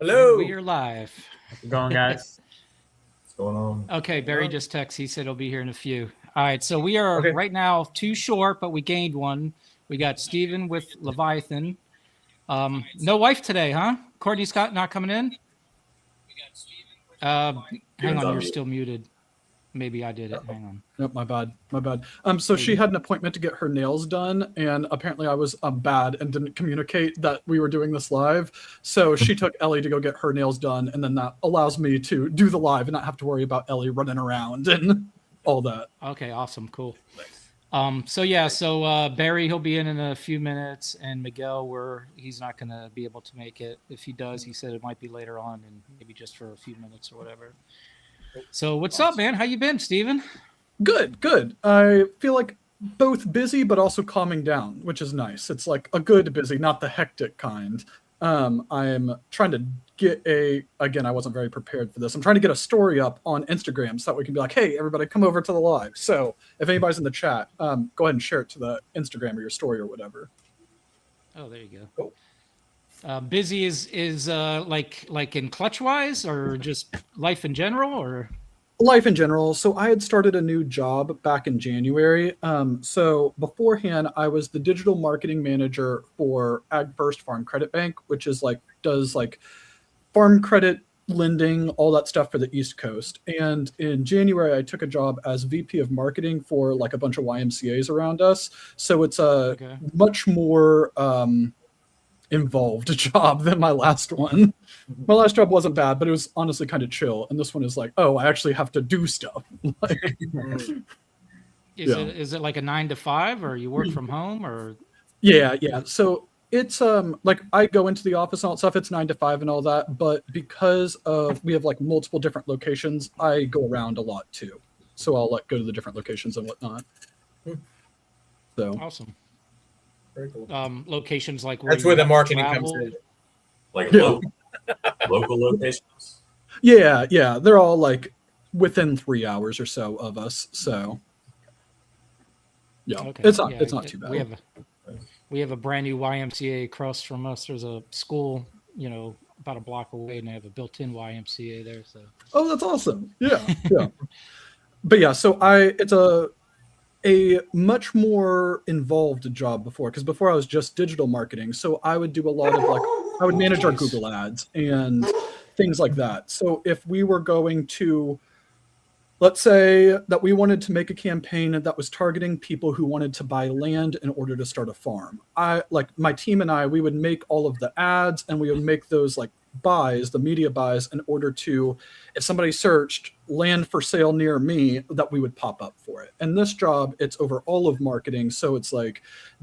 Hello. We are live. How's it going, guys? What's going on? Okay, Barry just texted. He said he'll be here in a few. All right, so we are Okay. right now too short, but we gained one. We got Steven with Leviathan. No wife today, huh? Courtney Scott not coming in? Hang on, you're still muted. Maybe I did it. Hang on. Nope, my bad. So she had an appointment to get her nails done, and apparently I was bad and didn't communicate that we were doing this live. So she took Ellie to go get her nails done, and then that allows me to do the live and not have to worry about Ellie running around and all that. Okay, awesome, cool. So Barry, he'll be in a few minutes, and Miguel, he's not going to be able to make it. If he does, he said it might be later on, and maybe just for a few minutes or whatever. So what's up, man? How you been, Steven? Good. I feel like both busy but also calming down, which is nice. It's like a good busy, not the hectic kind. I'm trying to get again, I wasn't very prepared for this. I'm trying to get a story up on Instagram so that we can be like, hey, everybody come over to the live. So if anybody's in the chat, go ahead and share it to the Instagram or your story or whatever. Oh, there you go. Cool. Busy is like in clutch wise or just life in general or life in general. So I had started a new job back in January. So beforehand, I was the digital marketing manager for Ag First Farm Credit Bank, which is does farm credit lending, all that stuff for the East Coast. And in January, I took a job as VP of marketing for a bunch of YMCAs around us. So it's a much more involved job than my last one. My last job wasn't bad, but it was honestly kind of chill. And this one is I actually have to do stuff. Is it like a 9 to 5 or you work from home or? Yeah. So it's I go into the office and all that stuff. It's 9 to 5 and all that. But because we have multiple different locations, I go around a lot too. So I'll go to the different locations and whatnot. So awesome. Very cool. Locations like that's where the marketing comes in. Local locations. Yeah. They're all within 3 hours or so of us. So yeah, okay. It's not too bad. We have a brand new YMCA across from us. There's a school, about a block away, and they have a built-in YMCA there. So. Oh, that's awesome. Yeah. But yeah, so it's a much more involved job because before I was just digital marketing. So I would do a lot of I would manage our Google ads and things like that. So if we were going to, let's say that we wanted to make a campaign that was targeting people who wanted to buy land in order to start a farm. My team and I, we would make all of the ads and we would make those buys, the media buys, in order to, if somebody searched land for sale near me, that we would pop up for it. And this job, it's over all of marketing. So it's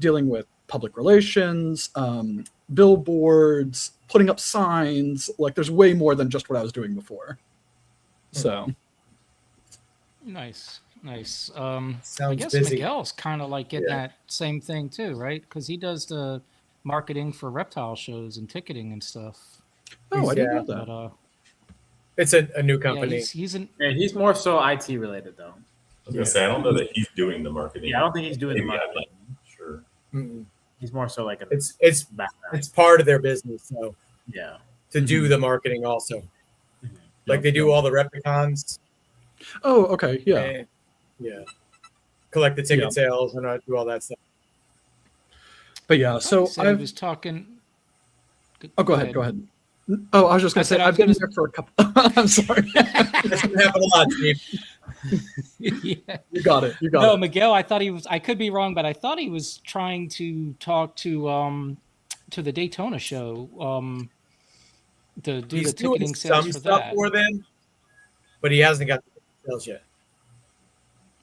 dealing with public relations, billboards, putting up signs. There's way more than just what I was doing before. So. Nice. Sounds I guess busy. Miguel's kind of getting that same thing too, right? Because he does the marketing for reptile shows and ticketing and stuff. Oh, I didn't know that. But, it's a new company. Yeah, he's more so IT related though. I was gonna say I don't know that he's doing the marketing. Yeah, I don't think he's doing the marketing. Sure. Mm-mm. He's more so it's part of their business. So yeah, to do the marketing also, they do all the Repticons. Oh, okay, yeah. Yeah. Collect the ticket sales and do all that stuff. But yeah, so I was talking. Oh, go ahead. Oh, I was just going to say, I've been there for a couple. I'm sorry. That's going to happen a lot, Steve. Yeah. You got it. No, Miguel, I thought he was, I could be wrong, but I thought he was trying to talk to the Daytona show to do the ticketing sales for that. For them, but he hasn't got the sales yet.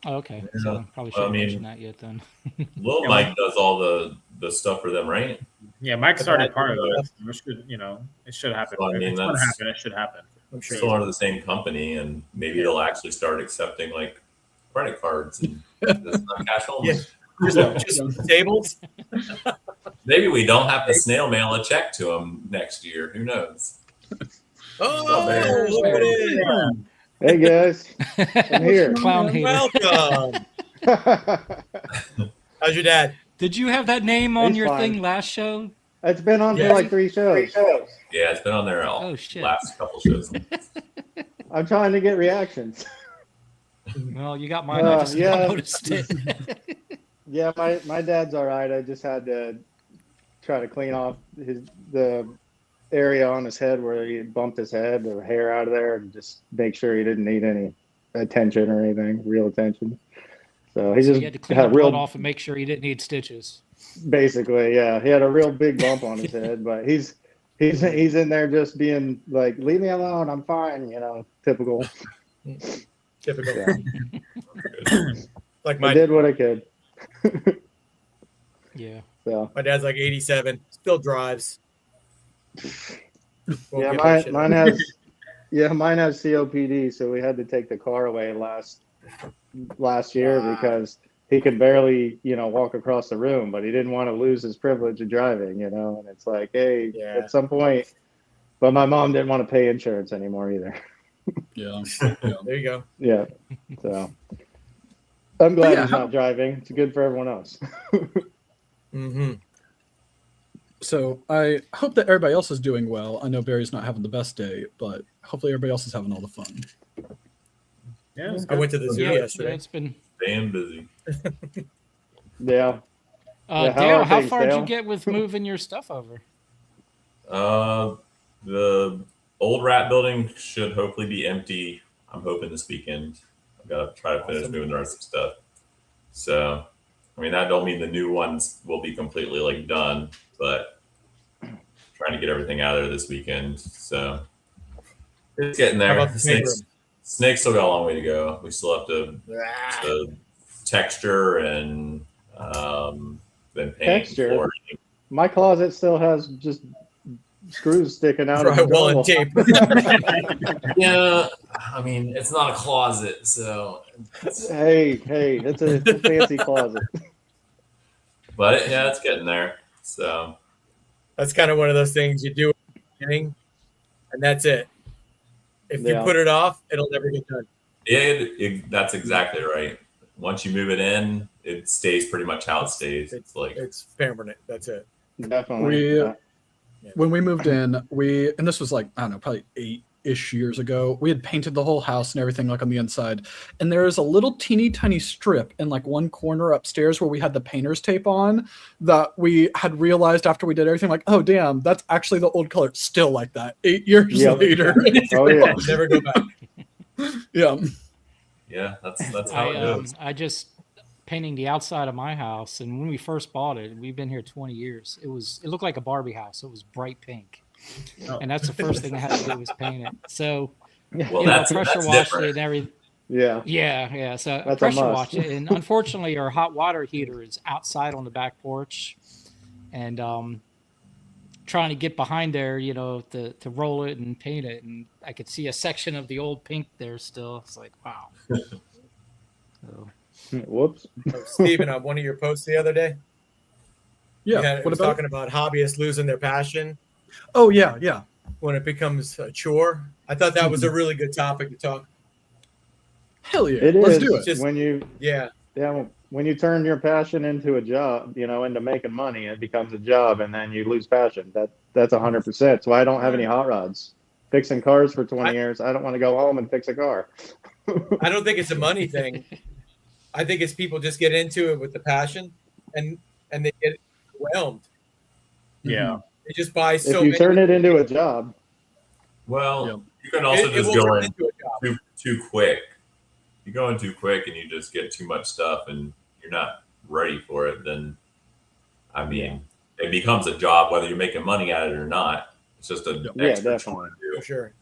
Oh, okay. So probably shouldn't mention that yet then. Lil Mike does all the stuff for them, right? Yeah, Mike started part of it. It should happen. Well, I mean, it's going to happen. It should happen. I'm sure. Still under the same company, and maybe they'll actually start accepting credit cards and just not cash only. Just tables. Maybe we don't have to snail mail a check to them next year. Who knows? Oh, look at it. Hey guys, I'm here. Clown hater. Welcome. How's your dad? Did you have that name on He's your fine. thing last show? It's been on Yeah. for like 3 shows. Yeah, it's been on there all Oh, shit. last couple shows. I'm trying to get reactions. Well, you got mine. I just yeah. noticed it. Yeah, my dad's all right. I just had to try to clean off the area on his head where he bumped his head, the hair out of there, and just make sure he didn't need any attention or anything, real attention. So he So just you had to clean had the a real, blood off and make sure he didn't need stitches. basically, yeah. He had a real big bump on his head, but he's in there just being like, leave me alone, I'm fine, typical. Typical. Yeah. Like I did what I could. Yeah. So my dad's like 87, still drives. Won't yeah, give a shit. mine has COPD, so we had to take the car away last year because he could barely, walk across the room, but he didn't want to lose his privilege of driving, and it's like, hey, Yeah. at some point, but my mom didn't want to pay insurance anymore either. Yeah. There you go. Yeah. So I'm glad yeah, he's not driving. It's good for everyone else. Mm-hmm. So I hope that everybody else is doing well. I know Barry's not having the best day, but hopefully everybody else is having all the fun. Yeah, it's I went to the zoo Yeah, yesterday. it's been. Damn busy. Yeah. Yeah, how Dale, are how things, far did Dale? you get with moving your stuff over? The old rat building should hopefully be empty. I'm hoping this weekend. I've got to try to finish moving the rest of the stuff. So, I mean, that don't mean the new ones will be completely like done, but trying to get everything out of there this weekend. So it's getting How there. about the snake Snakes still got a long way to go. We still have to room? texture and then paint. Texture? Floor. My closet still has just screws sticking out of the Drywall and drywall. tape. Yeah, I mean, it's not a closet, so. Hey, it's a fancy closet. But it's getting there. So That's kind of one of those things you do at the beginning, and that's it. If you Yeah. put it off, it'll never get done. that's exactly right. Once you move it in, it stays pretty much how it stays. It's like It's permanent. That's it. Definitely. When we moved in, and this was like, I don't know, probably 8-ish years ago, we had painted the whole house and everything like on the inside. And there is a little teeny tiny strip in like one corner upstairs where we had the painter's tape on that we had realized after we did everything, like, oh, damn, that's actually the old color. Still like that 8 years Yep. later. Oh yeah. Never go back. Yeah. that's how it goes. I just painting the outside of my house, and when we first bought it, we've been here 20 years. It looked like a Barbie house. It was bright pink, and that's the first thing I had to do was paint it. So Well, pressure that's wash different. it and everything. Yeah. Yeah. So That's a pressure must. wash it, and unfortunately, our hot water heater is outside on the back porch, and trying to get behind there, to roll it and paint it, and I could see a section of the old pink there still. It's like, wow. So, Whoops. Steven, on one of your posts the other day, Yeah. it What was about? talking about hobbyists losing their passion Oh, yeah. when it becomes a chore. I thought that was a really good topic to talk. Hell yeah. It Let's is do it. Just- when you Yeah. when you turn your passion into a job, into making money, it becomes a job, and then you lose passion. That's 100%. So I don't have any hot rods. Fixing cars for 20 years. I don't want to go home and fix a car. I don't think it's a money thing. I think it's people just get into it with the passion and they get overwhelmed. Yeah. They just buy so If you many. turn it into a job, Well, Yep. you can also it just will go turn in into a job. too quick. You go in too quick and you just get too much stuff and you're not ready for it, then I mean it becomes a job whether you're making money at it or not. It's just an Yeah, extra definitely. chore to do. For sure.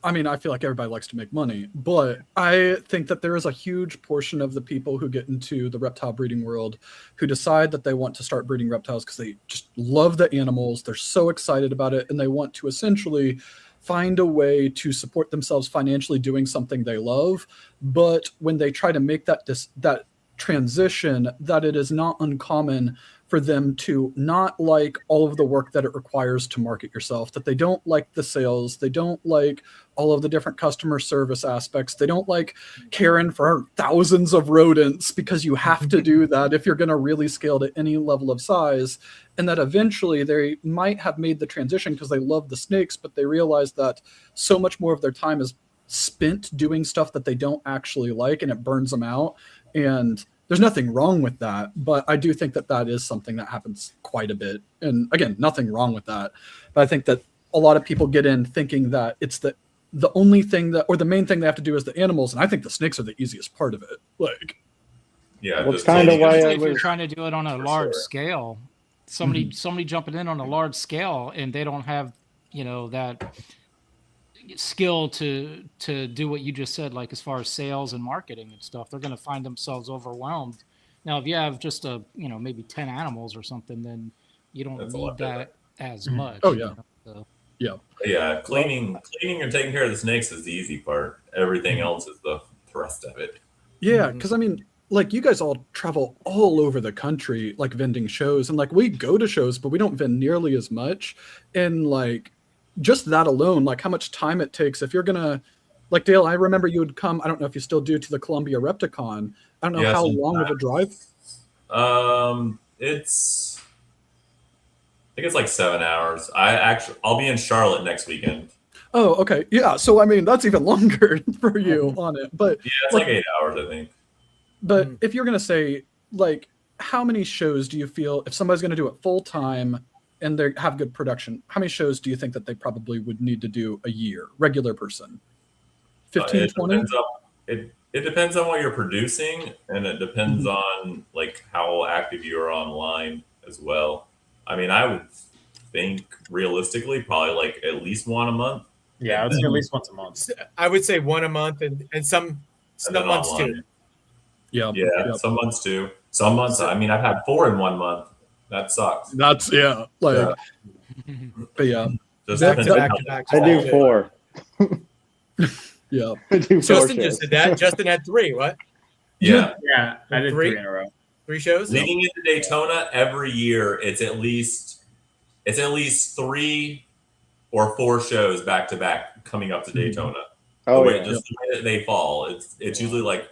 I mean, I feel like everybody likes to make money, but I think that there is a huge portion of the people who get into the reptile breeding world who decide that they want to start breeding reptiles because they just love the animals. They're so excited about it, and they want to essentially find a way to support themselves financially doing something they love. But when they try to make that transition, that it is not uncommon for them to not like all of the work that it requires to market yourself, that they don't like the sales, they don't like all of the different customer service aspects, they don't like caring for thousands of rodents, because you have to do that if you're going to really scale to any level of size. And that eventually they might have made the transition because they love the snakes, but they realize that so much more of their time is spent doing stuff that they don't actually like, and it burns them out. And there's nothing wrong with that, but I do think that that is something that happens quite a bit. And again, nothing wrong with that, but I think that a lot of people get in thinking that it's the only thing that, or the main thing they have to do is the animals, and I think the snakes are the easiest part of it. Like, Yeah, Well, just kind of taking why it- I if you're was- trying to do it on a For large sure. scale, somebody jumping in on a large scale and they don't have, that skill to do what you just said, like as far as sales and marketing and stuff, they're going to find themselves overwhelmed. Now, if you have just maybe 10 animals or something, then you don't That's a lot need that as much. Oh, yeah. So, Yeah, cleaning and taking care of the snakes is the easy part. Everything else is the rest of it. yeah, because I mean, like, you guys all travel all over the country, like vending shows, and like we go to shows, but we don't vend nearly as much. And like, just that alone, like how much time it takes if you're gonna, like, Dale, I remember you would come, I don't know if you still do, to the Columbia Repticon. I don't know Yeah, how long of a drive. I think it's like 7 hours. I'll be in Charlotte next weekend. Oh, okay. Yeah. So, I mean, that's even longer for you on it. But Yeah, it's like 8 hours, I think. But if you're going to say, like, how many shows do you feel, if somebody's going to do it full time and they have good production, how many shows do you think that they probably would need to do a year, regular person? 15, 20? It depends on what you're producing, and it depends on like how active you are online as well. I mean, I would think realistically, probably like at least one a month. Yeah, I would say at least once a month. I would say one a month, and some And then months online. too. Yeah. Yeah, Yep. some months too. Some months, I mean, I've had 4 in 1 month. That sucks. That's, yeah. Like, Yeah. but yeah. Just Back depends to on back how- to back. I do 4. Yeah. I do 4 Justin shows. just did that. Justin had 3. What? Yeah. Yeah, I did 3? 3 in a row. 3 shows? Leading into Daytona every year, it's at least 3 or 4 shows back to back coming up to Daytona. Oh, the way, yeah. just the way that they fall. It's usually like,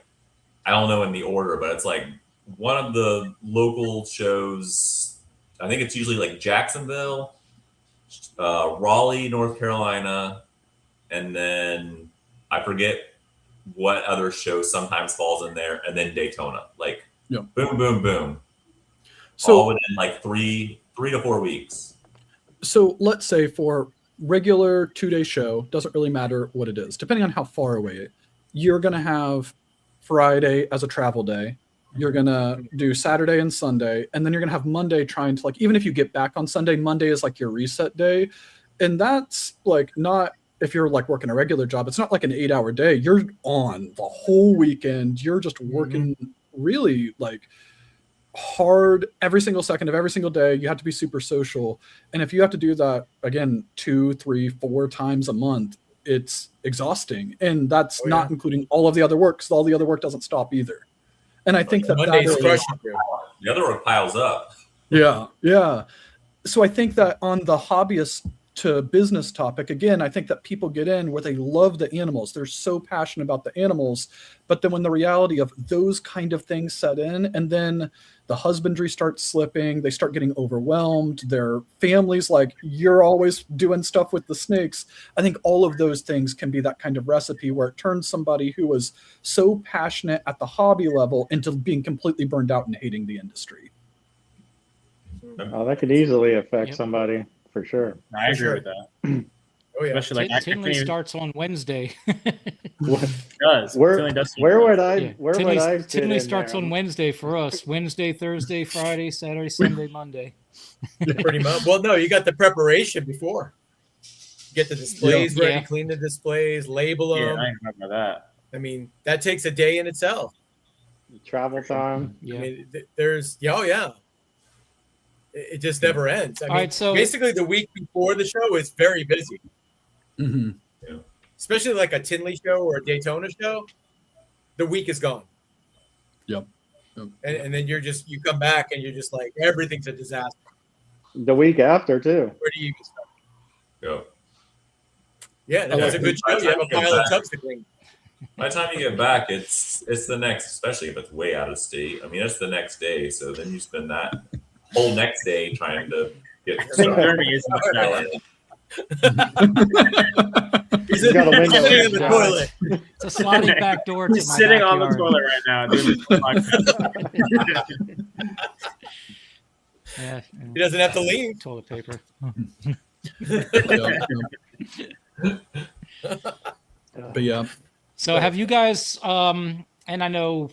I don't know in the order, but it's like one of the local shows. I think it's usually like Jacksonville, Raleigh, North Carolina, and then I forget what other show sometimes falls in there, and then Daytona. Like, Yeah. boom, boom, boom. So, all within like 3 to 4 weeks. So let's say for regular 2-day show, doesn't really matter what it is, depending on how far away you're going to have Friday as a travel day. You're going to do Saturday and Sunday, and then you're going to have Monday trying to, like, even if you get back on Sunday, Monday is like your reset day. And that's like not, if you're like working a regular job, it's not like an 8-hour day. You're on the whole weekend. You're just working really like hard every single second of every single day. You have to be super social. And if you have to do that again 2, 3, 4 times a month, it's exhausting. And that's not including all of the other work, because all the other work doesn't stop either. And I think that Monday's really, crushing you. The other work piles up. yeah. So I think that on the hobbyist to business topic, again, I think that people get in where they love the animals. They're so passionate about the animals. But then when the reality of those kind of things set in, and then the husbandry starts slipping, they start getting overwhelmed, their families, like, you're always doing stuff with the snakes. I think all of those things can be that kind of recipe where it turns somebody who was so passionate at the hobby level into being completely burned out and hating the industry. Oh, that could easily affect Yep. somebody for sure. I agree sure. with that. Oh yeah. Especially like I Tinley couldn't starts on Wednesday. does. Where- Tinley does seem Where to. would I? Yeah. Where would Tinley, I? fit Tinley in starts there? on Wednesday for us. Wednesday, Thursday, Friday, Saturday, Sunday, Monday. Pretty much. Well, no, you got the preparation before. Get the displays ready, Yeah. clean the displays, label Yeah, them. I ain't talking about that. I mean, that takes a day in itself. Travel time. Yeah. I mean, there's, oh yeah. It just never ends. I mean, right, so- basically the week before the show is very busy, Mm-hmm. especially like a Tinley show or a Daytona show. The week is gone. and then you come back and you're just like everything's a disaster. The week after too. Where do you even start? Go. Yeah, that was a good show. You have a pile of tubs to clean. By the time you get back, it's the next, especially if it's way out of state. I mean, it's the next day, so then you spend that whole next day trying to get Journey is much better. He's got a window sitting in in the his toilet. It's a sliding back door to He's my sitting backyard. on the toilet right now, doing this podcast. Yeah, He doesn't have to leave. toilet paper. But yeah, So have you guys, and I know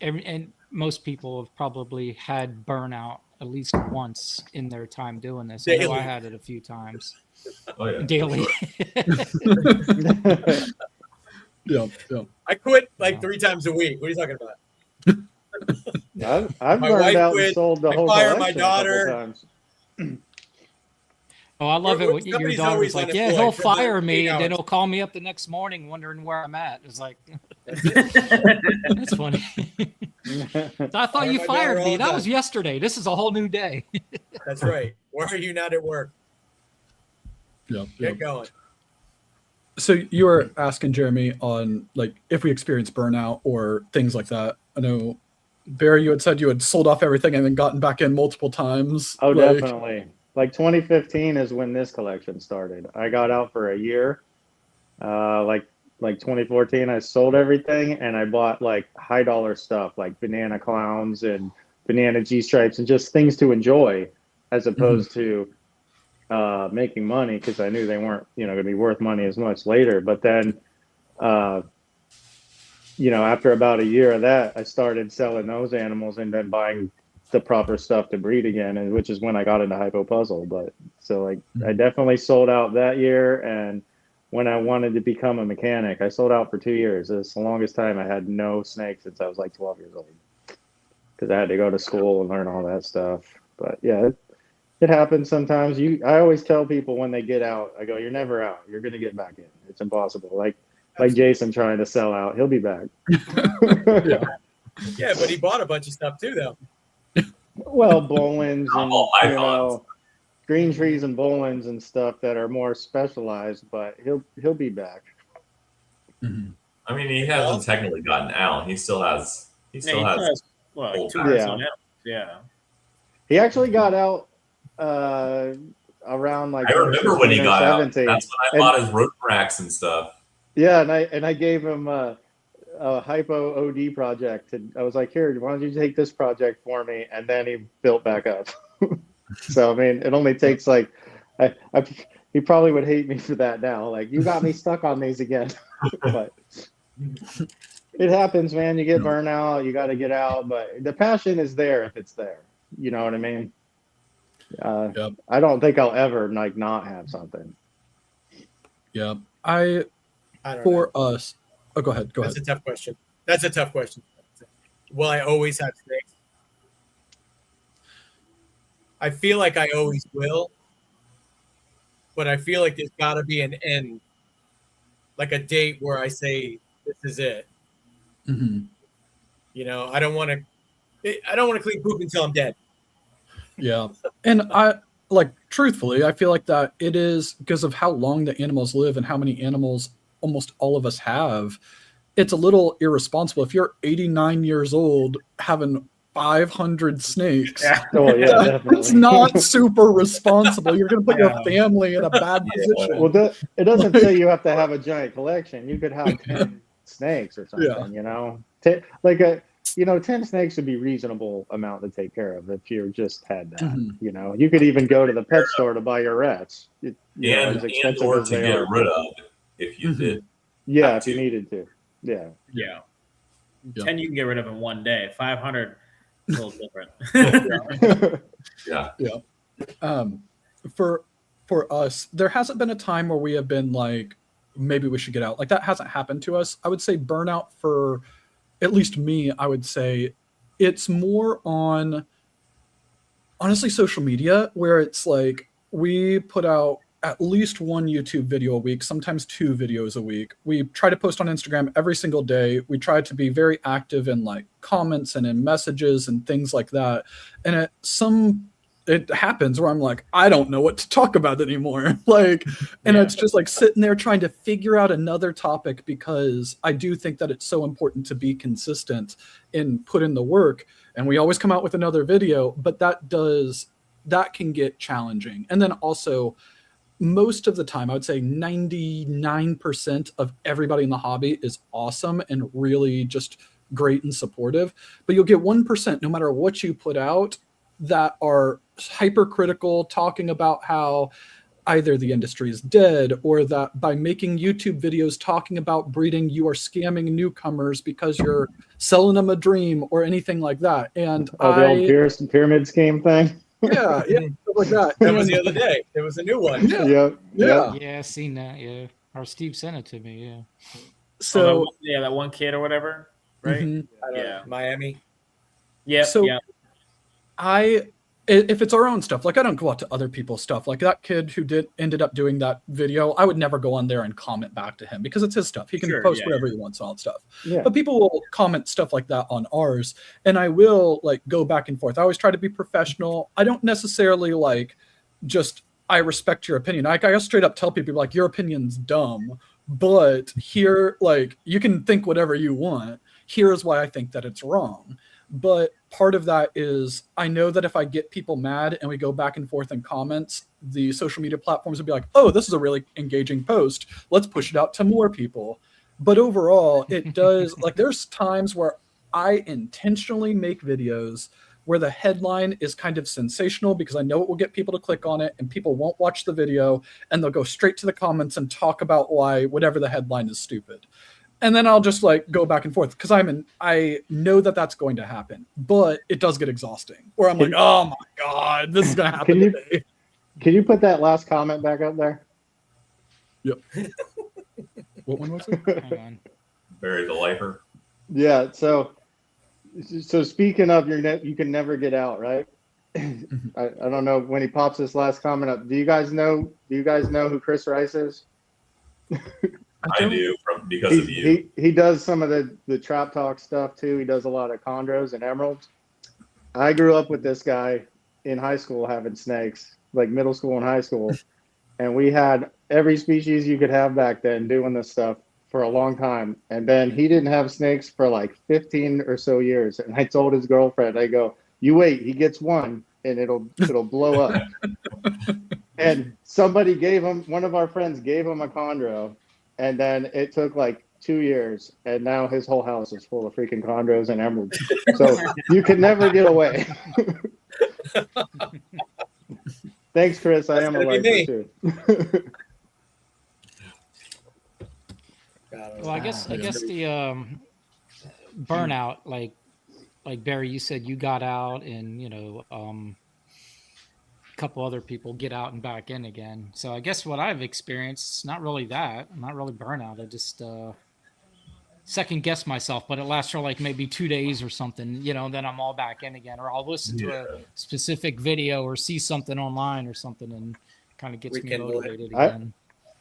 and most people have probably had burnout at least once in their time doing this. I know I Daily. had it a few times. Oh yeah. Daily. yeah. I quit like 3 times a week. What are you talking about? I've My burned wife out quit. and sold the I whole fired my collection a couple daughter. times. Oh, I love it when your Somebody's daughter's always like, on yeah, his he'll floor. fire me, 8 and then hours. he'll call me up the next morning wondering where I'm at. It's like, that's funny. I thought Fire you my fired daughter me. all That the was yesterday. This is a whole new day. That's right. Why are you not at work? Yeah. Get going. So you were asking Jeremy on like if we experience burnout or things like that. I know Barry, you had said you had sold off everything and then gotten back in multiple times. Oh, Like, definitely. Like 2015 is when this collection started. I got out for a year. Like 2014, I sold everything and I bought like high dollar stuff like banana clowns and banana G stripes and just things to enjoy, as opposed to making money, because I knew they weren't going to be worth money as much later. But then, after about a year of that, I started selling those animals and then buying the proper stuff to breed again, and which is when I got into hypo puzzle. But so like I definitely sold out that year, and when I wanted to become a mechanic, I sold out for 2 years. It's the longest time I had no snakes since I was like 12 years old, because I had to go to school and learn all that stuff. But yeah, it happens sometimes. I always tell people when they get out, I go, you're never out. You're gonna get back in. It's impossible. Like Jason trying to sell out, he'll be back. Yeah, but he bought a bunch of stuff too, though. Well, Bolins and Oh, icons. green trees and Bolins and stuff that are more specialized, but he'll be back. Mhm. I mean, he hasn't technically gotten out. He still has. He still has. What, old 2 years Yeah. on it? Yeah. He actually got out around like I remember when he 16 or got out. 17. That's when I bought his road racks and stuff. Yeah, and I gave him a hypo OD project. And I was like, here, why don't you take this project for me? And then he built back up. So I mean, it only takes like he probably would hate me for that now. Like, you got me stuck on these again. But it happens, man. You get burnout, you got to get out. But the passion is there if it's there. You know what I mean? Yep. I don't think I'll ever like not have something. Yeah. I don't For know. us. Oh, go ahead. Go That's ahead. a tough question. That's a tough question. Will I always have snakes? I feel like I always will, but I feel like there's got to be an end, like a date where I say this is it. Mhm. I don't want to clean poop until I'm dead. Yeah. And truthfully, I feel like that it is because of how long the animals live and how many animals almost all of us have. It's a little irresponsible. If you're 89 years old having 500 snakes, Oh yeah, definitely. it's not super responsible. You're going to put your family in a bad position. Well, it doesn't say you have to have a giant collection. You could have 10 snakes or something. 10 snakes would be reasonable amount to take care of if you just had that. Mhm. You could even go to the pet store to buy your rats. As And expensive or as to they get are. rid of if you Mhm. did. Yeah, have if you to. needed to. Yeah. Yeah. Yeah. 10 you can get rid of in one day. 500 is a little different. Yeah. For us, there hasn't been a time where we have been like, maybe we should get out. Like, that hasn't happened to us. I would say burnout for at least me, I would say it's more on honestly social media, where it's like we put out at least one YouTube video a week, sometimes 2 videos a week. We try to post on Instagram every single day. We try to be very active in like comments and in messages and things like that. And it happens where I'm like, I don't know what to talk about anymore. Like, and it's just like sitting there trying to figure out another topic, because I do think that it's so important to be consistent and put in the work. And we always come out with another video, but that can get challenging. And then also, most of the time, I would say 99% of everybody in the hobby is awesome and really just great and supportive. But you'll get 1%, no matter what you put out, that are hypercritical, talking about how either the industry is dead, or that by making YouTube videos talking about breeding, you are scamming newcomers because you're selling them a dream or anything like that. And the old pyramid scheme thing. Yeah, stuff like that. That was the other day. There was a new one. Yeah. Yeah, I seen that. Yeah, or Steve sent it to me. Yeah. So that one kid or whatever, right? Mm-hmm. Miami. Yeah. So if it's our own stuff, like I don't go out to other people's stuff. Like that kid who ended up doing that video, I would never go on there and comment back to him, because it's his stuff. He can post whatever he wants on all that stuff. Yeah. But people will comment stuff like that on ours, and I will like go back and forth. I always try to be professional. I don't necessarily like just, I respect your opinion. I straight up tell people like, your opinion's dumb, but here, like, you can think whatever you want. Here's why I think that it's wrong. But part of that is, I know that if I get people mad and we go back and forth in comments, the social media platforms will be like, oh, this is a really engaging post. Let's push it out to more people. But overall, it does, like, there's times where I intentionally make videos where the headline is kind of sensational, because I know it will get people to click on it, and people won't watch the video, and they'll go straight to the comments and talk about why whatever the headline is stupid. And then I'll just like go back and forth, because I know that that's going to happen, but it does get exhausting. Where I'm like, oh my god, this is gonna happen today. Can you put that last comment back up there? Yep. What one was it? Hang on. Bury the lifer. Yeah. So speaking of you can never get out, right? I don't know when he pops this last comment up. Do you guys know who Chris Rice is? I do, because of you. He does some of the trap talk stuff too. He does a lot of chondros and emeralds. I grew up with this guy in high school having snakes, like middle school and high school. And we had every species you could have back then doing this stuff for a long time. And then he didn't have snakes for like 15 or so years. And I told his girlfriend, I go, you wait, he gets one and it'll blow up. And one of our friends gave him a chondro. And then it took like 2 years, and now his whole house is full of freaking chondros and emeralds. So you can never get away. Thanks, Chris. I am a lifer too. Well, I guess the burnout, like Barry, you said you got out, and couple other people get out and back in again. So I guess what I've experienced is not really that. I'm not really burnout. I just second guess myself, but it lasts for like maybe 2 days or something, then I'm all back in again. Or I'll listen to a specific video or see something online or something, and kind of gets me motivated again.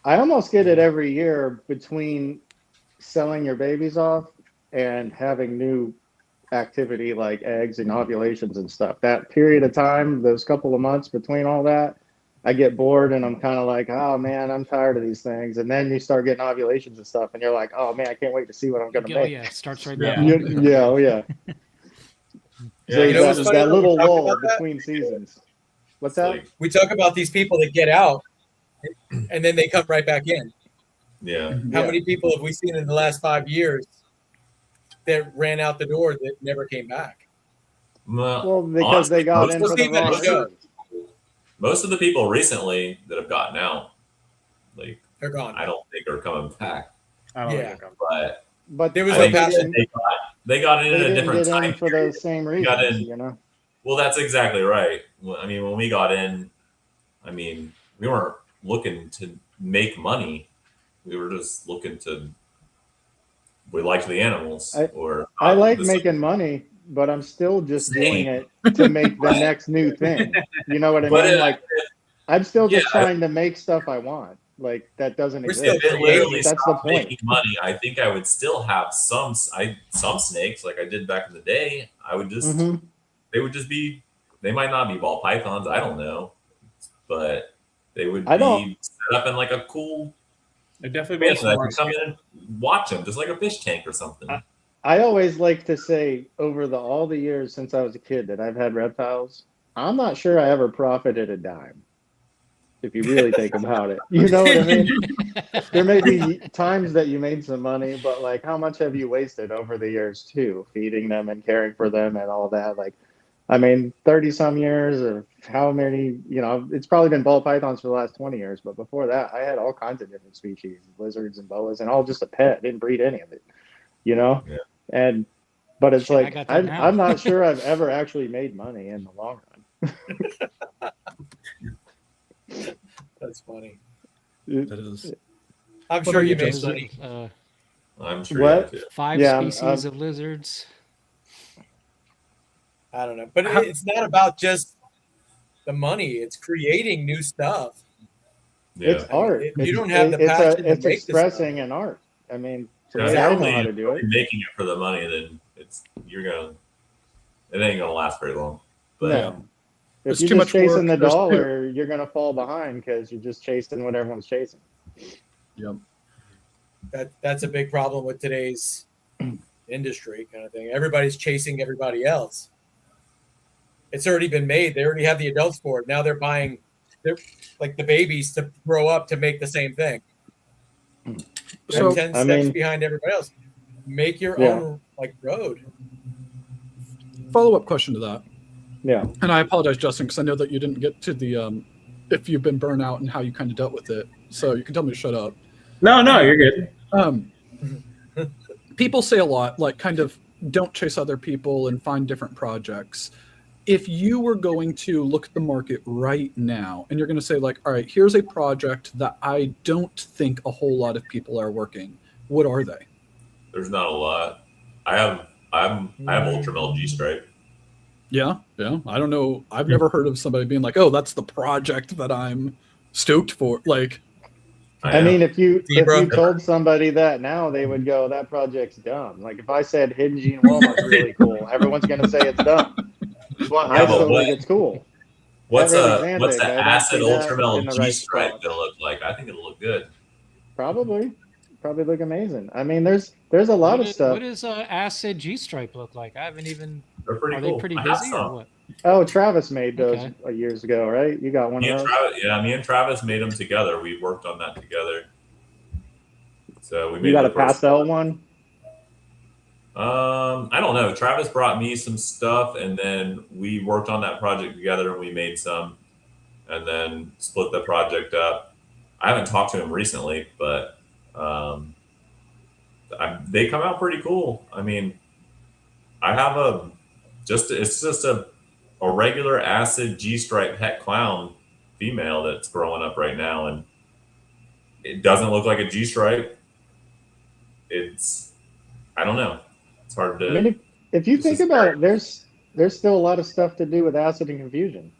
I almost get it every year between selling your babies off and having new activity like eggs and ovulations and stuff. That period of time, those couple of months between all that, I get bored and I'm kind of like, oh man, I'm tired of these things. And then you start getting ovulations and stuff, and you're like, oh man, I can't wait to see what I'm going to make. Yeah, it starts right there. Yeah. So that little lull between seasons. What's that? We talk about these people that get out and then they come right back in. Yeah. How many people have we seen in the last 5 years that ran out the door that never came back? Well, because they got in for the wrong reason. Most of the people recently that have gotten out, like, they're gone. I don't think are coming back. But there was no passion. They got in at a different time for those same reasons, Well, that's exactly right. I mean, when we got in, we weren't looking to make money. We were just looking to. We liked the animals. I like making money, but I'm still just doing it to make the next new thing. You know what I mean? I'm still just Yeah. trying to make stuff I want. Like that doesn't We're exist. still If it literally That's the stopped point. making money, I think I would still have some snakes like I did back in the day. I would just Mhm. they would just be they might not be ball pythons, I don't know, but they would I be don't- set up in like a cool There'd definitely be a thing that I smaller could come scale. in and watch them, just like a fish tank or something. I always like to say over all the years since I was a kid that I've had reptiles, I'm not sure I ever profited a dime. If you really think about it, you know what I mean? There may be times that you made some money, but like how much have you wasted over the years too, feeding them and caring for them and all that? Like, I mean, 30 some years or how many, it's probably been ball pythons for the last 20 years, but before that I had all kinds of different species, lizards and boas, and all just a pet. Didn't breed any of it, Yeah. And but it's Shit, I like got that now. I'm not sure I've ever actually made money in the long run. That's funny. That is. I'm What sure are you you made doing? money. I'm sure What? you have to. 5 Yeah, species of lizards. I don't know, but it's not about just the money. It's creating new stuff. Yeah. It's art. If you don't have the passion to it's make the stuff. expressing an art. I mean, it's the Yeah, way if I you're know only how to do it. making it for the money, then it ain't gonna last very long. But No. If It's you're too just much chasing work. the There's dollar, you're gonna fall behind because you're just chasing what everyone's chasing. Yep. That's a big problem with today's industry kind of thing. Everybody's chasing everybody else. It's already been made. They already have the adults for it. Now they're like the babies to grow up to make the same thing. They're So 10 I steps mean- behind everybody else. Make your Yeah. own road. follow-up question to that, Yeah. and I apologize, Justin, because I know that you didn't get to the if you've been burnt out and how you kind of dealt with it. So you can tell me to shut up. No, you're good. People say a lot, like kind of don't chase other people and find different projects. If you were going to look at the market right now and you're going to say like, all right, here's a project that I don't think a whole lot of people are working, what are they? there's not a lot. I have ultramel G stripe. Yeah. I don't know. I've never heard of somebody being like, oh, that's the project that I'm stoked for. Like, I mean, if you Zebra. told somebody that now, they would go, "That project's dumb." Like if I said Hidden Gene Walmart's really cool, everyone's gonna say it's dumb. Well, Yeah, I but still what- think it's cool. what's That the Xanthic, I don't acid see that in ultramel the G right stripe spot. gonna look like? I think it'll look good. Probably look amazing. I mean, there's a lot of stuff. What does acid G stripe look like? I haven't even. They're pretty Are cool. they pretty I have busy some. or what? Oh, Travis made those Okay. years ago, right? You got one Me of and those. me and Travis made them together. We worked on that together. So we made You got the a first pastel one. I don't know. Travis brought me some stuff, and then we worked on that project together, and we made some, and then split the project up. I haven't talked to him recently, but they come out pretty cool. I mean, I have it's just a regular acid G stripe het clown female that's growing up right now, and it doesn't look like a G stripe. I don't know. It's hard to. I mean, if you This think is about great. it, there's still a lot of stuff to do with acid and confusion.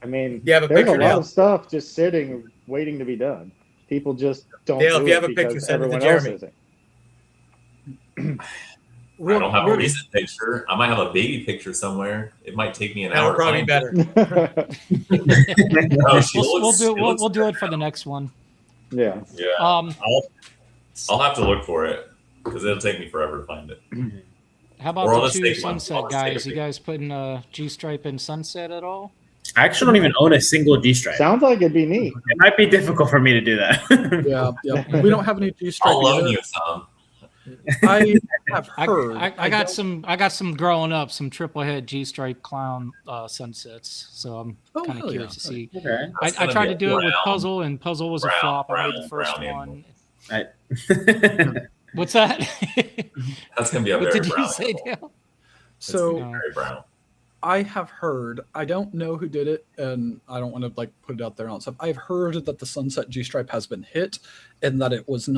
I mean, You have a there's a picture, lot Dale? of stuff just sitting, waiting to be done. People just don't Dale, do if you it have a picture, because send it to everyone else Jeremy. isn't. I don't have a recent picture. I might have a baby picture somewhere. It might take me an That'll hour. probably be to find better. it. No, she looks- it looks We'll do it for the next one. Yeah. Yeah, Um, I'll have to look for it because it'll take me forever to find it. how Or I'll about the just two take one. I'll sunset just take a guys? You picture. guys putting G stripe in sunset at all? I actually don't even own a single G stripe. Sounds like it'd be neat. It might be difficult for me to do that. Yeah. We don't have any G stripe I'll loan either. you some. I have heard. I got some growing up, some triple head G stripe clown sunsets. So I'm Oh, kind of hell curious yeah. to see. Okay. That's I gonna tried be to a do it with brown- Puzzle, and Puzzle was a flop. I made the first brown one. animal. What's that? That's gonna be a What very did you brown say, animal. Dale? So Very brown. I have heard, I don't know who did it, and I don't want to like put it out there and all that stuff. I've heard that the sunset G stripe has been hit, and that it was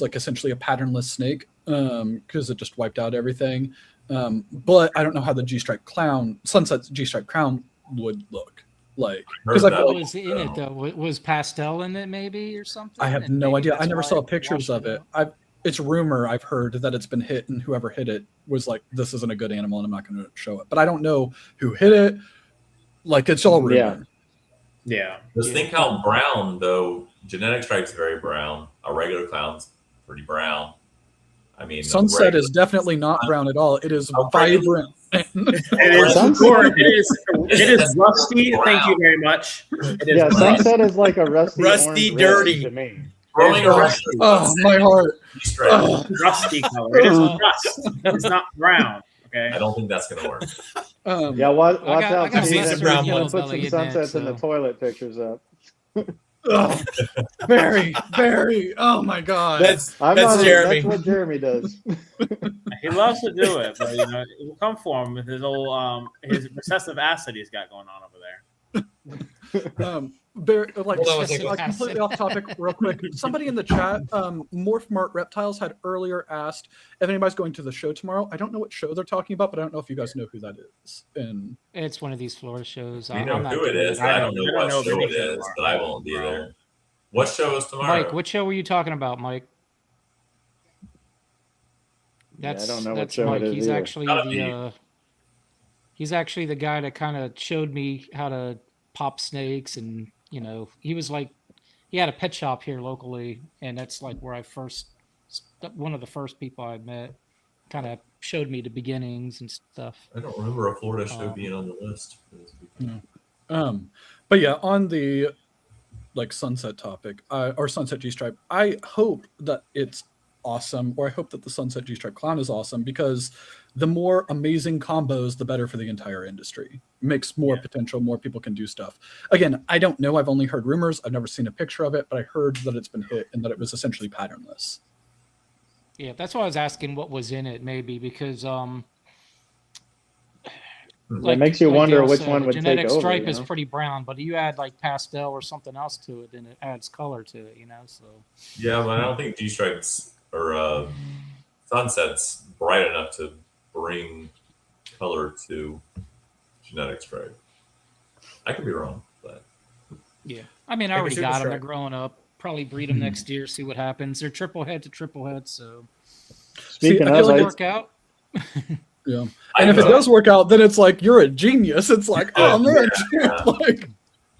like essentially a patternless snake, because it just wiped out everything. But I don't know how the sunset G stripe crown would look. Like, Heard because I that. feel What like was in it though? Was pastel in it maybe or something? I have And no maybe idea. I that's never why saw it pictures washed of it. out. It's rumor I've heard that it's been hit, and whoever hit it was like, "This isn't a good animal, and I'm not going to show it." But I don't know who hit it. Like, it's all rumor. Yeah. Just think how brown, though. Genetic stripe's very brown. A regular clown's pretty brown. I mean, Sunset is definitely not brown at all. It is vibrant. It is rusty. Thank you very much. It is Yeah, rusty. sunset is like a rusty, Rusty, orange red dirty. to me. Growing a rusty Oh, my heart. stripe. Oh. Rusty color. It is rust. It's not brown. Okay. I don't think that's going to work. Yeah, watch I out, got seen Steven. some brown Put ones. some Belly in sunsets it, in the so- toilet pictures up. Oh, very, very. Oh my God. That's Jeremy. That's what Jeremy does. He loves to do it, but you know, it will come for him with his old his recessive acid he's got going on over there. Very, like, Hold on one second. completely off topic, real quick. Somebody in the chat, Morph Mart Reptiles, had earlier asked if anybody's going to the show tomorrow. I don't know what show they're talking about, but I don't know if you guys know who that is. And It's one of these Florida shows. We I'm know not who it doing is. I don't know what know show it anything is, about but I it. won't be there. What show is tomorrow? Mike, what show were you talking about, Mike? I don't know what that's show Mike. it is He's either. actually Gotta be. he's actually the guy that kind of showed me how to pop snakes, and you know, he was like, he had a pet shop here locally, and that's like where I first, one of the first people I met, kind of showed me the beginnings and stuff. I don't remember a Florida show being on the list. but yeah, on the like sunset topic, or sunset G-stripe, I hope that it's awesome, or I hope that the sunset G-stripe clown is awesome, because the more amazing combos, the better for the entire industry. Makes more potential, more people can do stuff. Again, I don't know. I've only heard rumors. I've never seen a picture of it, but I heard that it's been hit and that it was essentially patternless. Yeah, that's why I was asking what was in it, maybe because It makes you wonder Dale which said, one the would take genetic over. stripe You is know? pretty brown, but you add like pastel or something else to it, and it adds color to it. You know, so Yeah, but I don't think G stripes or sunsets bright enough to bring color to genetic stripe. I could be wrong, but yeah. I mean, I Like a already super got them. stripe. They're growing up. Probably breed them next year. See what happens. They're triple head to triple head, so Speaking I of, feel like I, work out. Yeah. And if it does work out, then it's like you're a genius. It's like, oh man, Yeah. like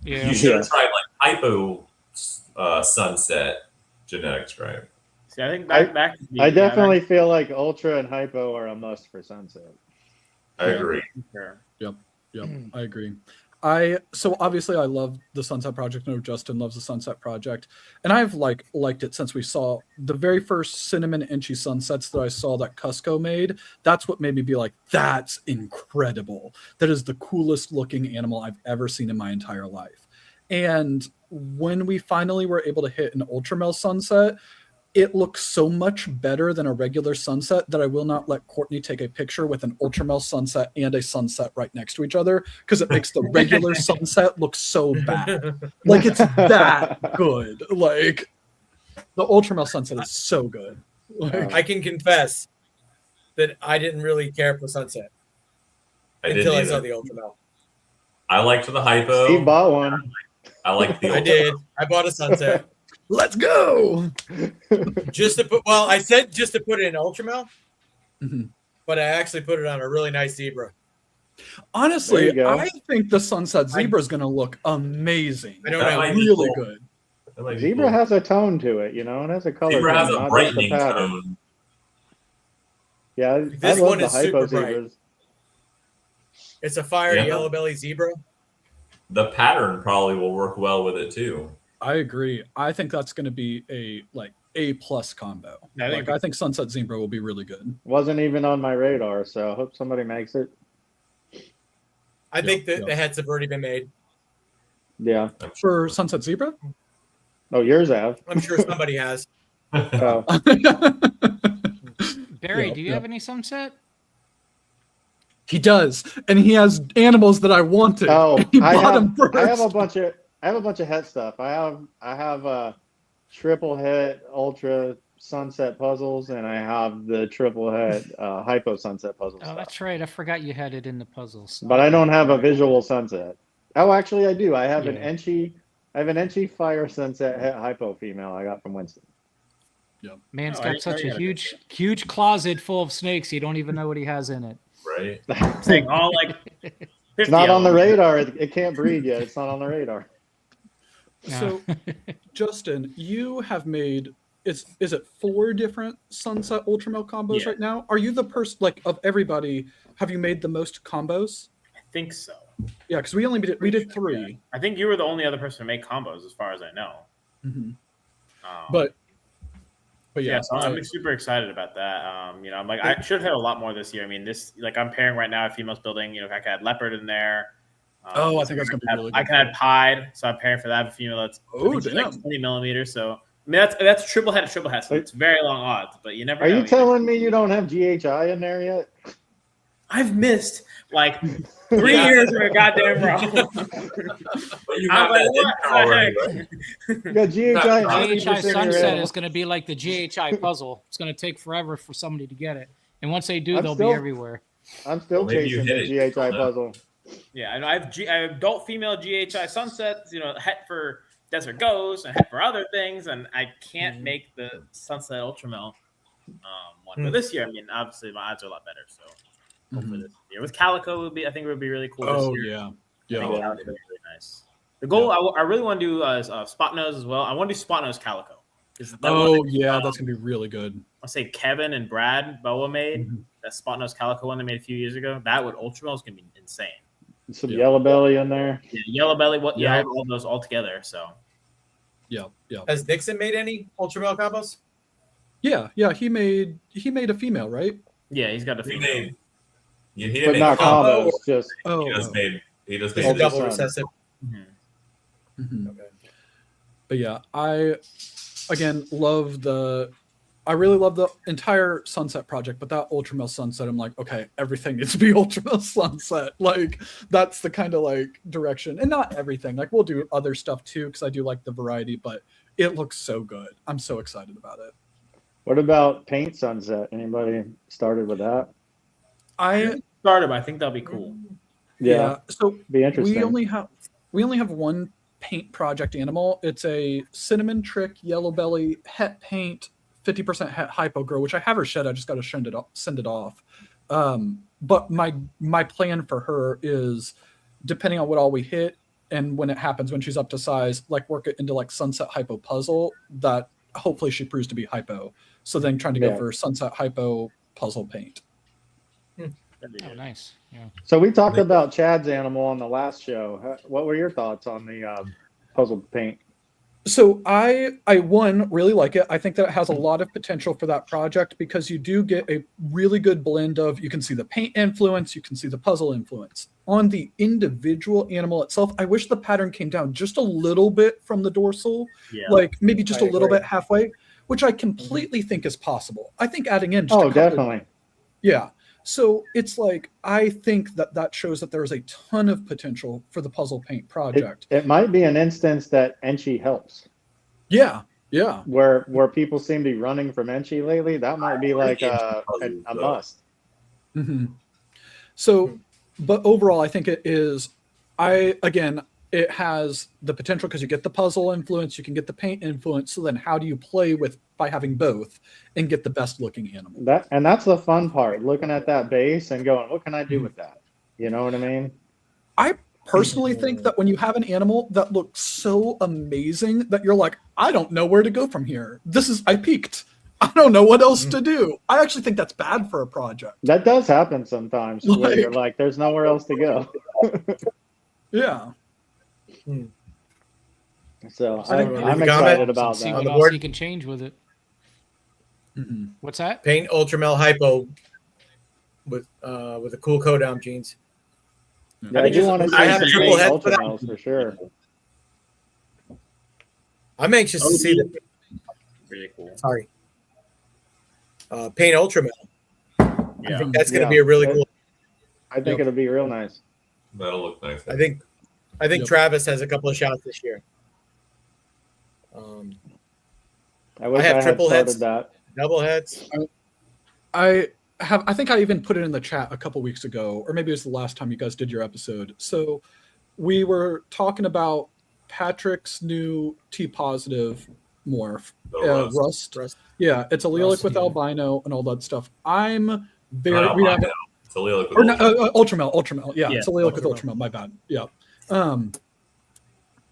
Yeah. you should have tried like hypo sunset genetic stripe. See, I think that could be, I definitely feel like Ultra and Hypo are a must for sunset. I agree. sure. Yep, I agree. So obviously I love the Sunset Project. I know Justin loves the Sunset Project, and I've liked it since we saw the very first cinnamon inchy sunsets that I saw that Cusco made. That's what made me be like, that's incredible. That is the coolest looking animal I've ever seen in my entire life. And when we finally were able to hit an ultramel sunset, it looks so much better than a regular sunset that I will not let Courtney take a picture with an ultramel sunset and a sunset right next to each other, because it makes the regular sunset look so bad. Like, it's that good. Like, the ultramel sunset is so good. Like, I can confess that I didn't really care for sunset I until I didn't saw either. the ultramel. I liked the hypo. Steve bought one. I liked the I did. I bought a sunset let's go. just to put. Well, I said just to put it in ultramel, Mhm. but I actually put it on a really nice zebra. Honestly, There you go. I think the sunset zebra is going to look amazing. I don't That know. might be Really cool. good. That might be Zebra cool. has a tone to it, you know, it has a color. Zebra has tone, a not brightening just a pattern. tone. Yeah, I This love one the is hypo super bright. zebras. It's a fire Yeah. yellow belly zebra. The pattern probably will work well with it too. I agree. I think that's going to be A plus combo. I think Sunset Zebra will be really good. Wasn't even on my radar, so I hope somebody makes it. I think that yeah. the heads have already been made. Yeah. For Sunset Zebra? Oh, yours have. I'm sure somebody has. Oh, Barry, Yeah, do you yeah. have any sunset? He does, and he has animals that I wanted. oh He I bought have, them first. I have a bunch of het stuff. I have a triple het ultra sunset puzzles, and I have the triple het hypo sunset puzzles. Oh, that's right. I forgot you had it in the puzzles. But I don't have a visual sunset. Oh, actually, I do. I have an Yeah. Enchi Fire Sunset Het hypo female I got from Winston. Man's Oh, I got didn't such know a you had a huge closet full of snakes. You don't even know what he has in it. Right? Saying all like 50 It's not of on the them. radar. It can't breed yet. It's not on the radar. So, Justin, you have made is it 4 different Sunset Ultramel combos Yeah. right now? Are you the person like of everybody? Have you made the most combos? I think so. Yeah, because we did 3. I think you were the only other person to make combos, as far as I know. Mhm. But yeah, so I'm super excited about that. I'm like, I should have a lot more this year. I mean, I'm pairing right now a females building. You know, I could add leopard in there. I think that's gonna be really good. I can add pied, so I'm pairing for that. A female that's like 20 millimeters. So I mean, that's triple head. So it's very long odds, but you never. Are know. you telling me you don't have GHI in there yet? I've missed like 3 years of a goddamn row. But you I'm have like, that what intel already, the right? You got GHI. and GHI 90% in your Sunset head. is going to be like the GHI puzzle. It's going to take forever for somebody to get it, and once they do, I'm they'll still- be everywhere. I'm still Well, maybe you chasing the hit it. GHI puzzle. Yeah, and I have adult female GHI sunsets, het for Desert Ghost and het for other things, and I can't make the Sunset Ultramel one. But this year, I mean, obviously my odds are a lot better. So hopefully this year with Calico I think it would be really cool. Oh this year. yeah, I yeah. think Calico would be really nice. The goal I really want to do is spot nose as well. I want to do spot nose Calico. That's gonna be really good. I'll say Kevin and Brad Boa made Mhm. that spot nose Calico one they made a few years ago. That with Ultramel is gonna be insane. Some Yeah. yellow belly in there. Yeah, yellow belly. I Yeah. have all those all together. So Yeah. Has Nixon made any ultramel combos? Yeah. He made a female, right? yeah, he's got a He female. made. Yeah, he But didn't make not combo. combos. Just Oh. He just made. He just He's made. a double Sun. recessive. Mhm. Mhm. Okay. But yeah, I again I really love the entire Sunset project, but that Ultramel Sunset, I'm like, okay, everything needs to be Ultramel Sunset. Like that's the kind of like direction, and not everything. Like we'll do other stuff too because I do like the variety, but it looks so good. I'm so excited about it. what about paint sunset? Anybody started with that? I Started, but I think that'll be cool. Yeah, So be interesting. we only have one paint project animal. It's a cinnamon trick yellow belly het paint 50% het hypo girl, which I have her shed. I just got to send it off. But my plan for her is, depending on what all we hit and when it happens, when she's up to size, like work it into like Sunset Hypo puzzle that hopefully she proves to be hypo. So then trying to go Yeah. for Sunset Hypo puzzle paint. That'd be Oh, good. nice. Yeah. So we talked about Chad's animal on the last show. What were your thoughts on the puzzle paint? So I one really like it. I think that it has a lot of potential for that project because you do get a really good blend of, you can see the paint influence, you can see the puzzle influence. On the individual animal itself, I wish the pattern came down just a little bit from the dorsal, Yeah. like maybe just I a little agree. bit halfway, which I completely think is possible. I think adding in just Oh, a couple, definitely. yeah. So it's like, I think that shows that there is a ton of potential for the puzzle paint project. It might be an instance that Enchi helps. Yeah. Where people seem to be running from Enchi lately. That might be like a must. Mm-hmm. So, but overall, I think it is. It has the potential because you get the puzzle influence, you can get the paint influence. So then, how do you play by having both and get the best looking animal? That's the fun part. Looking at that base and going, what can I do with that? You know what I mean? I personally think that when you have an animal that looks so amazing that you're like, I don't know where to go from here. I peaked. I don't know what else to do. I actually think that's bad for a project. That does happen sometimes where you're like, there's nowhere else to go. Yeah. So Any I'm comments? excited about See that. what the else board? you can change with it. Mm-hmm. What's that? Paint ultramel hypo with a cool codam jeans. Yeah, I do want to see I have some triple paint head for that. ultramels for sure. I'm anxious to see the Really cool. paint ultramel. Yeah. That's going to Yeah. be a really cool. I think it'll be real nice. That'll look nice. I think Yep. Travis has a couple of shots this year. I wish I have I had triple started heads. that. Double heads. I think I even put it in the chat a couple weeks ago, or maybe it was the last time you guys did your episode. So we were talking about Patrick's new T positive morph, The Rust. Rust. Yeah, it's allelic Rust, with yeah. albino and all that stuff. I'm very Not we have albino. It's allelic with or no, ultramel. ultramel. Yeah, Yeah, it's allelic with ultramel. ultramel. My bad. Yeah.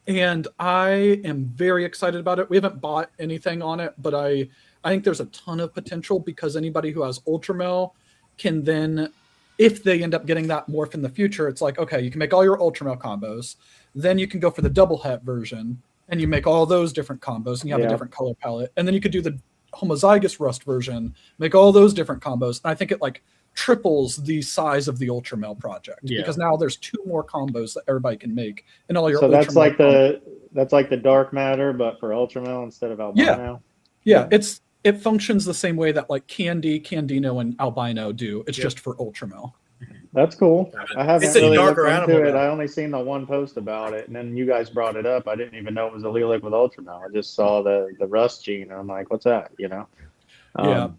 And I am very excited about it. We haven't bought anything on it, but I think there's a ton of potential because anybody who has ultramel can then, if they end up getting that morph in the future, it's like, okay, you can make all your ultramel combos. Then you can go for the double het version and you make all those different combos and you have a Yeah. different color palette. And then you could do the homozygous rust version, make all those different combos. And I think it like triples the size of the ultramel project because now there's 2 more combos that everybody can make and all your So that's ultramel like the dark matter, but for ultramel instead of albino. Yeah, it functions the same way that like Candy, Candino, and Albino do. It's just for ultramel. That's cool. I haven't It's a really looked darker into animal, it. though. I only seen the one post about it, and then you guys brought it up. I didn't even know it was allelic with ultramel. I just saw the rust gene, and I'm like, what's that? You know? Yeah.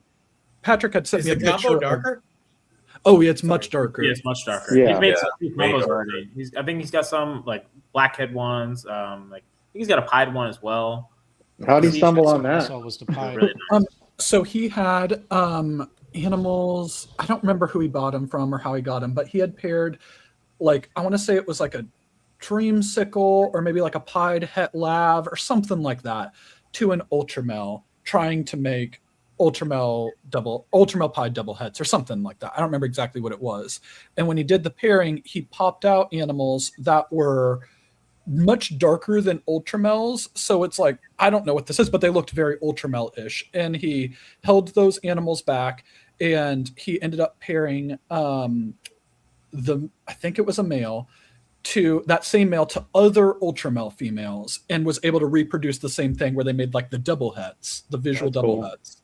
Patrick had sent Is me a the picture. combo darker? Oh, yeah, it's much darker. Yeah, it's much darker. Yeah. He's made Yeah, some way combos darker. already. I think he's got some like blackhead ones. Like I think he's got a pied one as well. How do you See, stumble That's on what I that? saw was the pie. Really So he had animals. I don't remember who he bought them from or how he got them, but he had paired, like, I want to say it was like a dreamsicle or maybe like a pied het lav or something like that to an ultramel, trying to make ultramel pied double hets or something like that. I don't remember exactly what it was. And when he did the pairing, he popped out animals that were much darker than ultramels. So it's like, I don't know what this is, but they looked very ultramel-ish. And he held those animals back and he ended up pairing I think it was a male, to that same male to other ultramel females and was able to reproduce the same thing where they made like the double hets, the visual That's double cool. hets.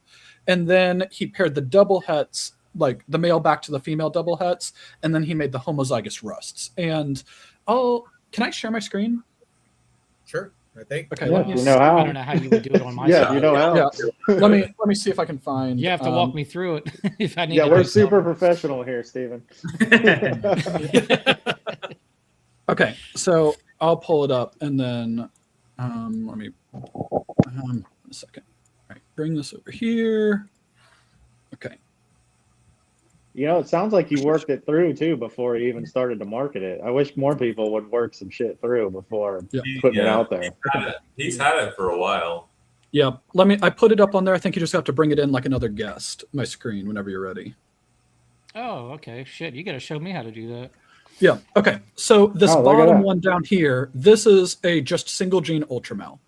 And then he paired the double hets, like the male back to the female double hets, and then he made the homozygous rusts. And can I share my screen? Sure, I think. Okay, Yeah, let me you know how. I don't know how you would do it on my Yeah, side. you know how. Yeah. let me see if I can find. You have to walk me through it if I need Yeah, to we're do something. super professional here, Steven. Okay, so I'll pull it up and then let me a second. All right, bring this over here. Okay. You know, it sounds like you worked it through too before you even started to market it. I wish more people would work some shit through before putting it out there. He's had it for a while. Yeah, I put it up on there. I think you just have to bring it in like another guest, my screen, whenever you're ready. Oh, okay. Shit, you got to show me how to do that. Yeah, okay. So this Oh, look at bottom that. one down here, this is a just single gene ultramel.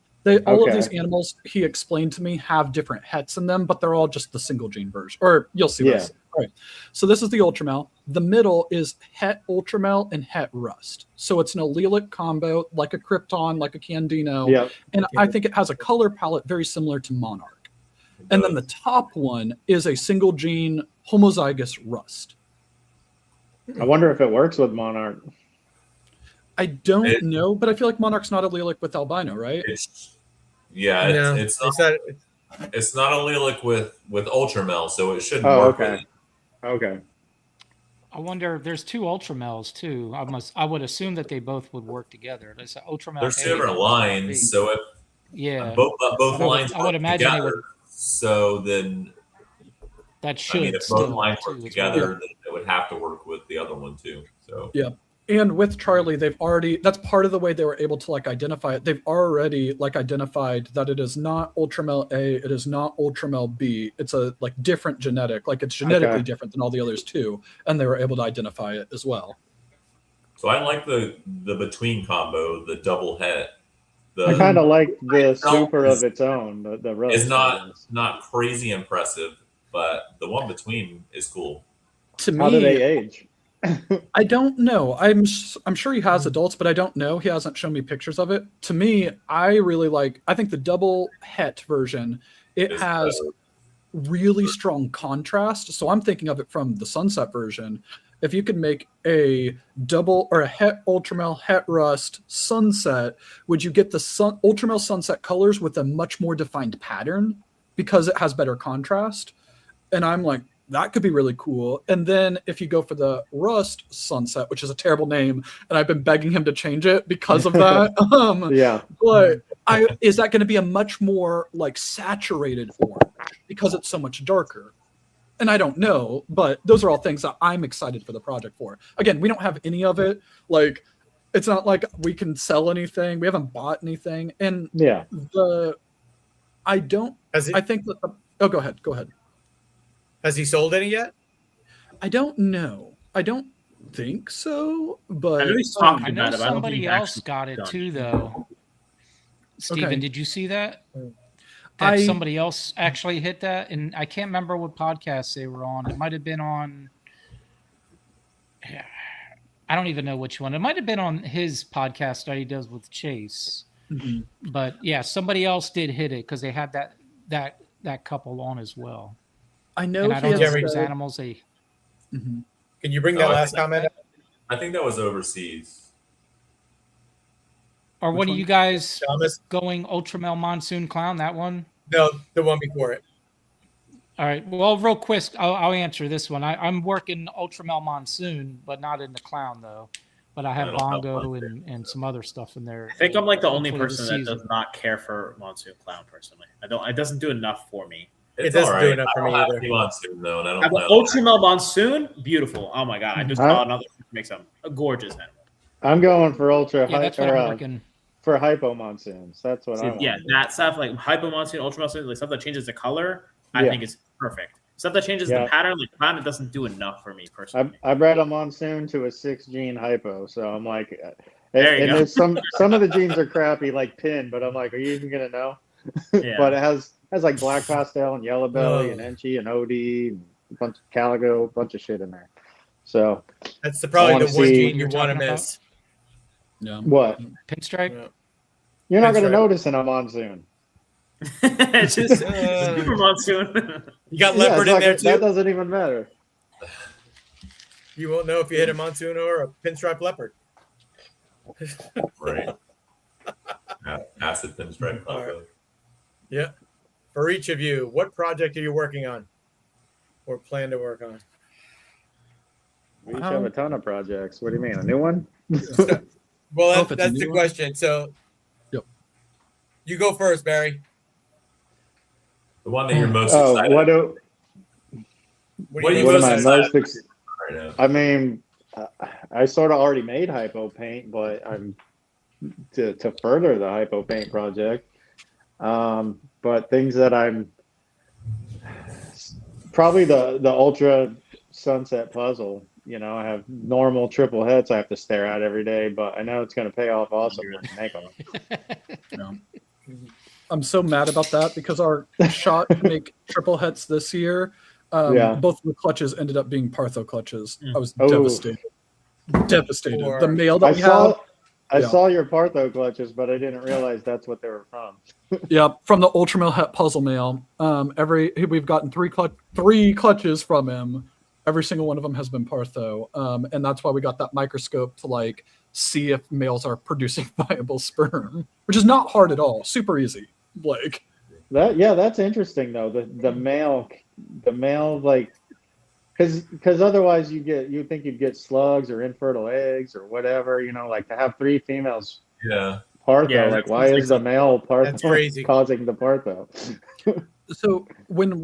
All of Okay. these animals, he explained to me, have different hets in them, but they're all just the single gene version. Or you'll see Yeah. this. All right. So this is the ultramel. The middle is het ultramel and het rust. So it's an allelic combo, like a Krypton, like a Candino. Yeah. And I think it has a color palette very similar to Monarch. And then the top one is a single gene homozygous rust. I wonder if it works with Monarch. I don't know, but I feel like Monarch's not allelic with albino, right? It's No, it's it's not, not. it's not allelic with ultramel, so it shouldn't Oh, work. okay. With it. Okay. I wonder. There's 2 ultramels too. I would assume that they both would work together. There's an ultramel. There's A, two different ultramel B. lines, so if Yeah, both I would- lines I would work imagine they together, so then that should. I mean, if still both lines too, work as well. together, then it would have to work with the other one too. So And with Charlie, that's part of the way they were able to like identify it. They've already like identified that it is not ultramel A, it is not ultramel B. It's a like different genetic, like it's genetically Okay. different than all the others too. And they were able to identify it as well. So I like the between combo, the double het. I kind of like the itself super is- of its own. The rust. It's not crazy impressive, but the one between is cool. To How do me, they age? I don't know. I'm sure he has adults, but I don't know. He hasn't shown me pictures of it. To me, I think the double het version, it It's has really strong contrast. So I'm thinking of it from the sunset version. If you could make a double or a het ultramel het rust sunset, would you get the ultramel sunset colors with a much more defined pattern because it has better contrast? And I'm like, that could be really cool. And then if you go for the Rust Sunset, which is a terrible name, and I've been begging him to change it because of that. Yeah. But is that going to be a much more like saturated orange because it's so much darker? And I don't know, but those are all things that I'm excited for the project for. Again, we don't have any of it. Like, it's not like we can sell anything. We haven't bought anything. And Yeah. I think that go ahead. Has he sold any yet? I don't know. I don't think so, but I know he's talking I know about it. But I don't think somebody he's else actually got it done. too, though. Steven, Okay. did you see that? I- That somebody else actually hit that, and I can't remember what podcast they were on. It might have been on. I don't even know which one. It might have been on his podcast that he does with Chase. Mhm. But yeah, somebody else did hit it because they had that couple on as well. I know And I he don't know has if those said- animals they. Mhm. Can you bring No, that I last think- comment up? I think that was overseas. Or Which one of one? you guys Thomas? going Ultramel Monsoon Clown? That one. No, the one before it. All right. Well, real quick, I'll answer this one. I'm working Ultramel Monsoon, but not in the clown though. But I have I don't know Bongo Monsoon. and some other stuff in there. I think I'm like the only Hopefully this person that season. does not care for Monsoon Clown personally. I don't. It doesn't do enough for me. It's doesn't all do right. enough for I don't me have either. any Monsoon though, and I I don't have plan the on- Ultramel Monsoon, beautiful. Oh my god! I just Huh? saw another makes a gorgeous animal. I'm going for ultra Yeah, that's what I'm working. for hypo monsoons. That's what I want. Yeah, that stuff like Hypo Monsoon, Ultra Monsoon, like stuff that changes the color, I Yeah. think is perfect. Stuff that changes Yeah. the pattern, like clown, it doesn't do enough for me personally. I bred a monsoon to a 6-gene hypo, so I'm like, There you and go. there's some of the genes are crappy, like pin, but I'm like, are you even gonna know? Yeah. But it has like black pastel and yellow belly Oh. and Enchi and OD and a bunch of calico, a bunch of shit in there. So That's probably wanna the one see- gene you You're want to talking about? miss. Yeah. what? Pinstripe. Yeah. You're not That's gonna right. notice in a monsoon. it's just Uh, super monsoon. You got Yeah, leopard it's in like there that too. doesn't even matter. You won't know if you hit a monsoon or a pinstripe leopard. Right. Acid pinstripe. All right. Yeah. For each of you, what project are you working on or plan to work on? We each have a ton of projects. What do you mean? A new one? Well, if it's a that's new the one. question. So, Yep. You go first, Barry. The one that you're most Oh, excited what about do What are you what am most I excited most right now? I mean, I sort of already made hypo paint, but I'm to further the hypo paint project. But things that I'm probably the ultra sunset puzzle. You know, I have normal triple heads I have to stare at every day, but I know it's going to pay off awesome when I make them. I'm so mad about that because our shot to make triple hets this year, Yeah. both of the clutches ended up being Partho clutches. I was Oh. devastated. Devastated. Or- The male that I we saw I yeah. saw your Partho clutches, but I didn't realize that's what they were from. yeah, from the ultramel het puzzle mail. We've gotten three clutches from him. Every single one of them has been Partho, and that's why we got that microscope to like see if males are producing viable sperm, which is not hard at all. Super easy. Like That's interesting though. The male like because otherwise you think you'd get slugs or infertile eggs or whatever, you know, like to have 3 females Yeah. Partho, Yeah, like that why sounds is the male That's crazy. Partho causing the Partho? so when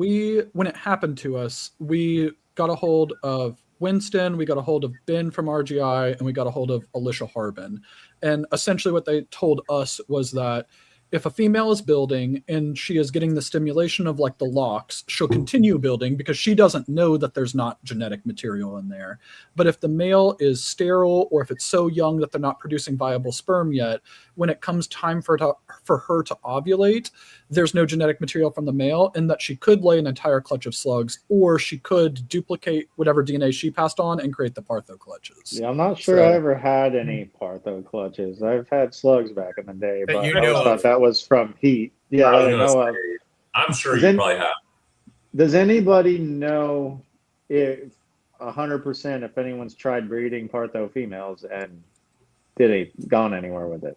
it happened to us, we got a hold of Winston, we got a hold of Ben from RGI, and we got a hold of Alicia Harbin. And essentially what they told us was that if a female is building and she is getting the stimulation of like the locks, she'll continue building because she doesn't know that there's not genetic material in there. But if the male is sterile or if it's so young that they're not producing viable sperm yet, when it comes time for her to ovulate, there's no genetic material from the male, and that she could lay an entire clutch of slugs, or she could duplicate whatever DNA she passed on and create the Partho clutches. Yeah, I'm not sure So- I ever had any Partho clutches. I've had slugs back in the day, That but you I know always of. thought that was from heat. Yeah, I was I gonna know of. say, I'm sure you Then- probably have. Does anybody know if 100% if anyone's tried breeding Partho females and did it gone anywhere with it?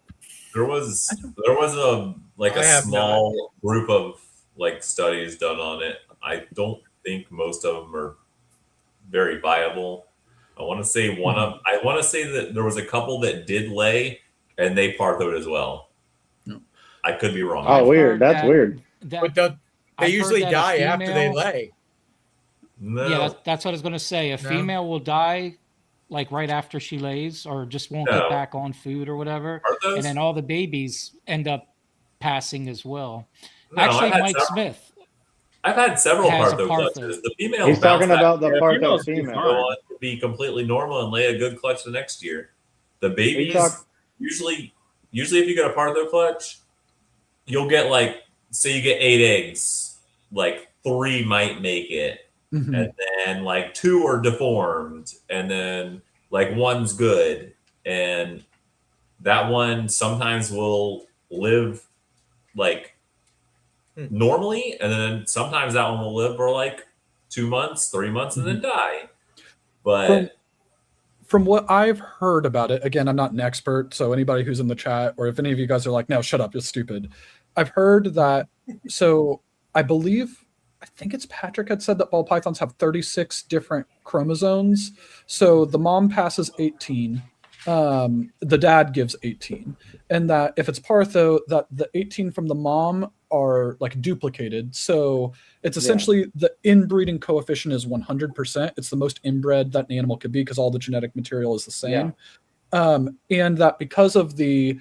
There was a like I a have small group of like studies done on it. I don't think most of them are very viable. I want to say that there was a couple that did lay and they parthoed as well. No. I could be wrong. Oh, I've weird. heard That's that- weird. But they I've heard usually that a die after they female- lay. No. Yeah, that's what I was going to say. A No. female will die like right after she lays, or just won't No. get back on food or whatever, Parthoes? and then all the babies end up passing as well. No, Actually, I've had Mike several- Smith. I've had several has a partho partho. clutches. The female He's talking bounce back about the Yeah, partho females do female. fine. go on to be completely normal and lay a good clutch the next year. The babies usually if you get a partho clutch, you'll get like, say you get 8 eggs, like 3 might make it, Mhm. and then like 2 are deformed, and then like 1's good, and that one sometimes will live like normally, and then sometimes that one will live for like 2 months, 3 months, and then die. But From what I've heard about it, again, I'm not an expert, so anybody who's in the chat, or if any of you guys are like, no, shut up, you're stupid. I've heard that, so I think it's Patrick had said that ball pythons have 36 different chromosomes. So the mom passes 18, the dad gives 18. And that if it's partho, that the 18 from the mom are like duplicated. So it's essentially the inbreeding coefficient is 100%. It's the most inbred that an animal could be because all the genetic material is the same. And that because of the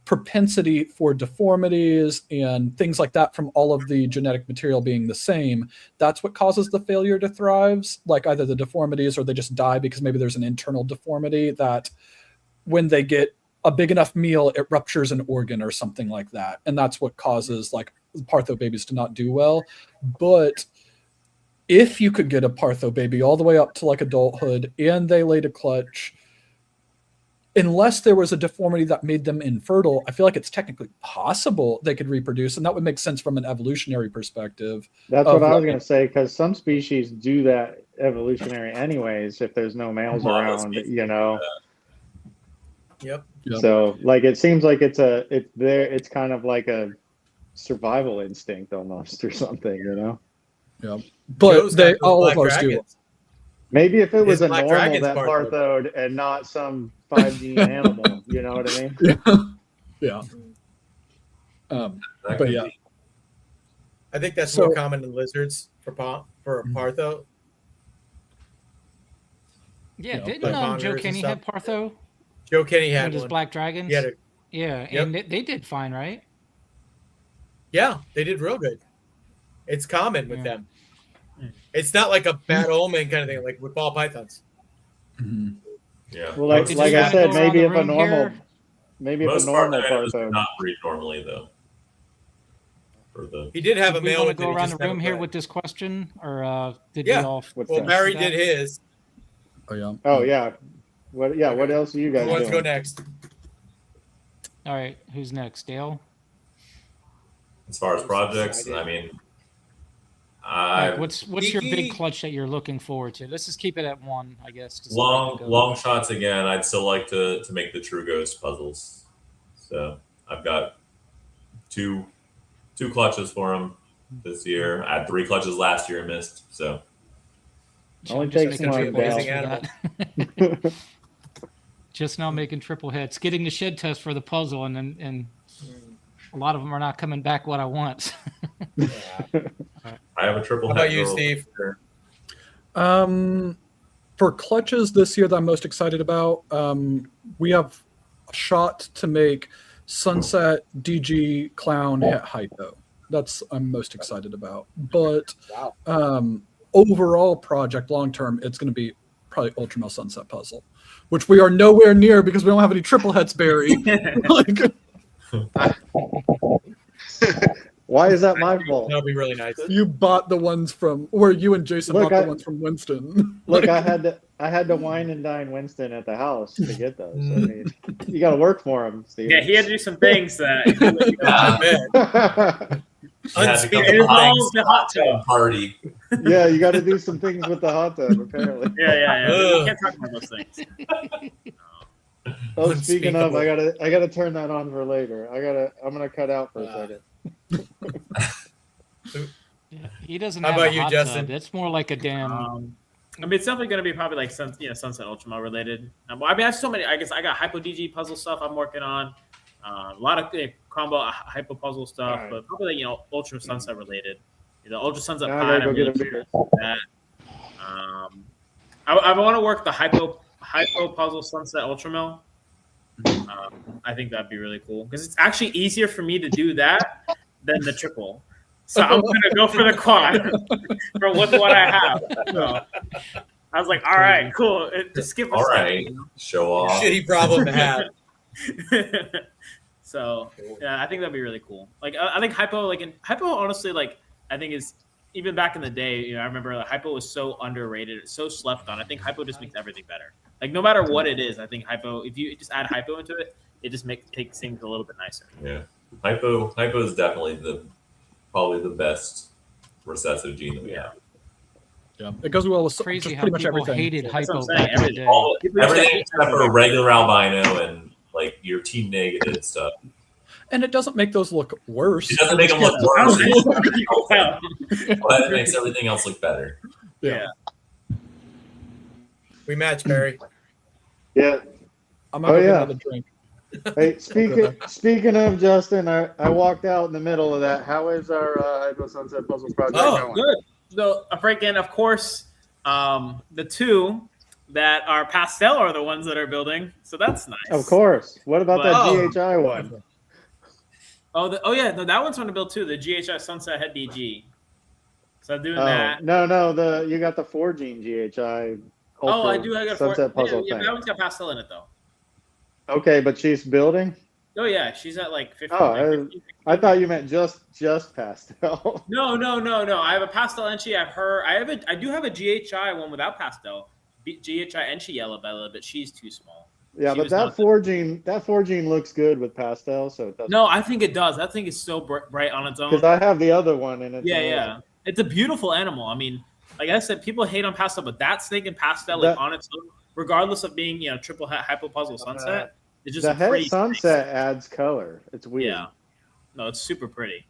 propensity for deformities and things like that from all of the genetic material being the same, that's what causes the failure to thrive, like either the deformities or they just die because maybe there's an internal deformity that when they get a big enough meal, it ruptures an organ or something like that. And that's what causes like partho babies to not do well. But if you could get a partho baby all the way up to like adulthood and they laid a clutch, unless there was a deformity that made them infertile, I feel like it's technically possible they could reproduce. And that would make sense from an evolutionary perspective. That's what I was going to say, because some species do that evolutionary anyways if there's no males around, you know. Yep. So like it seems like it's kind of like a survival instinct almost or something, you know. Yeah. But Joe's got they those all black of ours do. Maybe if it was His a black normal dragon's that parthoed. parthoed and not some 5G animal, you know what I mean? Yeah. that But could yeah. be- I think that's So- more common in lizards for partho. Yeah, know, didn't like Joe monitors and Kenny stuff. have partho? Joe Kenny One had of his one. black dragons. He had a, Yeah, Yep. and they did fine, right? yeah, they did real good. It's common with Yeah. them. It's not like a bad omen kind of thing, like with ball pythons. Mhm. yeah. Well, like, Most- Did like you I wanna said, go around maybe the if a room normal, here? maybe if a most normal partho animals do partho. not breed normally though. For the He did have Did a we male. want to with it, go he around just the room never here bred. with this question, or did Yeah. we all? What's Well, that? Barry that? did his. Oh, yeah. Oh yeah. What else are you guys Who wants to doing? go next? All right, who's next? Dale. as far as projects, I mean, Like, what's your big Geeky- clutch that you're looking forward to? Let's just keep it at one, I guess. to see long where we go. long shots again. I'd still like to make the True Ghost puzzles. So I've got two clutches for them this year. I had 3 clutches last year and missed. So Only I'm just takes making one, triple hits Dale. for that. Just now making triple hits, getting the shed test for the puzzle, and a lot of them are not coming back what I want. Yeah. I have a triple. How about head you, girl Steve? here. For clutches this year that I'm most excited about, we have a shot to make Sunset DG Clown hit Hypo. That's I'm most excited about. But Wow. overall project long term, it's going to be probably Ultramel Sunset Puzzle, which we are nowhere near because we don't have any triple heads, Barry. Like, Why is that my fault? That'll be really nice. you bought the ones from, or you and Jason Look, bought I- the ones from Winston. Look, I had to wine and dine Winston at the house to get those. I mean, you got to work for him, Steve. Yeah, he had to do some things that I bet. I had to come Unspeakable to it involves things. the hot tub. party. yeah, you got to do some things with the hot tub, apparently. Yeah. We Ugh. can't talk about those things. Oh, speaking of, Unspeakable. I gotta turn that on for later. I'm gonna cut out for a second. Yeah, he doesn't How have about a you, hot Justin? tub. It's more like a damn. I mean, it's definitely going to be probably like Sunset Ultramel related. I mean, I have so many. I guess I got Hypo DG puzzle stuff I'm working on. A lot of combo Hypo puzzle stuff, Right. but probably Ultra Sunset related. Ultra Sunset Now I Pine. gotta go I'm get a really beer. into that. I want to work the Hypo puzzle Sunset Ultramel. I think that'd be really cool because it's actually easier for me to do that than the triple. So I'm gonna go for the quad for what I have. So I was like, all right, cool. Just skip a All step, right, you know? show off. Shitty problem to have. So yeah, I think that'd be really cool. Like I think Hypo, honestly, like I think is even back in the day, I remember like, Hypo was so underrated, it's so slept on. I think Hypo just makes everything better. Like no matter what it is, I think Hypo, if you just add Hypo into it, it just takes things a little bit nicer. Yeah, Hypo is definitely probably the best recessive gene that we have. Yeah, it goes well with Crazy just how pretty much people everything. hated That's what Hypo I'm saying. back in the day. Everything except for regular albino and like your T negative stuff. And it doesn't make those look worse. It doesn't make them look worse, Yeah. but it makes everything else look better. Yeah. We match, Barry. Yeah. I'm gonna Oh, get yeah. another drink. Hey, speaking of Justin, I walked out in the middle of that. How is our Hypo Sunset Puzzle project going? Good. So a break-in, of course, the two that are pastel are the ones that are building. So that's nice. Of course. What about that Wow. GHI one? Oh yeah, no, that one's on the build too. The GHI Sunset Head DG. So I'm doing Oh, that. no, you got the 4-gene GHI. Oh, I do. I got Sunset Puzzle yeah, thing. that one's got pastel in it though. Okay, but she's building. Oh yeah, she's at like 50. Oh, like 50. I thought you meant just pastel. No. I have a pastel Enchi. I do have a GHI one without pastel. GHI Enchi Yellow Bella, but she's too small. Yeah, She but was that not 4-gene looks good with pastel, so it doesn't. No, I think it does. That thing is so bright on its own. Because I have the other one and it's Yeah. It's a beautiful animal. I mean, like I said, people hate on pastel, but that snake in pastel, That- on its own, regardless of being triple Hypo Puzzle Sunset, it's just the a head pretty sunset adds color. It's weird. Yeah, no, it's super pretty.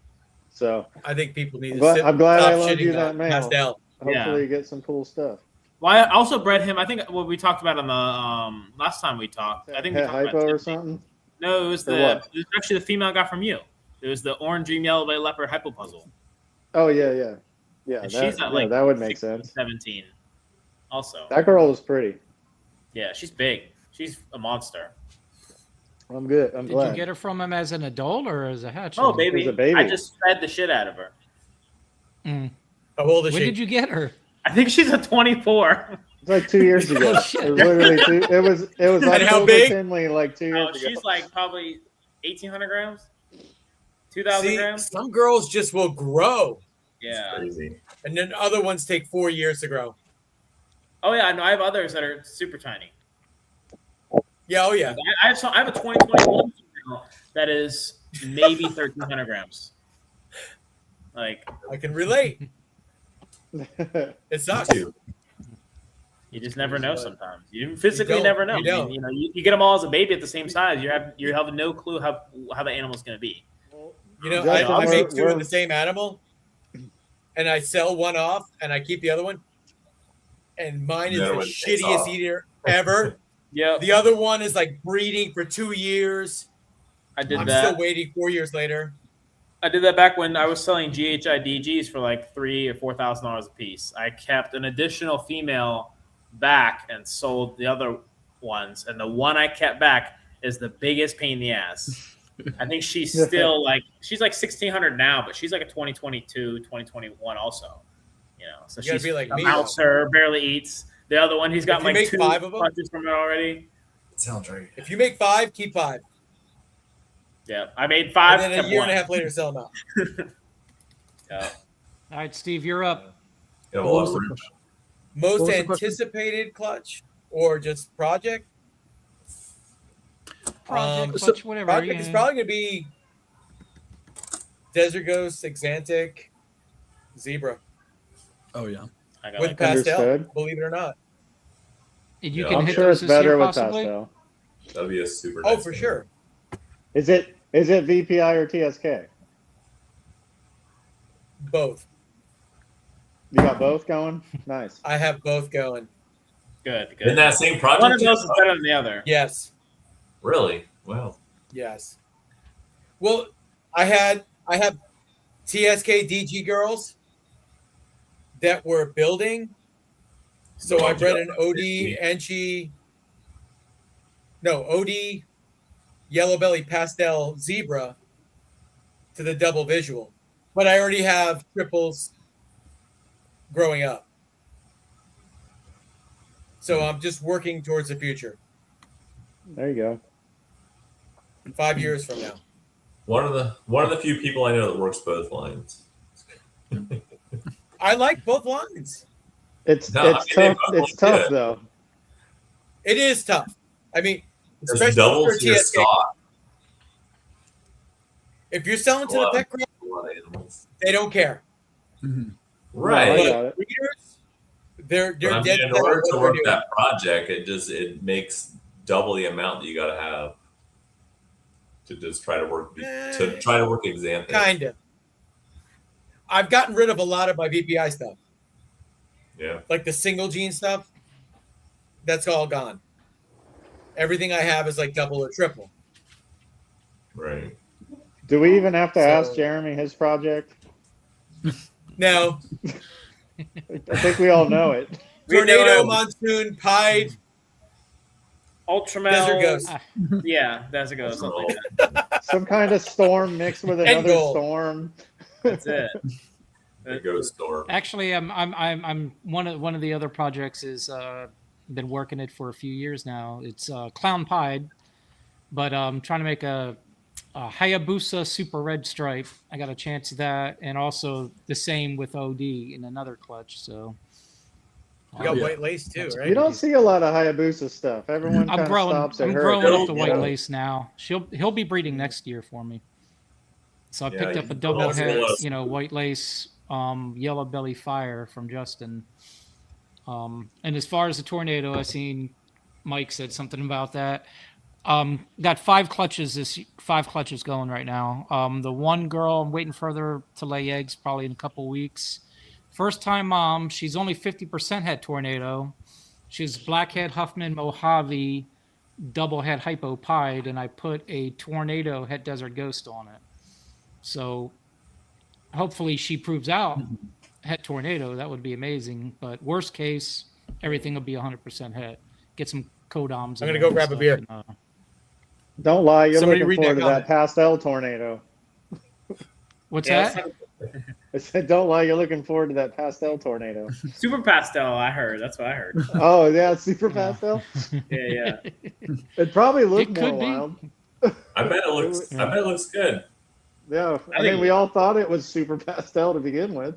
So I think people need to But I'm glad stop I loaned shitting you that on mail. pastel. hopefully Yeah. you get some cool stuff. Well, I also bred him. I think what we talked about on the last time we talked. I think we Head talked hypo about or something. No, it was Or it what? was actually the female I got from you. It was the orange dream yellow bay leopard hypo puzzle. Oh yeah. And she's at like that would make 16, sense. 17. Also, That girl is pretty. yeah, she's big. She's a monster. I'm good. I'm Did glad. you get her from him as an adult or as a hatchling? Oh, baby. She's a baby. I just fed the shit out of her. Mm. How old is When she? did you get her? I think she's a 24. It's like 2 years ago. Oh, shit. It was literally it was And how October big? Tinley like 2 Oh, years ago. she's like probably 1,800 grams, 2,000 See, grams. some girls just will grow, Yeah. Crazy. and then other ones take 4 years to grow. Oh yeah, no, I have others that are super tiny. Yeah, oh yeah. I have a 2021 female that is maybe 1,300 grams. Like I can relate. It sucks. Too. you just never know sometimes. You physically don't. never know. You don't. I mean, you get them all as a baby at the same size. You have no clue how the animal's going to be. You know, Justin, I make two we're- of the same animal, and I sell one off, and I keep the other one. And mine is The other the one takes shittiest off. eater ever. Yeah, The other one is like breeding for 2 years. I did I'm that. still waiting 4 years later. I did that back when I was selling GHI DGs for like $3,000 or $4,000 a piece. I kept an additional female back and sold the other ones, and the one I kept back is the biggest pain in the ass. I think she's still she's like 1,600 now, but she's like a 2022, 2021 also. So You gotta she's be like a me, mouser, barely eats. The other one, he's got If you like make 2 5 of 'em? punches from it already. Sounds right. If you make 5, keep 5. Yeah, I made 5. And then a kept year one. and a half later, sell them out. Yeah. All right, Steve, you're up. Yeah, What was well, the question? Most What was the question? anticipated clutch or just project? Project, So- clutch, whatever. Project is yeah. probably going to be Desert Ghost, Exantic, Zebra Oh yeah. I got with like, pastel, Understood. believe it or not. And you Yeah. can I'm hit sure those it's this year, better with possibly? pastel. that'd be a super. Oh, nice for thing. sure. Is it VPI or TSK? Both. You got both going? Nice. I have both going. Good. In that same project? One of those is better than the other. Yes. Really? Wow. Yes. Well, I have TSK DG girls that were building. So I bred an OD yellow belly pastel zebra to the double visual. But I already have triples growing up. So I'm just working towards the future. There you go. 5 years from now. One of the few people I know that works both lines. I like both lines. It's No, tough. they both It's look tough good. though. It is tough. I mean, There's especially for doubles your TSK. stock. If you're selling to the pet crowd, A lot of animals. they don't care. Right. I But got it. breeders, they're But I mean, dead in set on order what to they're work doing. that project, it makes double the amount that you got to have to just try to work example. Kind of. I've gotten rid of a lot of my VPI stuff, Yeah. like the single gene stuff. That's all gone. Everything I have is like double or triple. Right. Do we even have to ask So- Jeremy his project? Now, I think we all know it. We tornado, know it. monsoon, pied, Ultramel. desert ghost. Yeah, Desert Ghost. Something like that. Some kind of storm mixed with End another goal. storm. That's it. The ghost storm. Actually, I'm one of the other projects is been working it for a few years now. It's clown pied, but I'm trying to make a Hayabusa super red stripe. I got a chance of that, and also the same with OD in another clutch. So You got Yeah. white lace too, right? You don't see a lot of Hayabusa stuff. Everyone kind I'm of growing. stops at I'm her. growing Bill, up the white yeah. lace now. He'll be breeding next year for me. So I Yeah, picked up you a can double also head, let us- white lace, yellow belly fire from Justin. And as far as the tornado, I seen Mike said something about that. Got 5 clutches 5 clutches going right now. The one girl I'm waiting for her to lay eggs probably in a couple weeks. First time mom, she's only 50% head tornado. She's blackhead Huffman Mojave double head hypo pied, and I put a tornado het desert ghost on it. So hopefully she proves out het tornado. That would be amazing. But worst case, everything will be 100% het. Get some codoms. I'm in gonna there go and grab a stuff, beer. and, Don't lie, you're Somebody looking read forward that to that comment. pastel tornado. what's Yeah, that? I said, don't lie, you're looking forward to that pastel tornado. Super pastel. I heard. That's what I heard. Oh yeah, super pastel. Yeah. It probably looked It more could be. wild. I bet it looks good. Yeah, I I mean, think- we all thought it was super pastel to begin with.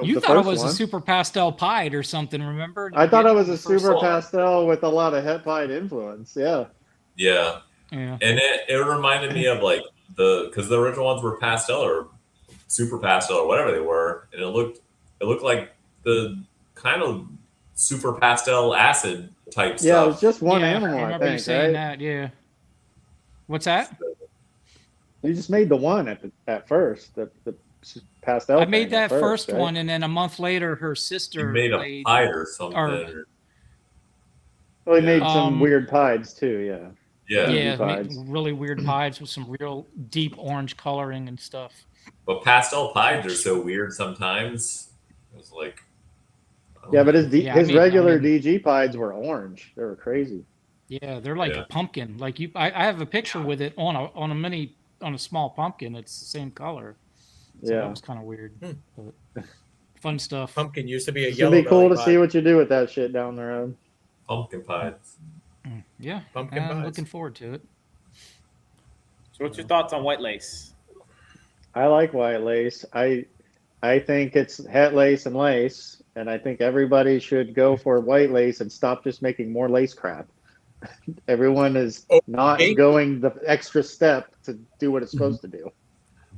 You The thought it first was one. a super pastel pied or something, remember? I thought it was The a first super one. pastel with a lot of het pied influence. Yeah. Yeah. Yeah. And it reminded me of like because the original ones were pastel or super pastel or whatever they were, and it looked like the kind of super pastel acid type Yeah, it stuff. was just one Yeah, animal, I remember you think, saying right? that, yeah. What's that? You just made the one at first, the pastel. I made thing at that first right? one, and then a month later, her sister You made a laid- pied or something. Well, he made some Um, weird pieds too. Yeah. Yeah. yeah, pieds. really weird pieds with some real deep orange coloring and stuff. But pastel pieds are so weird sometimes. It was like, Yeah, but Yeah, I mean- regular DG pieds were orange. They were crazy. Yeah, they're like Yeah. a pumpkin. Like I have a picture with it on a small pumpkin. It's the same color. So that Yeah. was kind of weird. But fun stuff. Pumpkin used to be a It'd yellow. be cool to belly see pie. what you do with that shit down the road. pumpkin pies. Yeah, Pumpkin I'm pies. looking forward to it. So, what's your thoughts on white lace? I like white lace. I think it's het lace and lace, and I think everybody should go for white lace and stop just making more lace crap. Everyone is not Okay. going the extra step to do what it's supposed to do.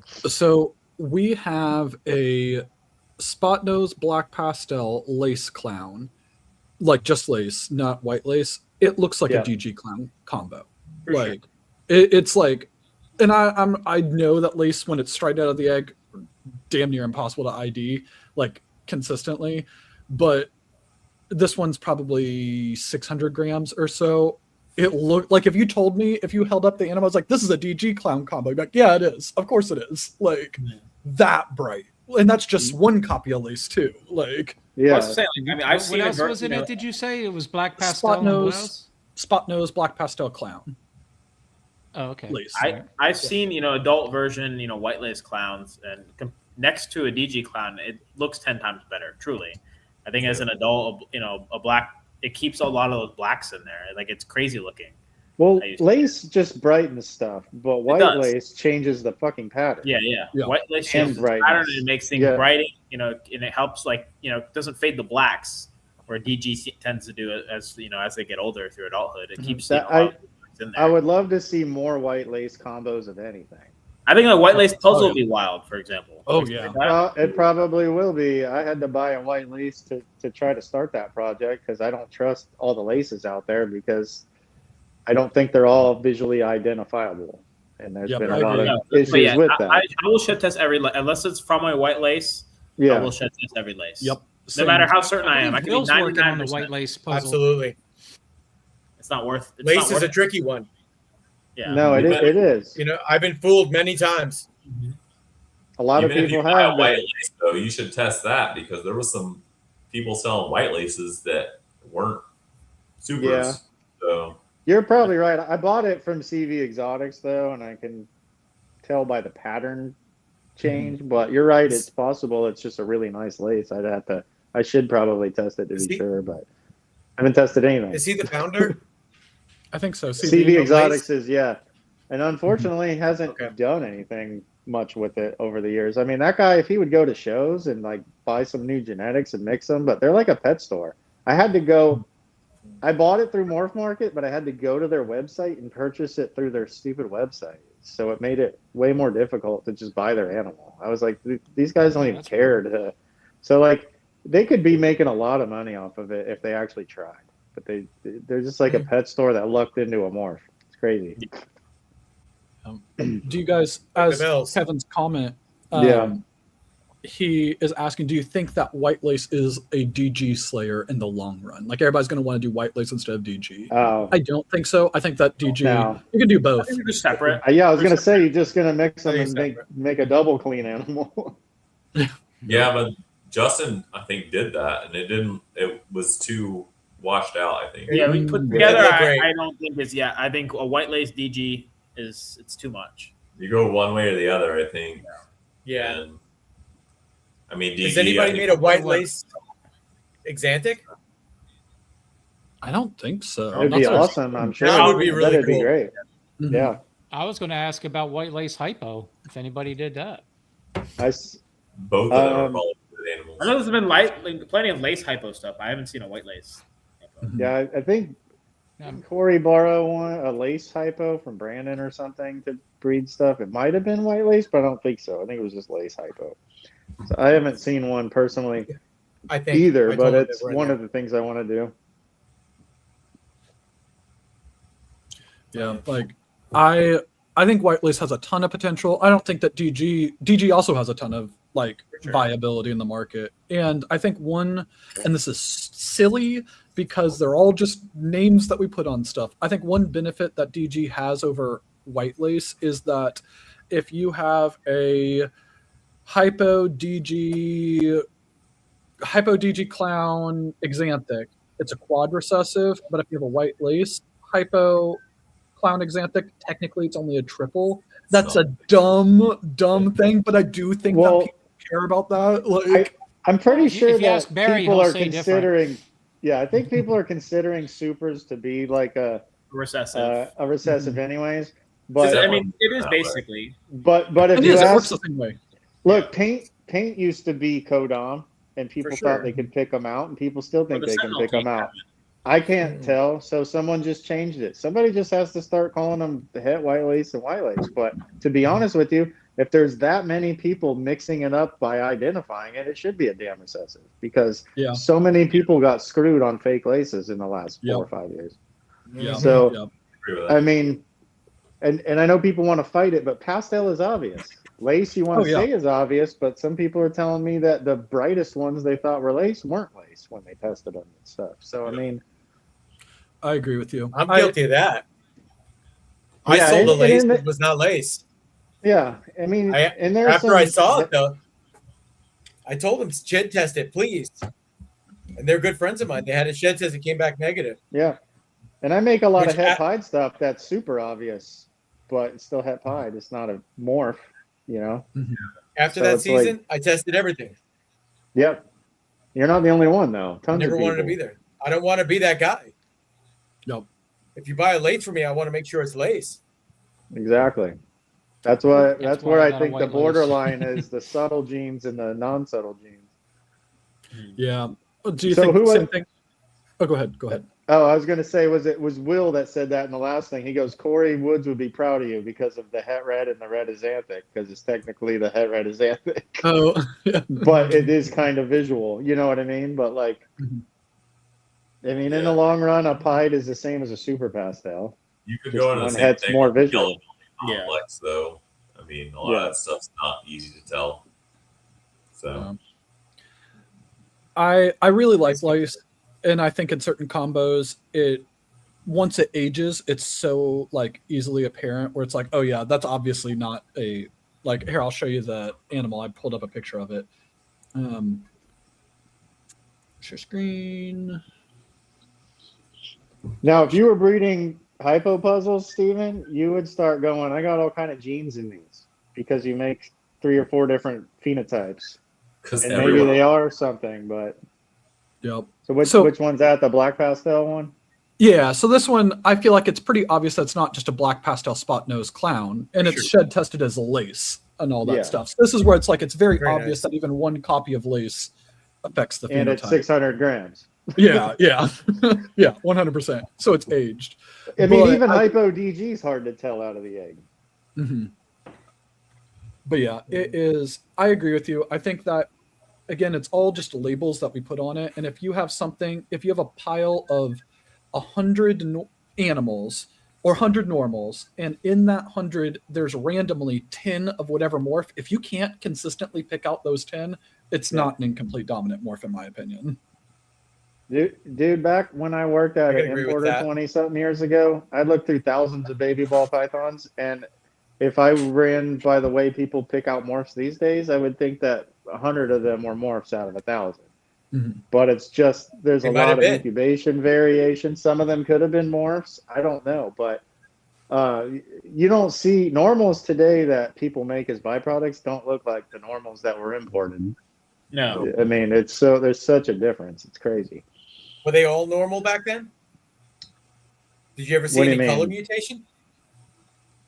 So we have a spot nose black pastel lace clown, like just lace, not white lace. It looks like Yeah. a GG clown combo. For like sure. it's like, and I know that lace when it's straight out of the egg damn near impossible to ID like consistently, but this one's probably 600 grams or so. It looked like, if you told me, if you held up the animal, I was like, this is a DG clown combo. I'd be like, yeah, it is. Of course it is. Like that bright. And that's just one copy of lace too. Like, Yeah. I was saying, like, I mean, I've What seen else it. was in it? Did you say it was black pastel? spot and what nose, else? spot nose, black pastel clown Oh, okay. lace. I've seen, adult version, white lace clowns, and next to a DG clown, it looks 10 times better. Truly, I think as an adult, a black, it keeps a lot of those blacks in there. Like, it's crazy looking. Well, I used to- lace just brightens stuff, but white does. lace changes the fucking pattern. Yeah. Yeah. White lace And changes the brightness. pattern, and it makes things Yeah. bright. And it helps, doesn't fade the blacks, where DG tends to do it as they get older through adulthood. It keeps That- a lot of blacks in there. I would love to see more white lace combos of anything. I think the white lace puzzle yeah. will be wild, for example. Oh, yeah. It probably will be. I had to buy a white lace to try to start that project because I don't trust all the laces out there because I don't think they're all visually identifiable. And there's Yep, been I a lot agree. of But issues yeah, with that. I will shed test unless it's from a white lace. I Yeah. will shed test every lace. Yep. No Same. matter how certain I am, I can be Bill's working on 99%. the white lace puzzle. Absolutely. It's not worth. It's Lace not is worth a tricky one. Yeah. No, it is. I've been fooled many times. A lot of Even if people you buy a have white that. lace, though, you should test that because there was some people selling white laces that weren't supers. Yeah. So You're probably right. I bought it from CV Exotics though, and I can tell by the pattern change. But you're right; it's possible. It's just a really nice lace. I should probably test it to be sure, but I haven't tested anything. Is he the founder? I think so. CV of Exotics lace? is, yeah, and unfortunately hasn't Okay. done anything much with it over the years. I mean, that guy, if he would go to shows and like buy some new genetics and mix them, but they're like a pet store. I had to go. I bought it through Morph Market, but I had to go to their website and purchase it through their stupid website. So it made it way more difficult to just buy their animal. I was like, these guys don't even That's care to. So like, they could be making a lot of money off of it if they actually tried. But they're just like a pet store that lucked into a morph. It's crazy. Do you guys, Like the as bells. Kevin's comment, Yeah. he is asking, do you think that white lace is a DG slayer in the long run? Like everybody's going to want to do white lace instead of DG. Oh, I don't think so. I think that DG, No. you can do I both. think they're just separate. yeah. I was gonna say you're just gonna mix them They're and separate. make a double clean animal. yeah, but Justin, I think, did that, and it was too washed out. I think. Yeah, we put Mm. together. They look great. I don't think it's. Yeah, I think a white lace DG it's too much. You go one way or the other. I think. Yeah. And, I mean, DG, Has anybody I think- made a white lace Exantic? I don't think so. That'd Not be that I've awesome. I'm sure That would be really that'd be cool. great. Mhm. Yeah, I was going to ask about white lace hypo. If anybody did that. both of them are Um, probably good animals. I know there's been plenty of lace hypo stuff. I haven't seen a white lace. hypo. yeah. I think Um, Corey borrowed a lace hypo from Brandon or something to breed stuff. It might have been white lace, but I don't think so. I think it was just lace hypo. So I haven't seen one personally I think either, I but told him it's that right one now. of the things I want to do. Yeah, like I think white lace has a ton of potential. I don't think that DG also has a ton of like sure. viability in the market. And I think one, and this is silly because they're all just names that we put on stuff. I think one benefit that DG has over white lace is that if you have a hypo DG clown exanthic, it's a quad recessive, but if you have a white lace hypo clown exanthic, technically it's only a triple. That's a dumb thing, but I do think Well, that people care about that. Like, I'm pretty If you- sure if you that ask Barry, people he'll are say different. considering. Yeah, I think people are considering supers to be like a Recessive. recessive, anyways. 'Cause, But I mean, it is That way. basically. but if it you is. It works ask, the same way. look, paint used to be codom, and people For thought sure. they could pick them out, and people still think the they can Sentinel pick them paint out. I can't tell, so someone just changed it. Somebody just has to start calling them the het white lace and white lace. But to be honest with you, if there's that many people mixing it up by identifying it, it should be a damn recessive because Yeah. so many people got screwed on fake laces in the last 4 Yep. or 5 years. Yeah. So- yeah. Agree with that. I mean, and I know people want to fight it, but pastel is obvious. Lace you want Oh, to yeah. say is obvious, but some people are telling me that the brightest ones they thought were lace weren't lace when they tested them and stuff. So I mean, I agree with you. I'm guilty of that. I Yeah, sold a and lace in that was not lace. yeah, I mean, and there's After I some, saw it, though, I told them, shed test it, please. And they're good friends of mine. They had a shed test. It came back negative. Yeah, and I make a lot Which of het pied stuff that's super obvious, but it's still het pied. It's not a morph, you know. After So that it's like- season, I tested everything. Yep, you're not the only one though. I Tons never of wanted to people. be there. I don't want to be that guy. Nope. If you buy a lace for me, I want to make sure it's lace. Exactly. That's why. That's why where I I got a think the white lace. borderline is the subtle genes and the non-subtle genes. Yeah. Do you So think who the same would- thing? Oh, go ahead. Go ahead. Oh, I was going to say, was Will that said that in the last thing? He goes, Corey Woods would be proud of you because of the het red and the red xanthic, because it's technically the het red xanthic, Oh, yeah. but it is kind of visual. You know what I mean? But like, Mhm. I mean, in the long run, a pied is the same as a super pastel. You could Just go into the one same het's thing more with visual. yellow complex, though. I mean, a lot of that stuff's not easy to tell. So I really like lace, and I think in certain combos, it once it ages, it's so like easily apparent where it's like, oh yeah, that's obviously not a like. Here, I'll show you the animal. I pulled up a picture of it. Share screen. Now, if you were breeding hypo puzzles, Steven, you would start going, I got all kind of genes in these because you make 3 or 4 different phenotypes. because And maybe they are something, but Yep. so which one's that? The black pastel one? Yeah, so this one, I feel like it's pretty obvious that's not just a black pastel spot nose clown, and it's shed tested as a lace and all that Yeah. stuff. So this is where it's like it's very, Very obvious nice. that even one copy of lace affects the And it's phenotype. 600 grams. Yeah, yeah, yeah, 100%. So it's aged. I mean, But even I- hypo DG is hard to tell out of the egg. hmm But yeah, it is. I agree with you. I think that again, it's all just labels that we put on it. And if you have something, if you have a pile of 100 animals or 100 normals, and in that 100 there's randomly 10 of whatever morph, if you can't consistently pick out those 10, it's not an incomplete dominant morph, in my opinion. Dude, back when I worked at I an can agree with importer that. 20-something years ago, I'd look through thousands of baby ball pythons, and if I ran by the way people pick out morphs these days, I would think that 100 of them were morphs out of 1,000. Mhm. But it's just there's They a might have lot of been. incubation variation. Some of them could have been morphs. I don't know, but you don't see normals today that people make as byproducts don't look like the normals that were imported. No. I mean, it's so there's such a difference. It's crazy. Were they all normal back then? Did you ever see What do any you color mean? mutation?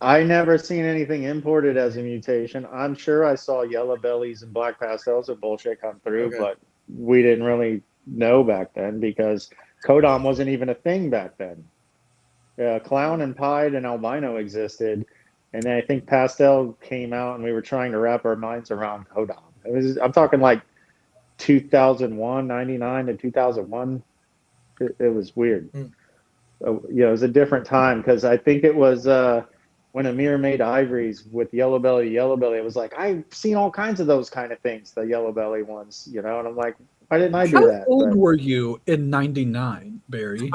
I never seen anything imported as a mutation. I'm sure I saw yellow bellies and black pastels or bullshit come through, Okay. but we didn't really know back then because codon wasn't even a thing back then. Clown and pied and albino existed, and then I think pastel came out, and we were trying to wrap our minds around codon. I'm talking like 2001, 99 to 2001. It was weird. It was a different time because I think it was when Amir made ivories with yellow belly. It was like, I've seen all kinds of those kind of things, the yellow belly ones, and I'm like, why didn't I do How that? old But were you in '99, Barry?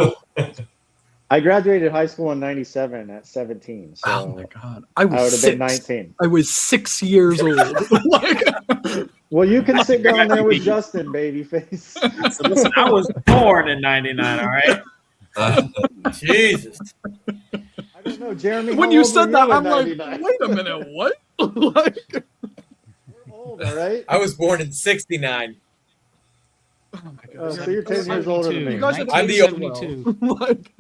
I graduated high school in 97 at 17. So Oh my god, I I would was have been 6. 19. I was 6 years old. Well, you can sit down there with Justin, babyface. So listen, I was born in '99. All right. Jesus. I don't know, Jeremy. When how you old said were that, you in I'm like, 99? wait a minute, what? Like, We're old, all right? I was born in '69. oh my Oh, god. so you're 10 years older than me. You guys are I'm the 1972. like,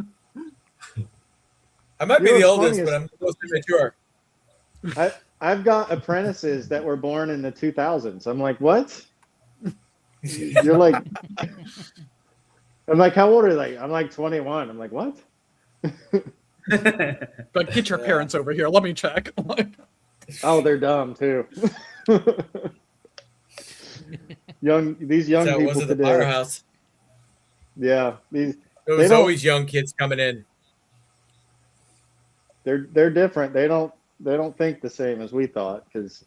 I might be You know the what's oldest, funny but is- I'm supposed to be mature. I've got apprentices that were born in the 2000s. I'm like, what? You're like, I'm like, how old are they? I'm like 21. I'm like, what? like, get your parents over here. Let me check. Like, Oh, they're dumb too. These young So it people was at the today. firehouse. Yeah, these There They was don't- always young kids coming in. they're different. They don't think the same as we thought because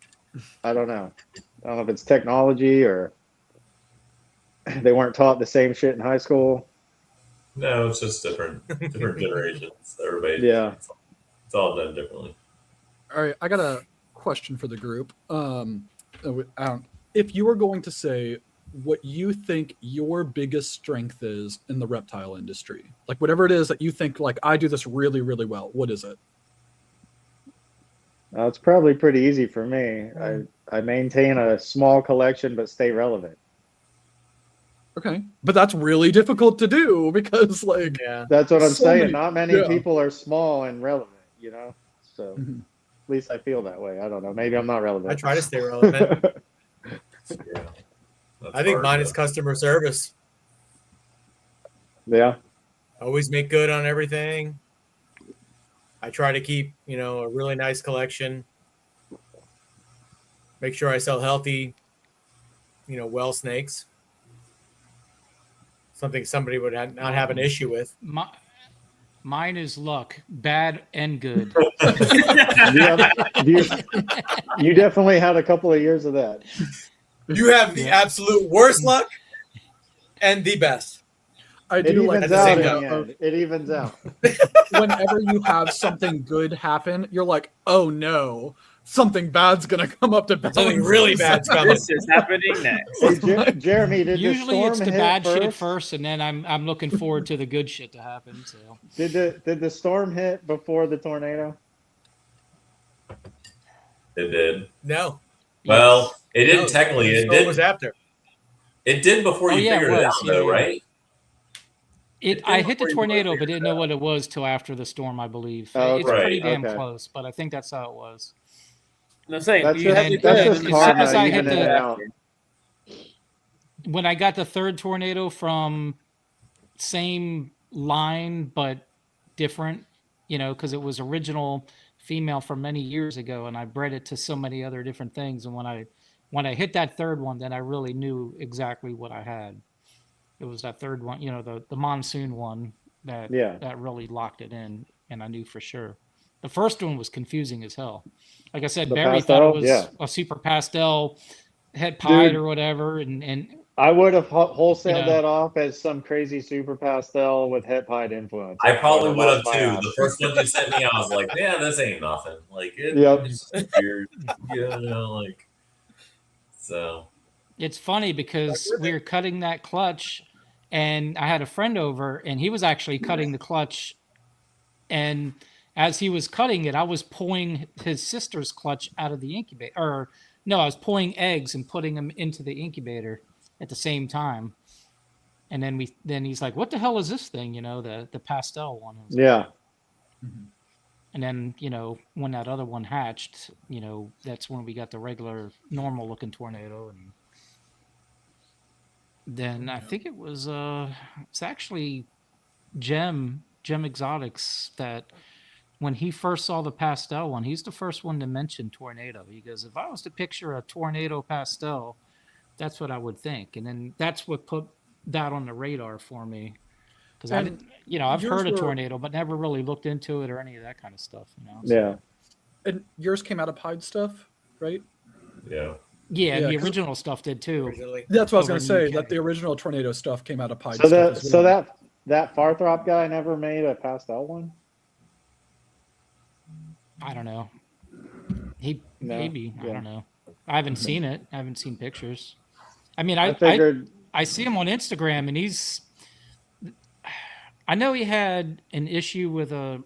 I don't know. I don't know if it's technology or they weren't taught the same shit in high school. No, it's just different generations. Everybody, Yeah. it's all done differently. All right, I got a question for the group. If you were going to say what you think your biggest strength is in the reptile industry, like whatever it is that you think, like, I do this really, really well, what is it? It's probably pretty easy for me. I maintain a small collection but stay relevant. Okay, but that's really difficult to do because, like, Yeah. That's what I'm So saying. many- Not many yeah. people are small and relevant, you know? So Mhm. at least I feel that way. I don't know. Maybe I'm not relevant. I try to stay relevant. Yeah, that's I think hard, mine though. is customer service. Yeah. Always make good on everything. I try to keep, a really nice collection. Make sure I sell healthy, well snakes. Something somebody would not have an issue with. Mine is luck, bad and good. You definitely had a couple of years of that. You have the absolute worst luck and the best. I It do like evens the out same in time. the end. It evens out. Whenever you have something good happen, you're like, oh no, something bad's gonna come up to balance. Something really bad's coming. This is happening next. Hey, Jeremy, did Usually the storm it's the hit bad first? shit first, and then I'm looking forward to the good shit to happen. So Did the storm hit before the tornado? It did. No. Well, it didn't No, technically. the It storm did. was after. It did before Oh, you yeah, it figured it was. out, though, Yeah, yeah. right? I hit the before you tornado, but figured didn't it know out. what it was till after the storm, I believe. Oh, It's right, pretty damn okay. close, but I think that's how it was. I'm saying That's you just, had that's and just as soon karma as I hit even in the- and out. When I got the third tornado from same line but different, because it was original female from many years ago, and I bred it to so many other different things. And when I hit that third one, then I really knew exactly what I had. It was that third one, the monsoon one that really locked it in, and I knew for sure. The first one was confusing as hell. Like I said, The Barry pastel? thought it was Yeah. a super pastel het pied Dude. or whatever, and I would have wholesaled You know. that off as some crazy super pastel with het pied influence. I probably would have lost my too. ass. The first one you sent me, I was like, "Yeah, this ain't nothing." Like Yep. it's just weird, like. So it's funny because we were cutting that clutch, and I had a friend over, and he was actually cutting the clutch, and as he was cutting it, I was pulling his sister's clutch out of the incubator. Or no, I was pulling eggs and putting them into the incubator at the same time. And then he's like, "What the hell is this thing?" The pastel one. I was like, Yeah. And then, when that other one hatched, that's when we got the regular, normal looking tornado. And then I think it was, it's actually Gem Exotics that when he first saw the pastel one, he's the first one to mention tornado. He goes, if I was to picture a tornado pastel, that's what I would think. And then that's what put that on the radar for me. Because I didn't, I've heard of tornado, but never really looked into it or any of that kind of stuff. So, Yeah. And yours came out of pied stuff, right? yeah, yeah, Yeah, the 'cause- original stuff did too. Originally. That's what I was Over going to in say. UK. That the original tornado stuff came out of pied So stuff. that as well. that Farthrop guy never made a pastel one? I don't know. No? Maybe. I Yeah. don't know. I haven't seen it. I haven't seen pictures. I mean, I figured I see him on Instagram, and I know he had an issue with a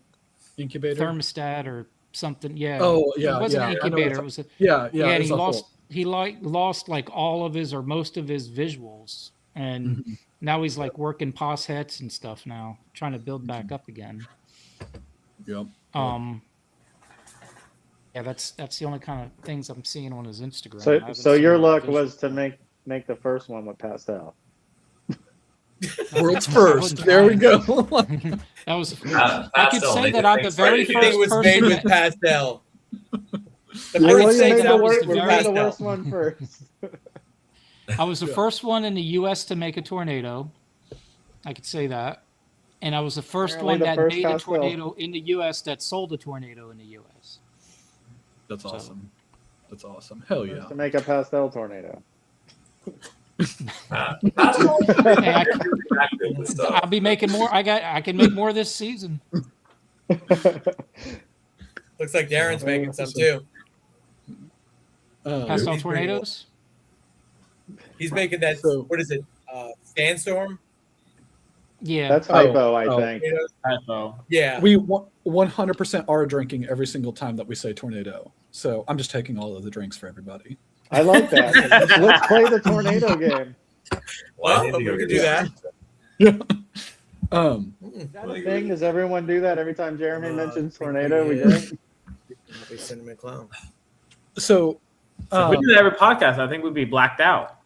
incubator. thermostat or something. Yeah. Oh, yeah, It wasn't yeah. an I know what incubator. you're It was a, Yeah, yeah. And it's he a whole- lost like all of his or most of his visuals, and Mhm. now he's like working pos hets and stuff now, trying to build back Mm-hmm. up again. Yep. Yeah, that's the only kind of things I'm seeing on his Instagram. I so haven't so seen your any luck visuals. was to make the first one with pastel. World's first. There we go. That was. Pastel, I could say that I'm the very thing Everything first was made person. with pastel. The Well, first you thing made that the, was worst, with you made the pastel. worst one first. I was the first one in the U.S. to make a tornado. I could say that, and I was the first Apparently one the that first made a pastel. tornado in the U.S. that sold a tornado in the U.S. That's So- awesome. That's awesome. Hell yeah. To make a pastel tornado. That's all. Hey, Active with stuff. I'll be making more. I can make more this season. Looks like Darren's making some too. Pastel he's pretty tornadoes. He's making that. So- What is it? Sandstorm. Yeah. That's hypo, I Oh. think. Typo. Yeah. We 100% are drinking every single time that we say tornado. So I'm just taking all of the drinks for everybody. I like that. Let's play the tornado game. Well, I Well, need to we go could get do that. Is that a thing? Does everyone do that every time Jeremy mentions tornado? We drink. Happy Cinnamon Clown. So, So if we did that every podcast, I think we'd be blacked out.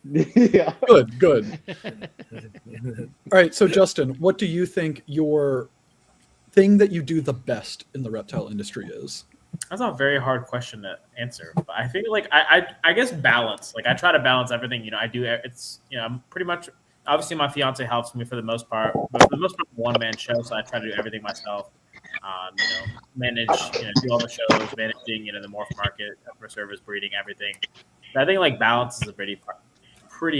Yeah. good. All right. So, Justin, what do you think your thing that you do the best in the reptile industry is? That's a very hard question to answer. But I feel like I guess balance. Like I try to balance everything. You know, I do. It's I'm pretty much. Obviously, my fiance helps me for the most part, but for the most part, one man show. So I try to do everything myself. Manage, do all the shows, managing, the morph market, customer service, breeding, everything. But I think like balance is a pretty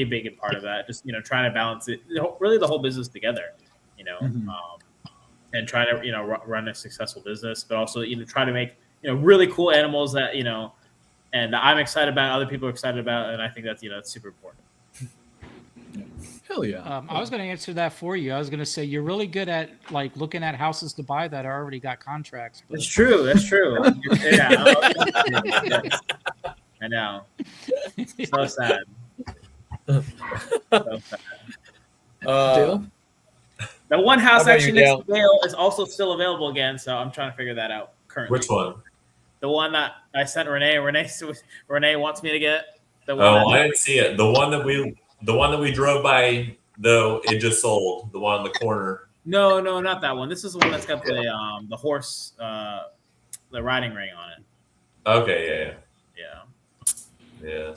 big part of that. Just trying to balance it, really the whole business together. And trying to run a successful business, but also try to make really cool animals that and I'm excited about, other people are excited about, and I think that's it's super important. Hell yeah. I was going to answer that for you. I was going to say you're really good at like looking at houses to buy that already got contracts. But... That's true. That's true. Yeah, I know. So sad. So sad. Dale? The one house How about actually you, next to Dale is also still available again, so I'm trying to figure that out currently. Which one? The one that I sent Renee. Renee wants me to get. The one Oh, I didn't see it. The one that we drove by, though, it just sold. The one on the corner. No, not that one. This is the one that's got the horse, the riding ring on it. Okay, Yeah.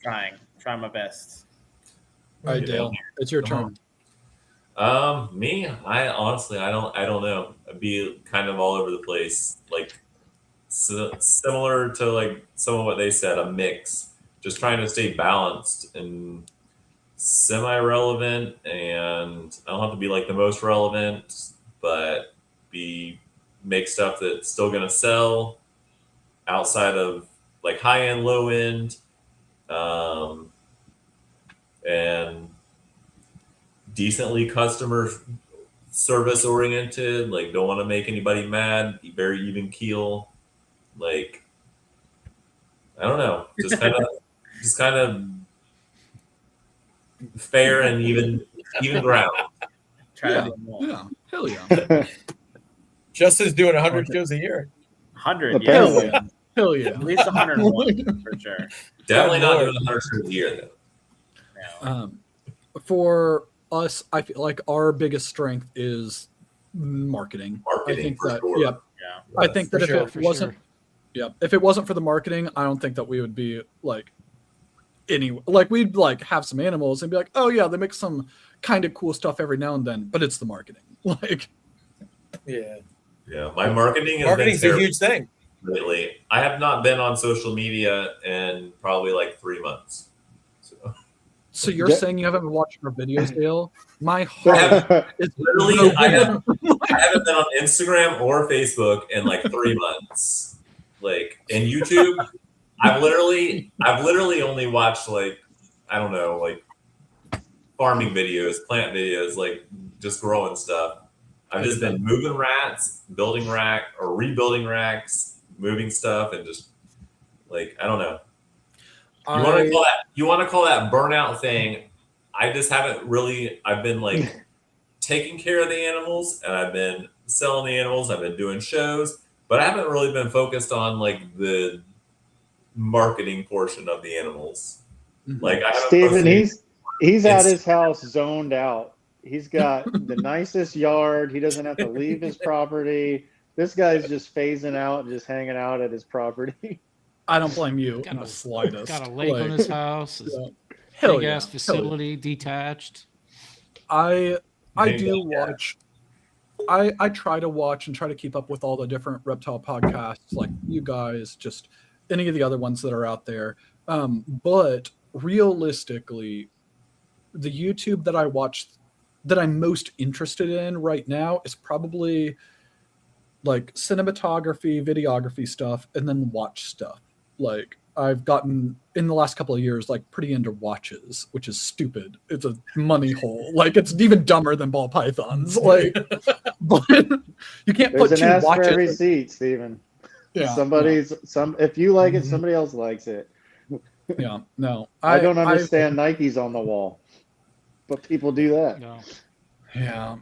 Trying my best. All right, Dale, it's your turn. Me, I honestly, I don't know. I'd be kind of all over the place, like similar to like some of what they said, a mix. Just trying to stay balanced and semi-relevant, and I don't have to be like the most relevant, but make stuff that's still gonna sell outside of like high end, low end, and decently customer service oriented. Like, don't want to make anybody mad. Be very even keel. Like, I don't know, just kind of fair and even ground. Yeah. Hell yeah. Justin's doing 100 shows a year. 100, Apparently. yeah. Hell yeah. At least 101 for sure. Definitely not Lord. doing 100 shows a year though. Yeah. For us, I feel like our biggest strength is marketing. Marketing, I think for that, sure. yeah. Yeah. I think that For sure, if it wasn't, if it wasn't for the marketing, I don't think that we would be like we'd like have some animals and be like, oh yeah, they make some kind of cool stuff every now and then, but it's the marketing. Like, Yeah. Yeah, my marketing has Marketing's been a terrible huge thing. lately. I have not been on social media in probably like 3 months. so you're Yeah. saying you haven't been watching our videos, Dale? My heart is Literally, I haven't been on Instagram or Facebook in like 3 months. Like, in YouTube, I've literally only watched like, I don't know, like farming videos, plant videos, like just growing stuff. I've just been moving rats, building rebuilding racks, moving stuff, and just like, I don't know. You want to call that burnout thing? I just haven't really. I've been like taking care of the animals, and I've been selling the animals. I've been doing shows, but I haven't really been focused on like the marketing portion of the animals. Like, I haven't Steven, posted- he's at his house zoned out. He's got the nicest yard. He doesn't have to leave his property. This guy's just phasing out and just hanging out at his property. I don't blame you Got in a- the slightest. Got a lake on his house. His Hell big yeah. ass facility, detached. I Maybe, do yeah. watch I try to watch and try to keep up with all the different reptile podcasts, like you guys, just any of the other ones that are out there. But realistically, the YouTube that I watch that I'm most interested in right now is probably like cinematography, videography stuff, and then watch stuff. Like I've gotten in the last couple of years, like pretty into watches, which is stupid. It's a money hole. Like it's even dumber than ball pythons. Like, but you can't There's put an two ass for every watches. seat, Steven. Yeah, If you like it, Mhm. somebody else likes it. yeah, no. I don't understand Nikes on the wall, but people do that. No. Yeah.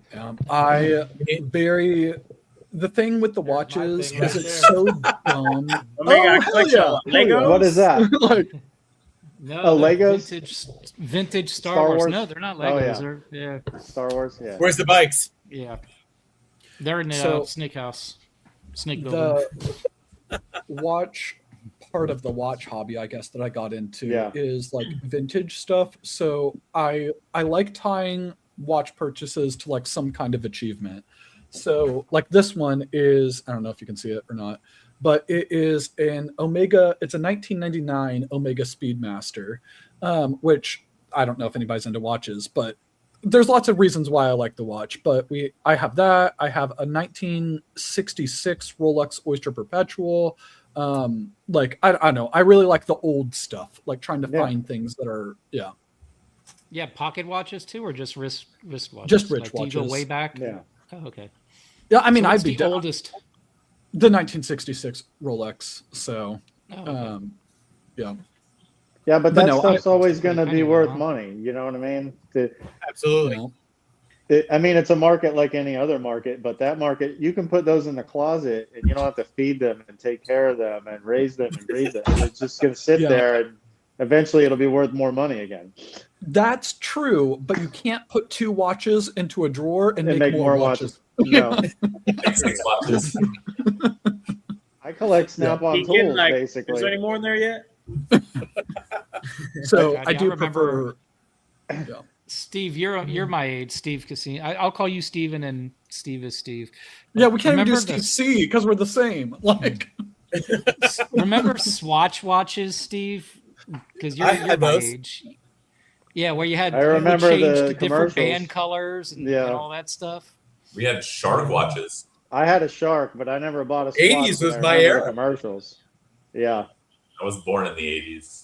The thing with the There's my watches thing right is it's there. so dumb. Omega hell collection. yeah. Legos? What is that? Like, No, Oh, they're Legos? vintage Star, Star Wars. Wars? No, they're not Oh, Legos. yeah. They're Star Wars? Yeah. Where's the bikes? yeah. They're in the So- snake house, snake building. the watch part of the watch hobby, I guess, that I got into Yeah. is like vintage stuff. So I like tying watch purchases to like some kind of achievement. So like this one is, I don't know if you can see it or not, but it is an Omega. It's a 1999 Omega Speedmaster, which I don't know if anybody's into watches, but there's lots of reasons why I like the watch. But I have that. I have a 1966 Rolex Oyster Perpetual. Like I don't know. I really like the old stuff. Like trying to Yeah. find things that are Yeah, pocket watches too, or just wrist watches? Just wrist Do you go watches. way back? Yeah. Oh, okay. yeah. I mean, So what's I'd be the down. oldest. The 1966 Rolex. So Oh, okay. Yeah, but But that no, stuff's always It's going to pretty be penny, worth huh? money. You know what I mean? you Absolutely. know, I mean, it's a market like any other market, but that market, you can put those in the closet and you don't have to feed them and take care of them and raise them and breed them. It's just going to sit Yeah. there and eventually it'll be worth more money again. that's true. But you can't put two watches into a drawer and make more watches. No, Like 6 watches. I collect Snap-on You kidding? tools, Like, basically. is there any more in there yet? So God, I yeah, I do remember- prefer. Steve, you're my age, Steve Cassini. I'll call you Steven, and Steve is Steve. Yeah, we can't even do Remember Steve the- C because we're the same. Like, Remember Swatch watches, Steve? Because you're I had my those. age. Yeah, where you had I remember you would change the to different commercials. band colors and Yeah. all that stuff. We had shark watches. I had a Shark, but I never bought a Swatch. 80s but was I my remember the era. commercials. Yeah. I was born in the 80s.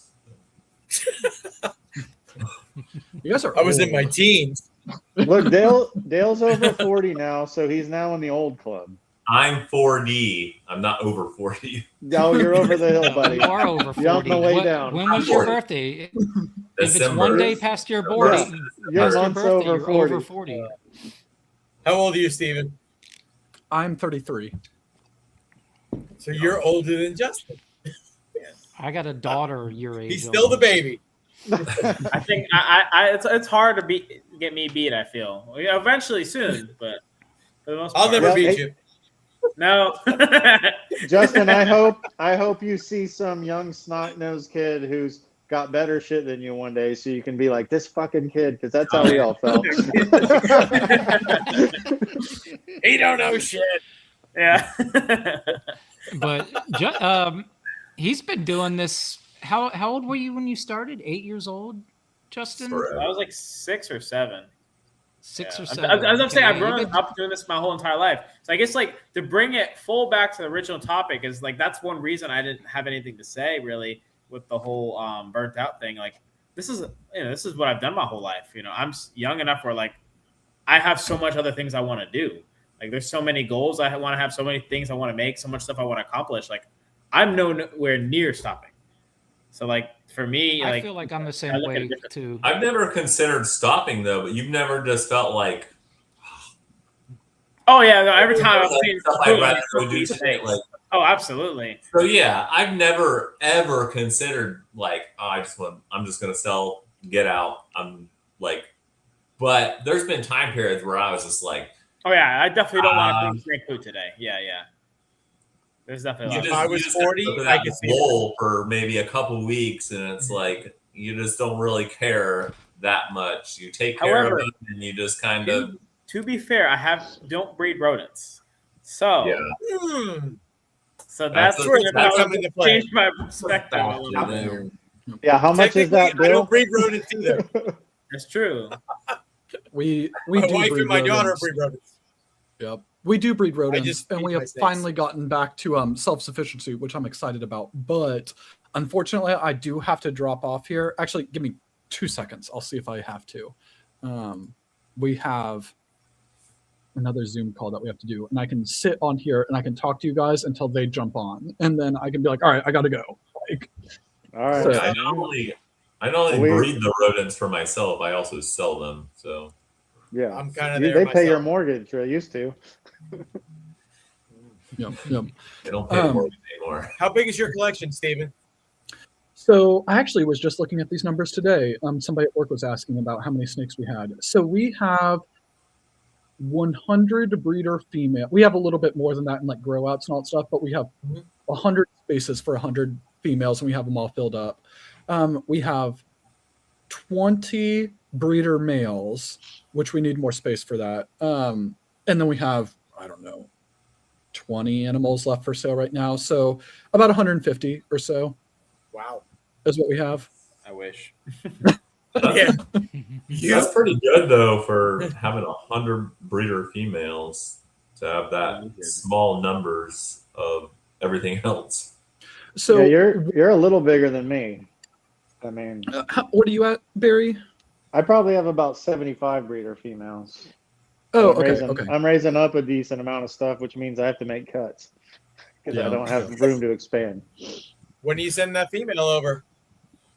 you guys are. I was in old. my teens. Look, Dale's over 40 now, so he's now in the old club. I'm 4D. I'm not over 40. No, you're over the hill, No, buddy. you are over 40. You're on the way down. When was your 40. birthday? If it's December. one day past your board, Yeah. You're past your months birthday, over you're 40. over 40. How old are you, Steven? I'm 33. So you're older than Justin. I got a daughter your age. He's still the baby. I think it's hard to get me beat. I feel eventually soon, but for the most I'll part, never Well, beat hey- you. no. Justin, I hope you see some young snot-nosed kid who's got better shit than you one day, so you can be like this fucking kid, because that's how we all felt. He don't know shit. Yeah. But he's been doing this. How old were you when you started? 8 years old, Justin? Forever. I was like 6 or 7. Six or Yeah. seven. As I'm saying, I've Okay, grown you've been- up doing this my whole entire life. So I guess like to bring it full back to the original topic is like that's one reason I didn't have anything to say really with the whole burnt out thing. Like this is what I've done my whole life. I'm young enough where like I have so much other things I want to do. Like there's so many goals I want to have, so many things I want to make, so much stuff I want to accomplish. Like I'm nowhere near stopping. So like for me, I like feel like I'm the I same look at way it different. too. I've never considered stopping though, but you've never just felt like oh yeah, no, every time I'm seeing stuff I'd rather go do shit. Like, oh, absolutely. so yeah, I've never ever considered like, oh, I'm just gonna sell, get out. I'm like, but there's been time periods where I was just like, Oh yeah, I definitely don't want to drink food today. Yeah. There's definitely a lot. If I was 40, look at I that could see bowl for maybe a couple weeks, and it's like you just don't really care that much. You take care However, of it, and you just kind of to be fair, I don't breed rodents, so Yeah. so that's That's where a- if that's I come was into to play. change my perspective a little Factor bit. there. Yeah, how much is that, Technically, I Bill? don't breed rodents either. That's true. We My do wife breed and my daughter rodents. breed rodents. Yep. We do breed rodents, just and feed we my have snakes. finally gotten back to self-sufficiency, which I'm excited about. But unfortunately, I do have to drop off here. Actually, give me 2 seconds. I'll see if I have to. We have another Zoom call that we have to do, and I can sit on here and I can talk to you guys until they jump on, and then I can be like, all right, I got to go. Like, All right. So- Yeah, I not only breed the rodents for myself, I also sell them. So Yeah. I'm kind of They there pay your myself. mortgage, or they used to. yep. they don't pay the mortgage anymore. How big is your collection, Steven? So I actually was just looking at these numbers today. Somebody at work was asking about how many snakes we had. So we have 100 breeder female. We have a little bit more than that in like grow outs and all that stuff, but we have 100 spaces for 100 females, and we have them all filled up. We have 20 breeder males, which we need more space for that. And then we have, I don't know, 20 animals left for sale right now. So about 150 or so Wow. is what we have. I wish. Yeah. That's pretty good though for having 100 breeder females to have that small numbers of everything else. So Yeah, you're a little bigger than me. I mean, what are you at, Barry? I probably have about 75 breeder females. Oh, I'm okay, raising, okay. I'm raising up a decent amount of stuff, which means I have to make cuts because Yeah. I don't have room to expand. When do you send that female over?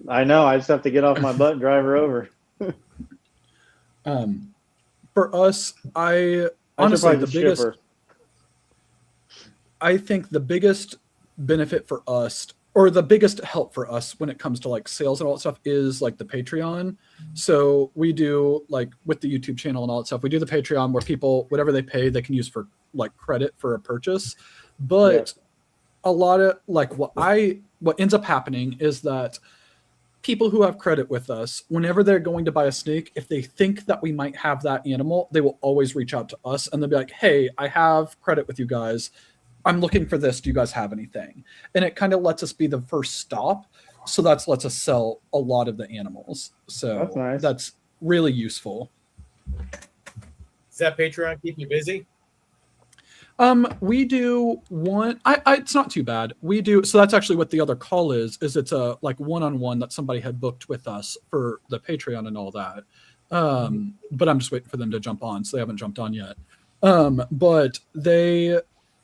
I know. I just have to get off my butt and drive her over. For us, I should honestly probably the just ship biggest. her. I think the biggest benefit for us, or the biggest help for us when it comes to like sales and all that stuff, is like the Patreon. So we do, like with the YouTube channel and all that stuff, we do the Patreon where people, whatever they pay, they can use for like credit for a purchase. But a lot of like what ends up happening is that people who have credit with us, whenever they're going to buy a snake, if they think that we might have that animal, they will always reach out to us and they'll be like, hey, I have credit with you guys. I'm looking for this. Do you guys have anything? And it kind of lets us be the first stop. So that's lets us sell a lot of the animals. So That's nice. That's really useful. Does that Patreon keep you busy? We do one. It's not too bad. We do. So that's actually what the other call is it's a like one-on-one that somebody had booked with us for the Patreon and all that. But I'm just waiting for them to jump on. So they haven't jumped on yet. But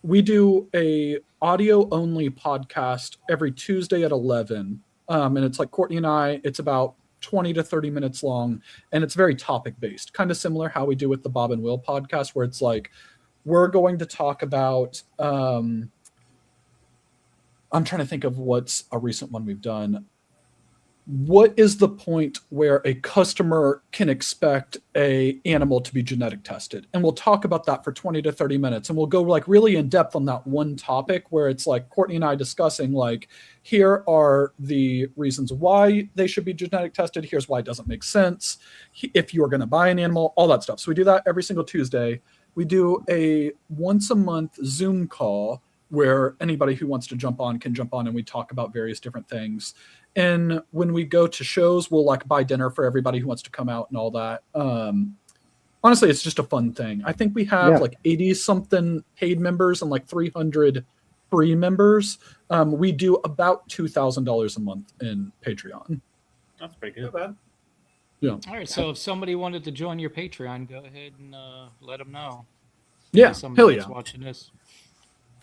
we do a audio only podcast every Tuesday at 11. And it's like Courtney and I, it's about 20 to 30 minutes long, and it's very topic based, kind of similar how we do with the Bob and Will podcast, where it's like, we're going to talk about, I'm trying to think of what's a recent one we've done. What is the point where a customer can expect a animal to be genetic tested? And we'll talk about that for 20 to 30 minutes. And we'll go like really in depth on that one topic where it's like Courtney and I discussing like, here are the reasons why they should be genetic tested. Here's why it doesn't make sense. If you are going to buy an animal, all that stuff. So we do that every single Tuesday. We do a once a month Zoom call where anybody who wants to jump on can jump on, and we talk about various different things. And when we go to shows, we'll like buy dinner for everybody who wants to come out and all that. Honestly, it's just a fun thing. I think we have like 80 something paid members and like 300 free members. We do about $2,000 a month in Patreon. That's pretty good. Not bad. Yeah. All right. So if somebody wanted to join your Patreon, go ahead and let them know. Yeah. Somebody Hell that's yeah. watching this.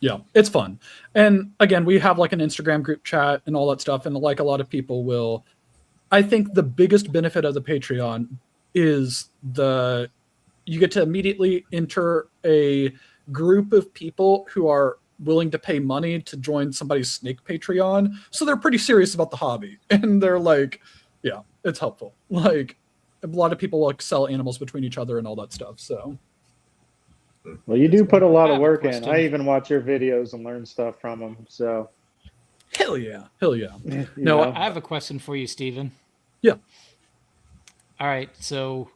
Yeah, it's fun. And again, we have like an Instagram group chat and all that stuff. And like a lot of people will, I think the biggest benefit of the Patreon is you get to immediately enter a group of people who are willing to pay money to join somebody's snake Patreon. So they're pretty serious about the hobby. And they're like, yeah, it's helpful. Like a lot of people like sell animals between each other and all that stuff. So. Well, you do put a lot I of have a work in. question. I even watch your videos and learn stuff from them. So, Hell yeah. Hell yeah. you No, know. I have a question for you, Steven. Yeah. All right. So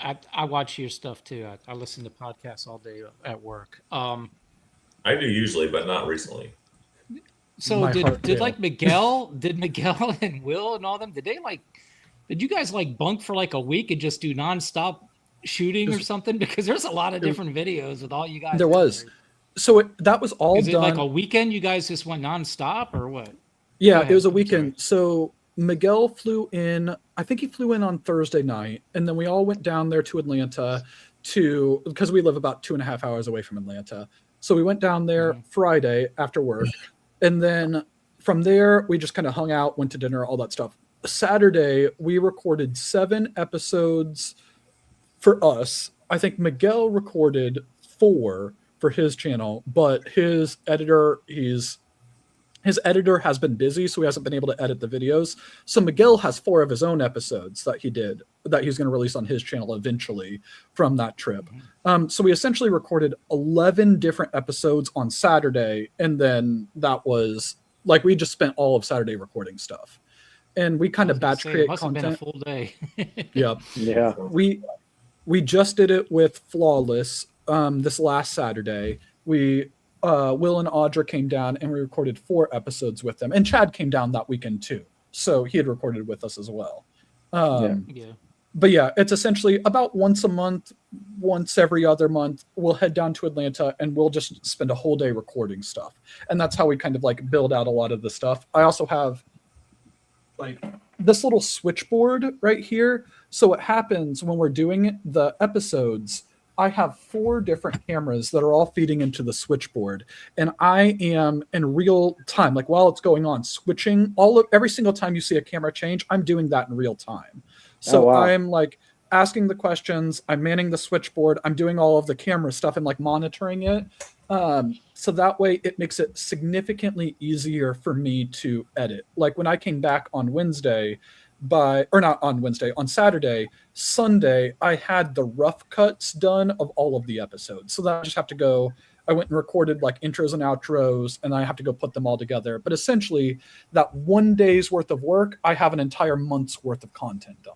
I watch your stuff too. I listen to podcasts all day at work. I do usually, but not recently. So My heart did failed. like did Miguel and Will and all them, did you guys like bunk for like a week and just do nonstop shooting or something? Because there's a lot of different videos with all you guys. There was. So that was all Is it done. like a weekend you guys just went nonstop or what? Yeah, Go it was a ahead. I'm weekend. So Miguel flew in, I think he flew in on Thursday night, and then we all went down there to Atlanta because we live about 2.5 hours away from Atlanta. So we went down there Friday after work, and then from there we just kind of hung out, went to dinner, all that stuff. Saturday we recorded 7 episodes for us. I think Miguel recorded 4 for his channel, but his editor has been busy, so he hasn't been able to edit the videos. So Miguel has 4 of his own episodes that he's going to release on his channel eventually from that trip. So we essentially recorded 11 different episodes on Saturday, and then that was like we just spent all of Saturday recording stuff. And we kind of batch create must have been a content. full day. Yeah. Yeah. We just did it with Flawless this last Saturday. Will and Audra came down and we recorded 4 episodes with them. And Chad came down that weekend too. So he had recorded with us as well. Yeah. But yeah, it's essentially about once a month, once every other month, we'll head down to Atlanta and we'll just spend a whole day recording stuff. And that's how we kind of like build out a lot of the stuff. I also have like this little switchboard right here. So what happens when we're doing the episodes, I have 4 different cameras that are all feeding into the switchboard, and I am in real time, like while it's going on, switching every single time you see a camera change, I'm doing that in real time. So wow. I'm like asking the questions, I'm manning the switchboard, I'm doing all of the camera stuff and like monitoring it. So that way it makes it significantly easier for me to edit. Like when I came back on on Saturday, Sunday, I had the rough cuts done of all of the episodes. So that I just have to go, I went and recorded like intros and outros, and I have to go put them all together. But essentially that one day's worth of work, I have an entire month's worth of content done.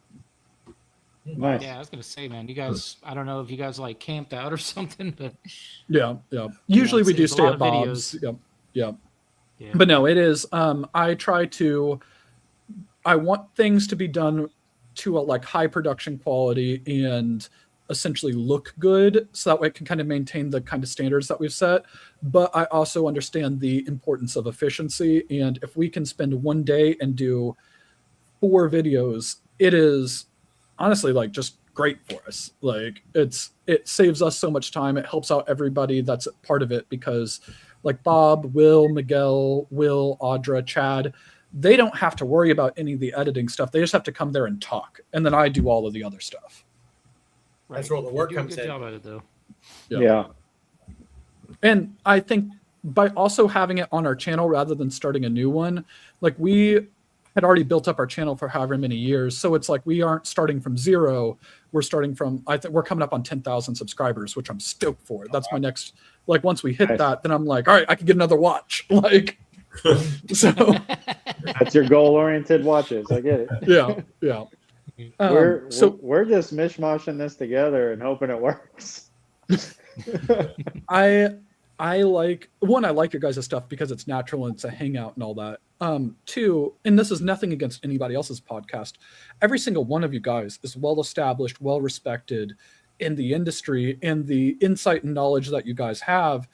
Nice. Yeah, I was gonna say, man, you guys, I don't know if you guys like camped out or something, but Yeah. Usually we do it's a stay lot at of Bob's. videos. Yeah. yeah. But no, it is. I want things to be done to a like high production quality and essentially look good, so that way it can kind of maintain the kind of standards that we've set. But I also understand the importance of efficiency, and if we can spend one day and do 4 videos, it is honestly like just great for us. Like it saves us so much time. It helps out everybody that's part of it, because like Bob, Will, Miguel, Audra, Chad, they don't have to worry about any of the editing stuff. They just have to come there and talk, and then I do all of the other stuff. That's where all the work You do a comes good in. job at it, though. Yeah. And I think by also having it on our channel rather than starting a new one, like we had already built up our channel for however many years. So it's like we aren't starting from 0. We're starting from, I think we're coming up on 10,000 subscribers, which I'm stoked for. That's my next, like once we hit Nice. that, then I'm like, all right, I can get another watch. Like, so That's your goal-oriented watches. I get it. yeah. We're just mishmashing this together and hoping it works. I like your guys' stuff because it's natural and it's a hangout and all that. 2, and this is nothing against anybody else's podcast, every single one of you guys is well established, well respected in the industry, and the insight and knowledge that you guys have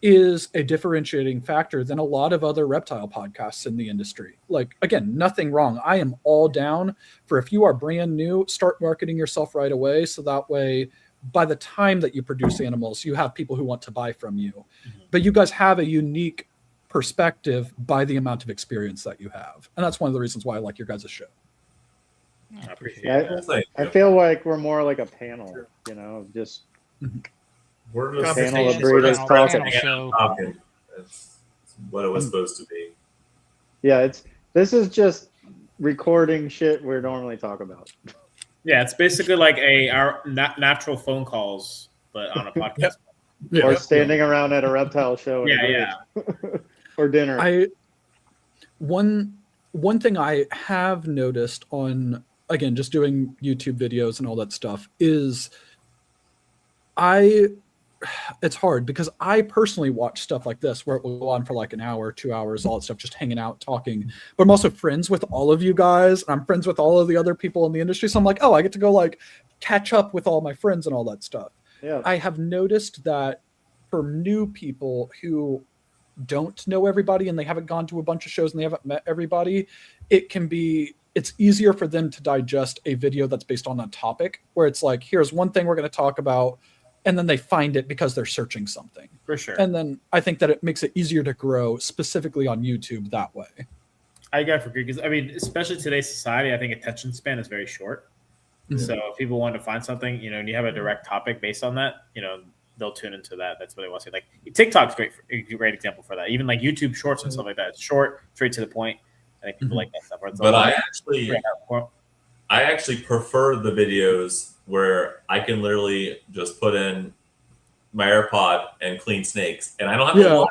is a differentiating factor than a lot of other reptile podcasts in the industry. Like, again, nothing wrong. I am all down for, if you are brand new, start marketing yourself right away, so that way by the time that you produce animals, you have people who want to buy from you. Mm-hmm. But you guys have a unique perspective by the amount of experience that you have. And that's one of the reasons why I like your guys' show. I appreciate that. I feel like we're more like a panel, just We're just panel of we're breeders just talking. talking. That's what it was supposed to be. Yeah, this is just recording shit we normally talk about. Yeah, it's basically like our natural phone calls, but on a podcast. Yeah. Or standing around at a reptile show. Yeah. Or dinner. One thing I have noticed on again, just doing YouTube videos and all that stuff is it's hard because I personally watch stuff like this where it will go on for like an hour, 2 hours, all that stuff, just hanging out, talking. But I'm also friends with all of you guys. And I'm friends with all of the other people in the industry. So I'm like, oh, I get to go like catch up with all my friends and all that stuff. Yeah. I have noticed that for new people who don't know everybody and they haven't gone to a bunch of shows and they haven't met everybody, it's easier for them to digest a video that's based on a topic where it's like, here's one thing we're going to talk about. And then they find it because they're searching something. For sure. And then I think that it makes it easier to grow specifically on YouTube that way. I got to agree because, I mean, especially today's society, I think attention span is very short. Mhm. So if people want to find something, and you have a direct topic based on that, they'll tune into that. That's what they want to see. Like TikTok's a great example for that. Even like YouTube Shorts and stuff like that. It's short, straight to the point. I think people like that stuff. But I actually prefer the videos where I can literally just put in my AirPod and clean snakes, and I don't have to watch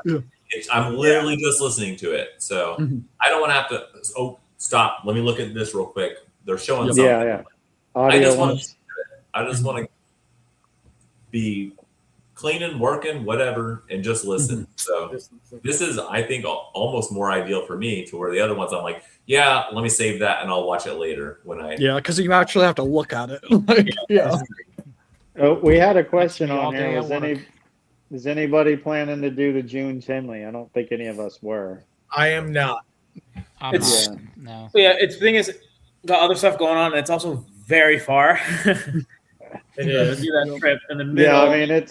it. I'm literally just listening to it, so I don't want to have to. Oh, stop! Let me look at this real quick. They're showing something. Yeah. I just Audio want to be cleaning, working, whatever, and just listen. So this is, I think, almost more ideal for me to where the other ones I'm like, yeah, let me save that and I'll watch it later when I. Yeah, because you actually have to look at it. Like, yeah. Oh, we had a question All on day here. at work. Is anybody planning to do the June Chinley? I don't think any of us were. I am not. I'm It's- not. No. But yeah, the thing is, got other stuff going on, and it's also very far. It To is. do that trip in the middle. Yeah, I mean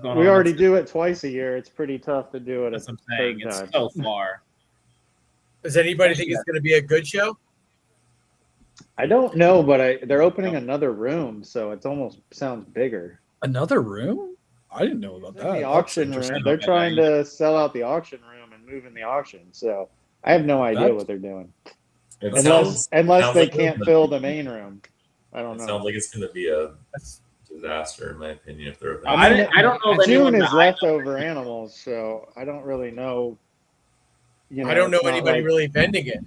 going we on. already do it twice a year. It's pretty tough to do it a That's what I'm saying. third It's time. so far. Does anybody think it's going to be a good show? I don't know, but they're opening another room, so it almost sounds bigger. Another room? I didn't know about that. The auction room. They're trying to sell out the auction room and move in the auction. So I have no idea what they're doing. It Unless sounds they like can't fill the main room. I don't It know. sounds like it's going to be a disaster, in my opinion. If they're I don't know if anyone June is that I know- leftover animals, so I don't really know. I don't know it's not anybody like- really vending it.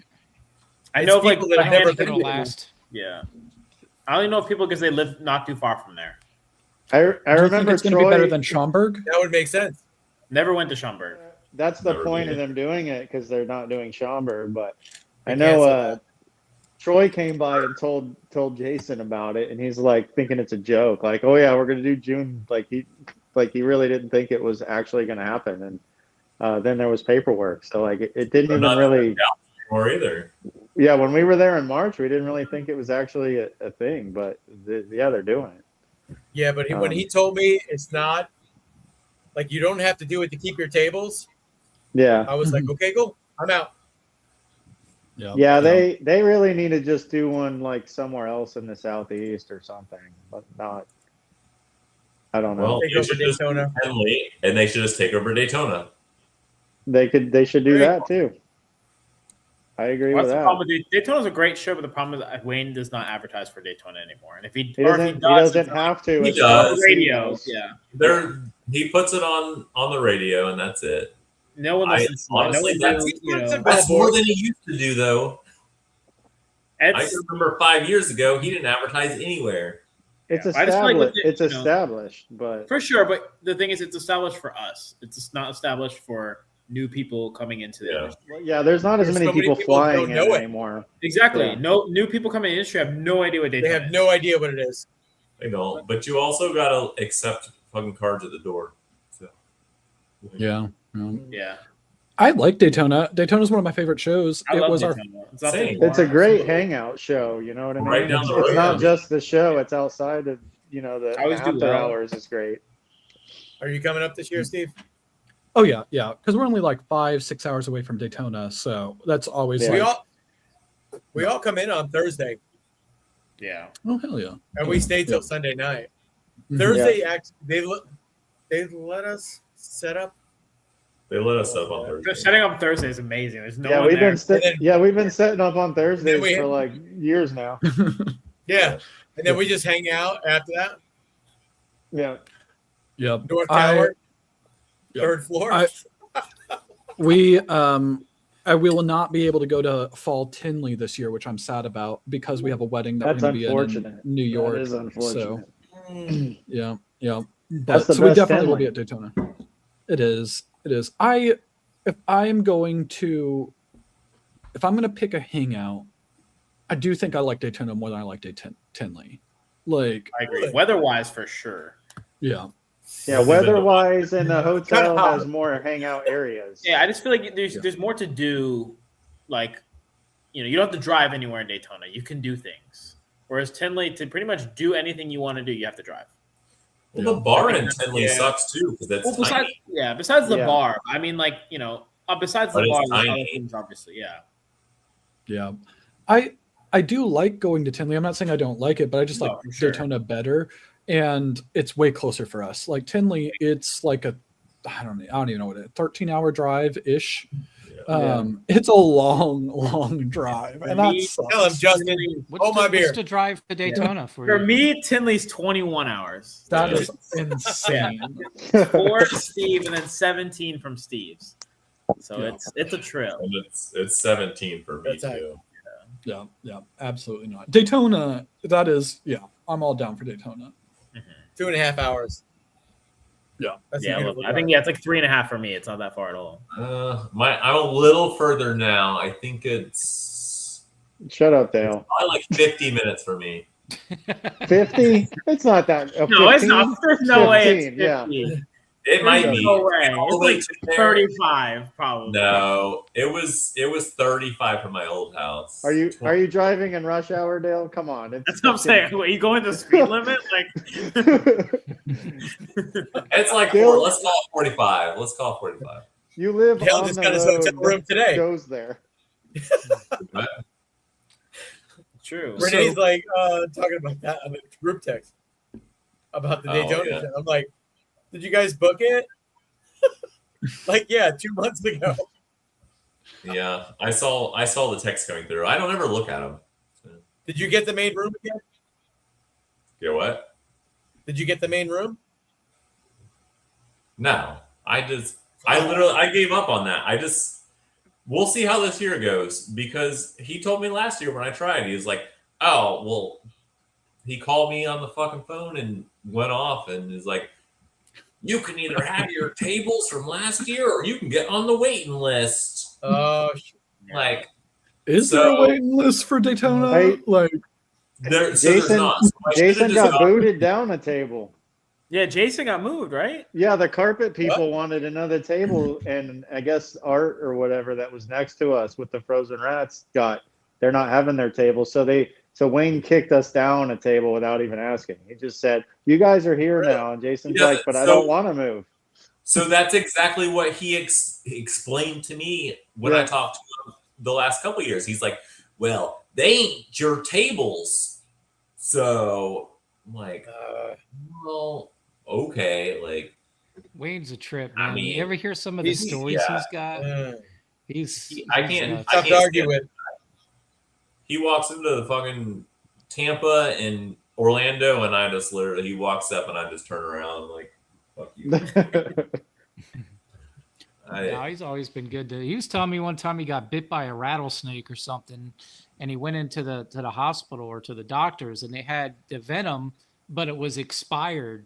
I know It's if like people that a have never handful- been It'll last. Yeah, I only know people because they live not too far from there. I Do you think remember it's going to be better Troy. than Schaumburg? That would make sense. Never went to Schaumburg. That's the Never point did. of them doing it because they're not doing Schaumburg. But I They know canceled Troy came by and told Jason about it, and he's like thinking it's a joke. Like, oh yeah, we're gonna do June. Like he really didn't think it was actually gonna happen. And then there was paperwork, so like it didn't even really. or either. Yeah, when we were there in March, we didn't really think it was actually a thing, but they're doing it. Yeah, but when he told me it's not like you don't have to do it to keep your tables, Yeah. I was like, okay, cool, I'm out. Yeah, they really need to just do one like somewhere else in the southeast or something, but not. I don't know. Well, Take you over should just Daytona. do Henley, and they should just take over Daytona. They should do Very that too. I agree What's with the that. problem with Daytona's a great show, but the problem is that Wayne does not advertise for Daytona anymore. And if he He or if doesn't. he He does, doesn't it's have to. He It's does. on the radio. Yeah, He puts it on the radio, and that's it. no one I- listens. To honestly, it. No one that's- knew, you know. That's more than he used to do, though. I It's, can remember 5 years ago, he didn't advertise anywhere. It's Yeah, I just feel like with established. it, It's you know- established, but for sure, but the thing is, it's established for us. It's just not established for new people coming into the Yeah. industry. well, yeah, there's not as There's many so many people people flying don't it know it. anymore. Exactly. Yeah. No new people coming in the industry have no idea what They Daytona have is. no idea what it is. They don't. But you also got to accept fucking cards at the door. So, Yeah. Yeah, I like Daytona. Daytona's one of my favorite shows. I It love was our Daytona. It's not Same. that It's a far. great hangout show. You know what I mean? Right down it's the road, it's not yeah. just the show. It's outside of the I always do after well. hours is great. Are you coming up this year, Steve? Oh yeah, because we're only like 5-6 hours away from Daytona, so that's always Yeah. like, We all come in on Thursday, Yeah. oh hell yeah. and we stay till Sunday night. Mhm. Thursday, they let us set up. they let us up on Thursday. Setting up Thursday is amazing. There's no Yeah, one we've there. been setting up on Thursdays we- for like years now. Yeah, and then we just hang out after that. Yeah. Yep. North I- Tower, Yep. third floor. We I will not be able to go to Fall Tinley this year, which I'm sad about because we have a wedding that That's we're going to be unfortunate. in New York. That is unfortunate. Yeah. That's But the so we best definitely will Tinley. be at Daytona. It is. If I'm going to pick a hangout, I do think I like Daytona more than I like Tinley. Like, I agree. Weather-wise, for sure. yeah. Yeah, weather-wise, and the Kinda hotel hot. has more hangout areas. Yeah, I just feel like there's more to do. Like, you know, you don't have to drive anywhere in Daytona. You can do things. Whereas Tinley, to pretty much do anything you want to do, you have to drive. Well, the bar in Tinley sucks too because that's besides, tiny. besides the Yeah. bar, I mean, like, you know, besides the But it's bar, there's tiny. other things, obviously. Yeah. Yeah. I do like going to Tinley. I'm not saying I don't like it, but I just like for sure. Daytona better. And it's way closer for us. Like Tinley, it's like I don't even know what it is, 13-hour drive-ish. It's a long drive. And me, that's Tell him, Justin. What's my the, beer. what's the drive to Daytona for For you? me, Tinley's 21 hours. that is insane. 4 to Steve, and then 17 from Steve's. So Yeah. it's a trip. And it's 17 for me That's all right. too. Yeah, absolutely not. Daytona, that is, I'm all down for Daytona. 2.5 hours. Yeah. That's a Yeah, beautiful I think drive. it's like 3.5 for me. It's not that far at all. I'm a little further now. I think it's Shut up, Dale. probably like 50 minutes for me. 50? It's not that. No, it's not. There's no way it's 15, yeah. 50. It might There's be. no way. All the way It's to like there. 35 probably. No, it was 35 from my old house. Are you driving in rush hour, Dale? Come on. That's what I'm saying. Are you going the speed limit? Like, It's like Dale- let's call it 45. Let's call it 45. You live Dale on just the got his road hotel room that today. goes there. true. Renee's like talking about that on the group text about the Oh, Daytona. yeah. Thing. I'm like, did you guys book it? Like, yeah, 2 months ago. Yeah, I saw the text coming through. I don't ever look at them. Did you get the main room again? You know what? Did you get the main room? No, I gave up on that. We'll see how this year goes because he told me last year when I tried, he was like, oh, well, he called me on the fucking phone and went off and is like, you can either have your tables from last year or you can get on the waiting list. Oh, Like, Is there a waiting list for Daytona? Hey, Like, there's Jason, not. So I should've Jason just got booted down a table. Yeah, Jason got moved, right? Yeah, the carpet people wanted another table, and I guess Art or whatever that was next to us with the frozen rats they're not having their table. So Wayne kicked us down a table without even asking. He just said, "You guys are here now," and Jason's Yeah, like, "But I so- don't want to move." So that's exactly what he explained to me when I talked to him the last couple of years. He's like, well, they ain't your tables. So I'm like, well, okay. Like, Wayne's a trip, I man. mean, you ever hear some of the stories he's got? I can't tough to argue stand with. He walks into the fucking Tampa and Orlando, and I just he walks up and I just turn around like, fuck you. No, he's always been good. He was telling me one time he got bit by a rattlesnake or something, and he went into the hospital or to the doctors, and they had the venom, but it was expired.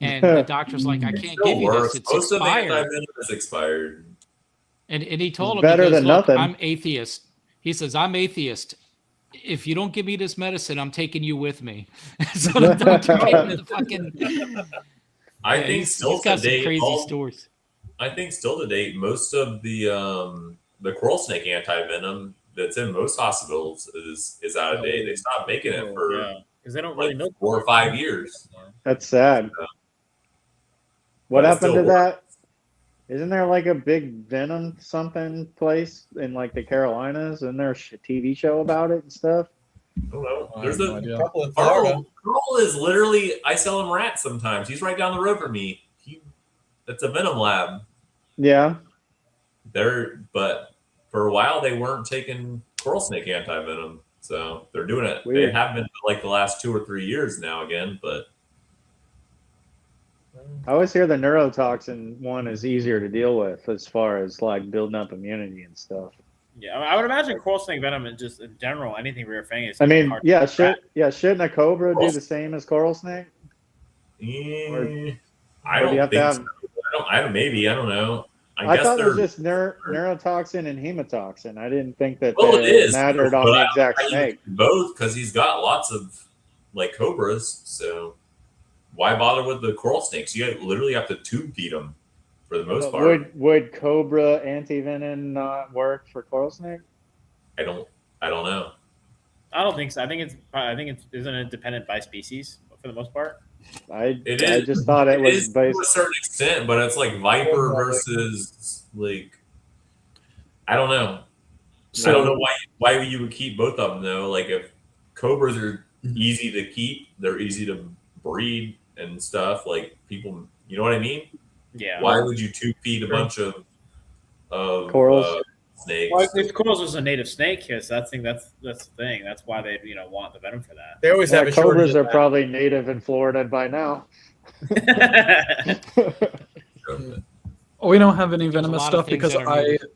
And the doctor's like, I can't give you this. It's Most of the expired. anti-venom is expired. And he told him, better he goes, than look, nothing. I'm atheist. He says, I'm atheist. If you don't give me this medicine, I'm taking you with me. So the doctor gave him the fucking. I think he's still got to some date, crazy stories. I think still to date, most of the coral snake anti-venom that's in most hospitals is out of date. They stopped making it for because they don't really like know 4 or 5 years. That's sad. What But it happened still to works. that? Isn't there like a big venom something place in like the Carolinas? Isn't there a TV show about it and stuff? I don't know. I There's have no a idea. Couple in Florida. Carl is literally. I sell him rats sometimes. He's right down the road from me. It's a venom lab. Yeah. But for a while they weren't taking coral snake anti-venom, so they're doing it. Weird. They have been for like the last 2 or 3 years now again, but I always hear the neurotoxin one is easier to deal with as far as like building up immunity and stuff. Yeah, I would imagine coral snake venom and just in general anything rear fang is. I mean, hard yeah, to crack. shouldn't a cobra do the same as coral snake? I Or do you don't have to think have- so. Maybe, I don't know. I guess thought it was they're- just neurotoxin and hemotoxin. I didn't think that Well, it is mattered on but the I exact don't think snake. both because he's got lots of like cobras. So why bother with the coral snakes? You literally have to tube feed them for the most part. Would cobra antivenom not work for coral snake? I don't know. I don't think so. I think it's isn't it dependent by species for the most part. I It just thought it was is to based. a certain extent, but it's like viper versus like I don't know. So, I don't know why you would keep both of them though. Like if cobras are easy to keep, they're easy to breed and stuff. Like people, you know what I mean? Yeah. Why would you tube feed a bunch of Corals? Snakes? Well, if corals was a native snake, yes, that's the thing. That's why they want the venom for They always have a shortage Cobras of are that. probably native in Florida by now. that. we don't have any There's a venomous lot of stuff things because that are I native.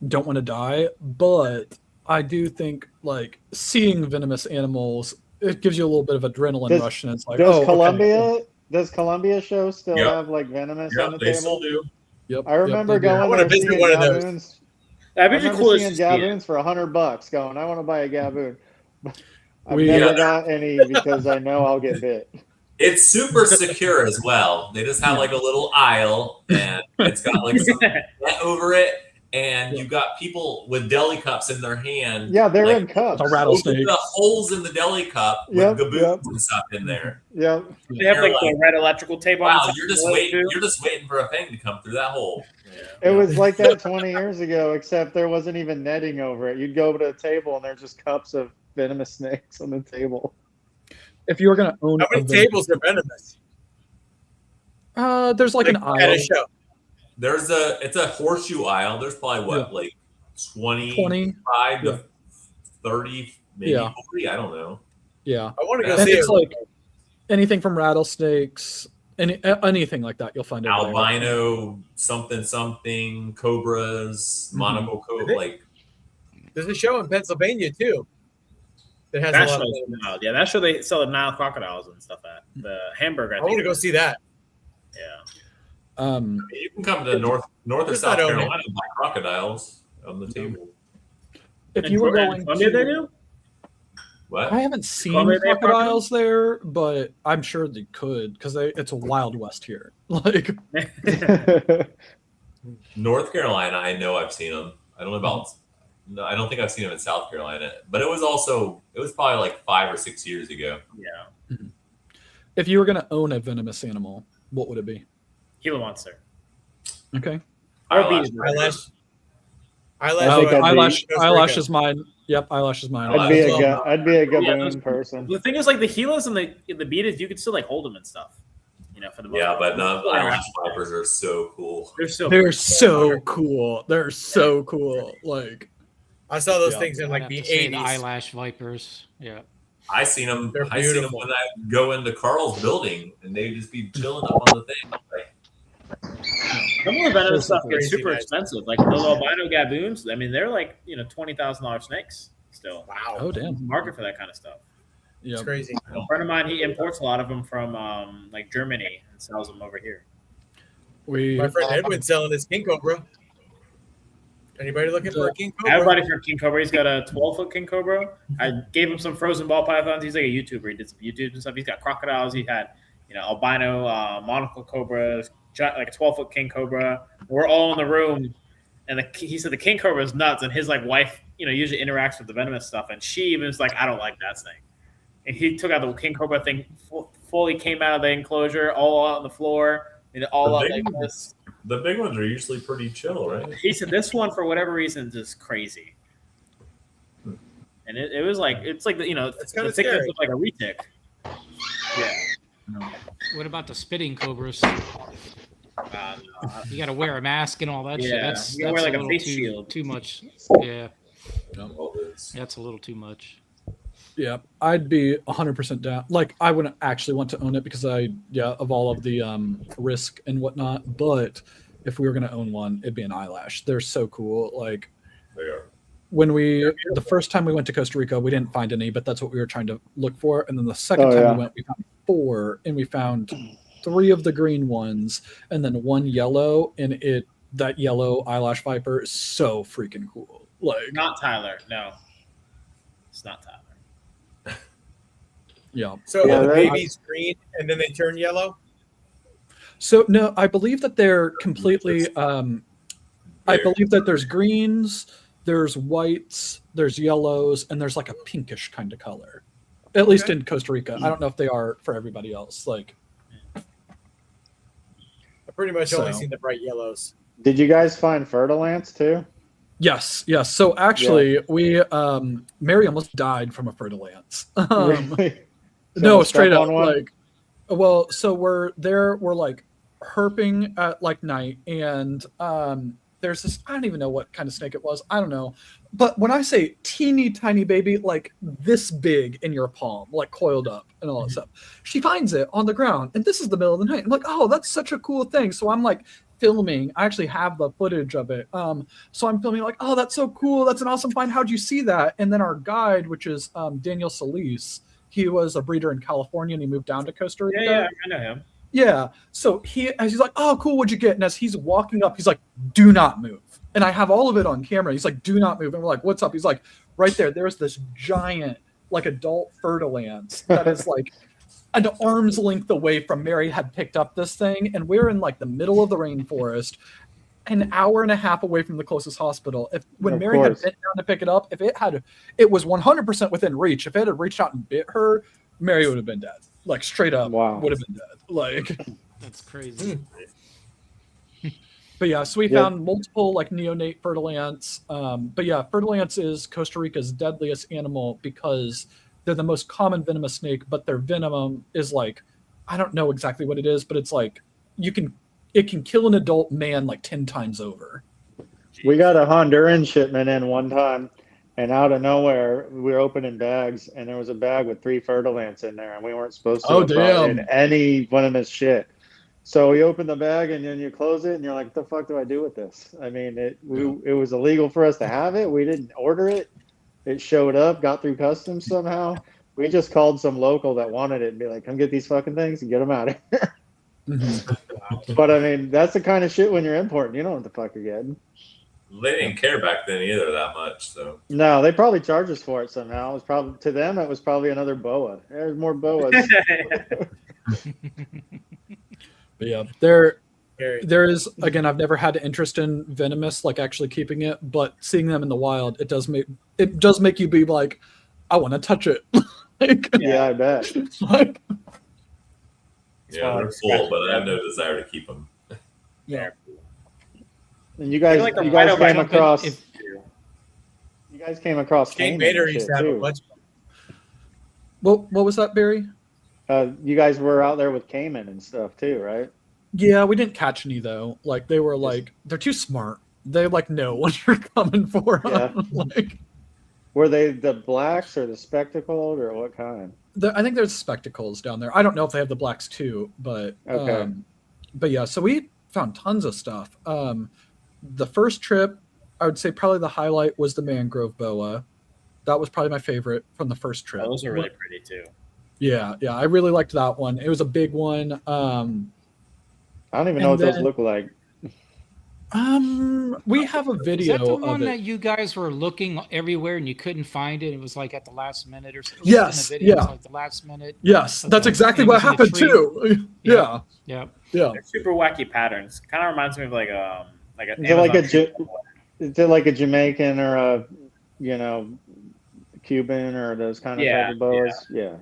don't want to die, but I do think like seeing venomous animals, it gives you a little bit of adrenaline rush, and it's like, Does oh, Columbia okay. does Columbia show still Yep. have like venomous on Yeah, the they still table? do. Yep, I remember they do. I going wanna there visit seeing one of those. gaboons. I I bet you remember cool seeing is just gaboons for $100, going, I want to buy a gaboon. I've We- never Yeah. got any because I know I'll get bit. It's super secure as well. They just have like a little aisle, and it's got like some net over it, and you got people with deli cups in their hand. Yeah, they're like, in cups. A rattlesnake. open the holes in the deli cup with Yep, gaboons yep. and stuff in there. Yep. They have like the You're red electrical tape on. Wow, the top you're of just the waiting. too. You're just waiting for a thing to come through that hole. It was like that 20 years ago, except there wasn't even netting over it. You'd go to a table and there's just cups of venomous snakes on the table. If you were gonna own How many a venomous- tables are venomous? there's like an At aisle. a show. It's a horseshoe aisle. There's probably what, like 20. 25 to 30, maybe Yeah. 40. I don't know. Yeah, I want to go and see it's it. like anything from rattlesnakes, anything like that, you'll find it. Albino something cobras, monocle cobra. Like There's a show in Pennsylvania too. That has That a lot of show's venomous. wild. Yeah, that show they sell the Nile crocodiles and stuff at the Hamburg. I want to go see that. Yeah. you can come to North or Just South not own it. Carolina and buy crocodiles on the table. If you were going Columbia, they to, do. What? I haven't seen Columbia, they have crocodiles there, but I'm sure they could because it's a wild west here. Like, North Carolina, I know I've seen them. I don't know about. No, I don't think I've seen them in South Carolina. But it was probably like 5 or 6 years ago. Yeah. if you were gonna own a venomous animal, what would it be? Gila monster. Okay. Or Eyelash. bees. Eyelash. I Oh, think I'd be- eyelash is mine. Yep, eyelash is mine. I'd be a Well, I'd be a Yeah, gaboon those- person. The thing is, like the Gilas and the beetles, you could still like hold them and stuff. For the most Yeah, part. but none of the eyelash vipers are so cool. They're so They're so cool. They're so cool. Like, I saw those Yeah. things in I'd like have the to say the 80s. eyelash vipers. Yeah. I seen them. They're I seen them beautiful. when I go into Carl's building, and they'd just be chilling up on the thing. Like, some of the venomous stuff gets Crazy super nice. expensive. Like those albino gaboons. I mean, they're like $20,000 snakes still. Wow. oh There's damn. a market for that kind of stuff. Yeah. It's crazy. A friend of mine, he imports a lot of them from like Germany and sells them over here. We My friend Edwin's selling his king cobra. Anybody looking for a king cobra? Everybody for King Cobra. He's got a 12-foot King Cobra. I gave him some frozen ball pythons. He's like a YouTuber. He did some YouTube and stuff. He's got crocodiles. He had, albino monocle cobras, like a 12-foot King Cobra. We're all in the room, and he said the King Cobra is nuts. And his wife, usually interacts with the venomous stuff, and she even was like, I don't like that thing. And he took out the King Cobra thing, fully came out of the enclosure, all out on the floor, and all The up big like ones. this. the big ones are usually pretty chill, right? He said this one, for whatever reason, is just crazy. And it was like, it's like, It's kinda the thickness scary. of like a retic. Yeah. What about the spitting cobras? No, You got to wear a mask and all that shit. Yeah, That's you gotta wear, like, a little face too, shield. too much. Yeah, All this. that's a little too much. Yeah, I'd be 100% down. Like, I wouldn't actually want to own it because of all of the risk and whatnot. But if we were going to own one, it'd be an eyelash. They're so cool. Like, They are. when the first time we went to Costa Rica, we didn't find any, but that's what we were trying to look for. And then the second time we went, we found 4, and we found 3 of the green ones, and then 1 yellow. And that yellow eyelash viper is so freaking cool. Like, Not Tyler. No, it's not Tyler. yeah. So Yeah, the that- baby's green and then they turn yellow. So no, I believe that they're completely. I believe that there's greens, there's whites, there's yellows, and there's like a pinkish kind of color. At least in Costa Rica. I don't know if they are for everybody else. Like, I've pretty much only So- seen the bright yellows. Did you guys find fertilance too? yes. So actually, we Mary almost died from a fertilance. Really? No, Someone straight stepped up. on one? Like, well, so we're like herping at like night, and there's this, I don't even know what kind of snake it was. I don't know. But when I say teeny tiny baby, like this big in your palm, like coiled up and all that stuff, she finds it on the ground. And this is the middle of the night. I'm like, oh, that's such a cool thing. So I'm like filming. I actually have the footage of it. So I'm filming like, oh, that's so cool. That's an awesome find. How'd you see that? And then our guide, which is Daniel Solis, he was a breeder in California and he moved down to Costa Rica. Yeah, I know him. Yeah. So he's like, oh, cool. What'd you get? And as he's walking up, he's like, do not move. And I have all of it on camera. He's like, do not move. And we're like, what's up? He's like, right there. There's this giant, like adult fertilance that is like an arm's length away from Mary had picked up this thing. And we're in like the middle of the rainforest, an hour and a half away from the closest hospital. When Of Mary had course. bent down to pick it up, it was 100% within reach. If it had reached out and bit her, Mary would have been dead. Like straight up, Wow. would have been dead. Like, That's crazy. but yeah, so we Yeah. found multiple like neonate fertilants. But yeah, fertilants is Costa Rica's deadliest animal because they're the most common venomous snake, but their venom is like, I don't know exactly what it is, but it's like it can kill an adult man like 10 times over. We got a Honduran shipment in one time, and out of nowhere, we were opening bags, and there was a bag with 3 fertilants in there, and we weren't supposed to Oh, have brought damn. in any venomous shit. So we open the bag, and then you close it, and you're like, what the fuck do I do with this? I mean, it was illegal for us to have it. We didn't order it. It showed up, got through customs somehow. We just called some local that wanted it and be like, come get these fucking things and get them out of here. But I mean, that's the kind of shit when you're importing. You don't know what the fuck you're getting. They didn't care back then either that much. So No, they probably charge us for it somehow. It was probably to them. It was probably another boa. There's more boas. But yeah, there Very- is, again, I've never had an interest in venomous, like actually keeping it, but seeing them in the wild, it does make you be like, I want to touch it. like, Yeah, I bet. like, yeah, they're cool, but I have no desire to keep them. yeah. And you guys, I feel like the you guys white came oak- across. if- You guys came across King caiman Vader and used shit, to have a too. bunch. What was that, Barry? You guys were out there with caiman and stuff too, right? Yeah, we didn't catch any though. Like they were like, they're too smart. They like know what you're coming for. Yeah. like, Were they the blacks or the spectacled or what kind? I think there's spectacles down there. I don't know if they have the blacks too, but Okay. but yeah. So we found tons of stuff. The first trip, I would say probably the highlight was the mangrove boa. That was probably my favorite from the first trip. Those are really pretty too. Yeah, I really liked that one. It was a big one. I don't even And know what those then- look like. We have a Is video that the of one it. that you guys were looking everywhere and you couldn't find it? It was like at the last minute or something. Yes, in the video, it was yeah. like the last minute. Yes, that's Okay. exactly It what was in a happened tree. too. Yeah, Yeah. yeah. They're super wacky patterns. Kind of reminds me of like an Is it like Amazon Is it like a Jamaican or a, Cuban or those kind of Yeah, type of boas? Yeah.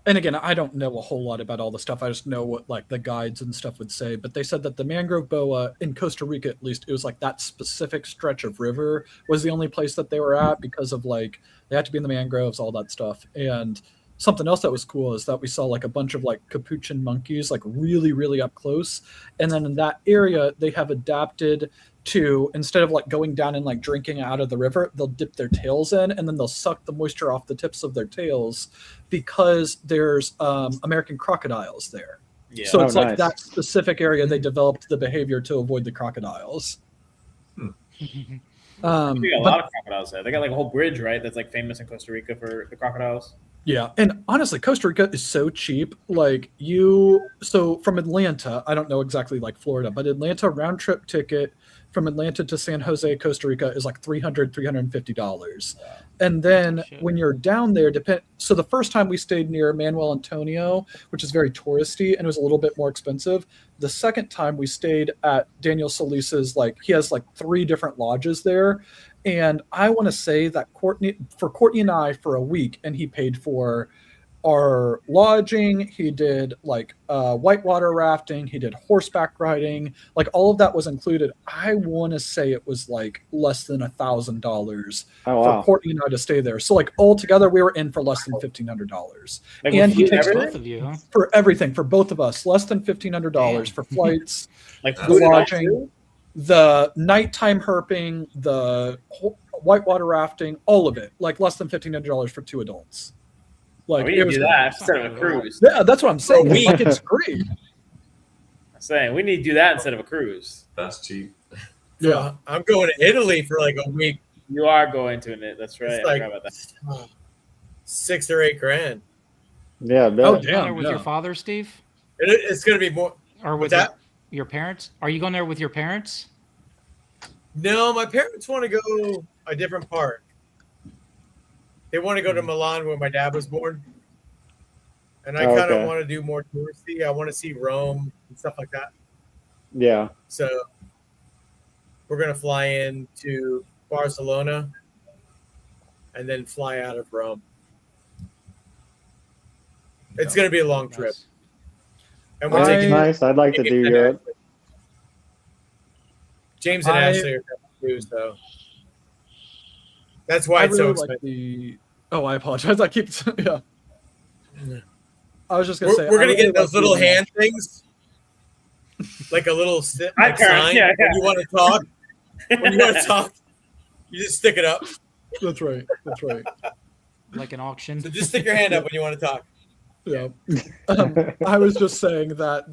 And again, I don't know a whole lot about all the stuff. I just know what like the guides and stuff would say. But they said that the mangrove boa in Costa Rica, at least, it was like that specific stretch of river was the only place that they were at because of like they had to be in the mangroves, all that stuff. And something else that was cool is that we saw like a bunch of like capuchin monkeys, like really, really up close. And then in that area, they have adapted to, instead of like going down and like drinking out of the river, they'll dip their tails in and then they'll suck the moisture off the tips of their tails because there's American crocodiles there. Yeah. So it's like nice. that specific area they developed the behavior to avoid the crocodiles. We got a But lot of crocodiles there. They got like a whole bridge, right? That's like famous in Costa Rica for the crocodiles. yeah, and honestly, Costa Rica is so cheap. Like so from Atlanta, I don't know exactly like Florida, but Atlanta round trip ticket from Atlanta to San Jose, Costa Rica is like $350. And then Shit. when you're down there, so the first time we stayed near Manuel Antonio, which is very touristy and it was a little bit more expensive. The second time we stayed at Daniel Solis's, like he has like 3 different lodges there. And I want to say that Courtney and I for a week, and he paid for our lodging. He did like whitewater rafting. He did horseback riding. Like all of that was included. I want to say it was like less than $1,000 Oh wow. for Courtney and I to stay there. So like all together, we were in for less than $1,500. Like, And he with takes everything? Both of you, huh? for everything for both of us, less than $1,500 for flights, Like The food and all, lodging, too? the nighttime herping, the whitewater rafting, all of it, like less than $1,500 for 2 adults. Like We it need to was, do that instead of a cruise. yeah, that's what I'm saying. For a Like it's great. I'm saying we need to do that instead of a cruise. That's cheap. Yeah, I'm going to Italy for like a week. You are going to it. That's right. It's I like forgot about that. 6 or 8 grand. Yeah, I bet. Oh, You going there damn, with yeah. your father, Steve, It's going to be more. or What's with that? your parents? Are you going there with your parents? No, my parents want to go a different part. They want to go to Milan where my dad was born. And I Oh, kind of okay. want to do more touristy. I want to see Rome and stuff like that. Yeah. So we're going to fly in to Barcelona and then fly out of Rome. It's going to be a long trip. Nice. And we're I- taking Nice. I'd like to do James and Europe. Ashley. James and I- Ashley are coming too, so that's why I it's so really expensive. like the. Oh, I apologize. I keep. Yeah. I was just gonna We're, say we're gonna I really get those like little the- hand things, like a little I like can't- sign yeah, when you want to talk. When you want to talk, you just stick it up. That's right. That's right. Like an auction? So just stick your hand up when you want to talk. Yeah. I was just saying that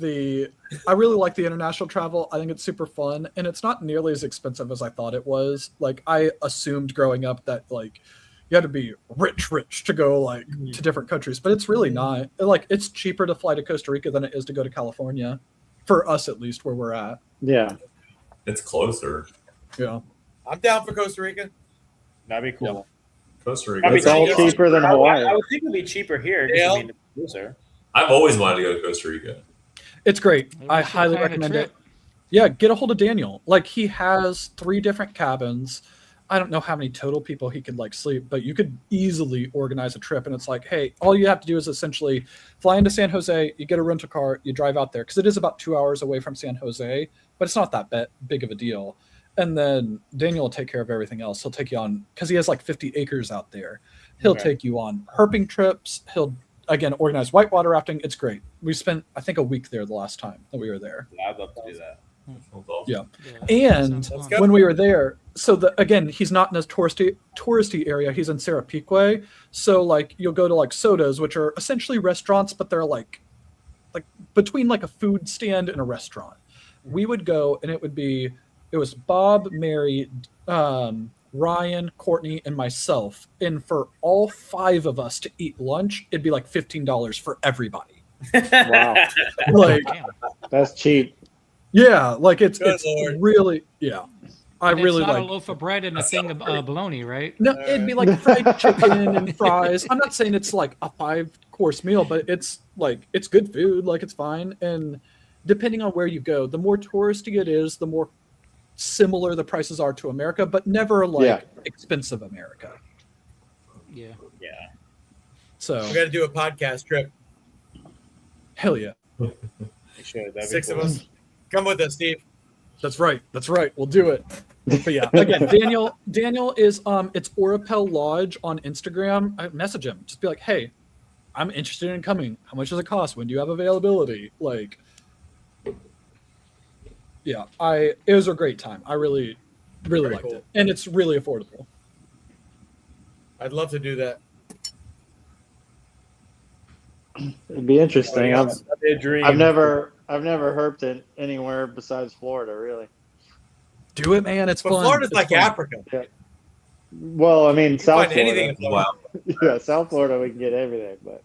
I really like the international travel. I think it's super fun and it's not nearly as expensive as I thought it was. Like I assumed growing up that like you had to be rich to go like to different countries, but it's really not. Like it's cheaper to fly to Costa Rica than it is to go to California, for us at least where we're at. Yeah. It's closer. Yeah. I'm down for Costa Rica. That'd be cool. Costa Rica. That'd be It's all cheap. cheaper than I would- Hawaii. I would think it'd be cheaper here. Yeah. Because closer. I've always wanted to go to Costa Rica. It's great. Maybe I we should highly plan a recommend it. trip. Yeah, get a hold of Daniel. Like he has 3 different cabins. I don't know how many total people he could like sleep, but you could easily organize a trip. And it's like, hey, all you have to do is essentially fly into San Jose, you get a rental car, you drive out there because it is about 2 hours away from San Jose, but it's not that big of a deal. And then Daniel will take care of everything else. He'll take you on because he has like 50 acres out there. He'll Okay. take you on herping trips. He'll again organize whitewater rafting. It's great. We spent I think a week there the last time that we were there. I'd love to do that. Sounds awesome. Yeah. Yeah, And sounds Let's fun. go. when we were there, so again, he's not in a touristy area. He's in Sarapique. So like you'll go to like sodas, which are essentially restaurants, but they're like between like a food stand and a restaurant. We would go and it was Bob, Mary, Ryan, Courtney, and myself. And for all 5 of us to eat lunch, it'd be like $15 for everybody. Wow. Like Damn. That's cheap. yeah, like it's Good Lord. really yeah. I And really it's not like a loaf of bread and a thing of bologna, right? No, it'd be like fried chicken and fries. I'm not saying it's like a 5-course meal, but it's like it's good food, like it's fine. And depending on where you go, the more touristy it is, the more similar the prices are to America, but never like Yeah. expensive America. Yeah. Yeah. So We got to do a podcast trip. hell yeah. We should. That'd be 6 cool. of us. Come with us, Steve. That's right. We'll do it. But yeah, again, Daniel is it's Orapel Lodge on Instagram. I message him, just be like, hey, I'm interested in coming. How much does it cost? When do you have availability? Like yeah, it was a great time. I really Very liked cool. it, and it's really affordable. I'd love to do that. It'd be interesting. That'd be a dream. I've never herped it anywhere besides Florida, really. Do it, man. It's But fun. Florida's It's like fun. Africa. Well, I mean, You can South find anything Florida. in Florida. Yeah, South Florida, we can get everything. But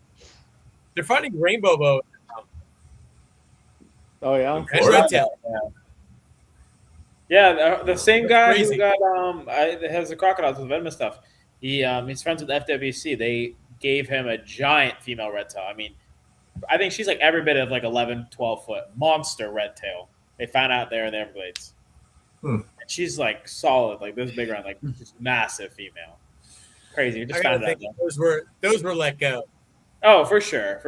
They're finding rainbow bows oh yeah, and Florida? red tail. Yeah, the same guy Crazy. who got has the crocodiles with venomous stuff. He's friends with FWC. They gave him a giant female red tail. I mean, I think she's like every bit of like 11, 12 foot monster red tail. They found out there in the Everglades. And she's like solid, like this big around, like just massive female. Crazy. We just I gotta found out. think those were let go. Oh, for sure.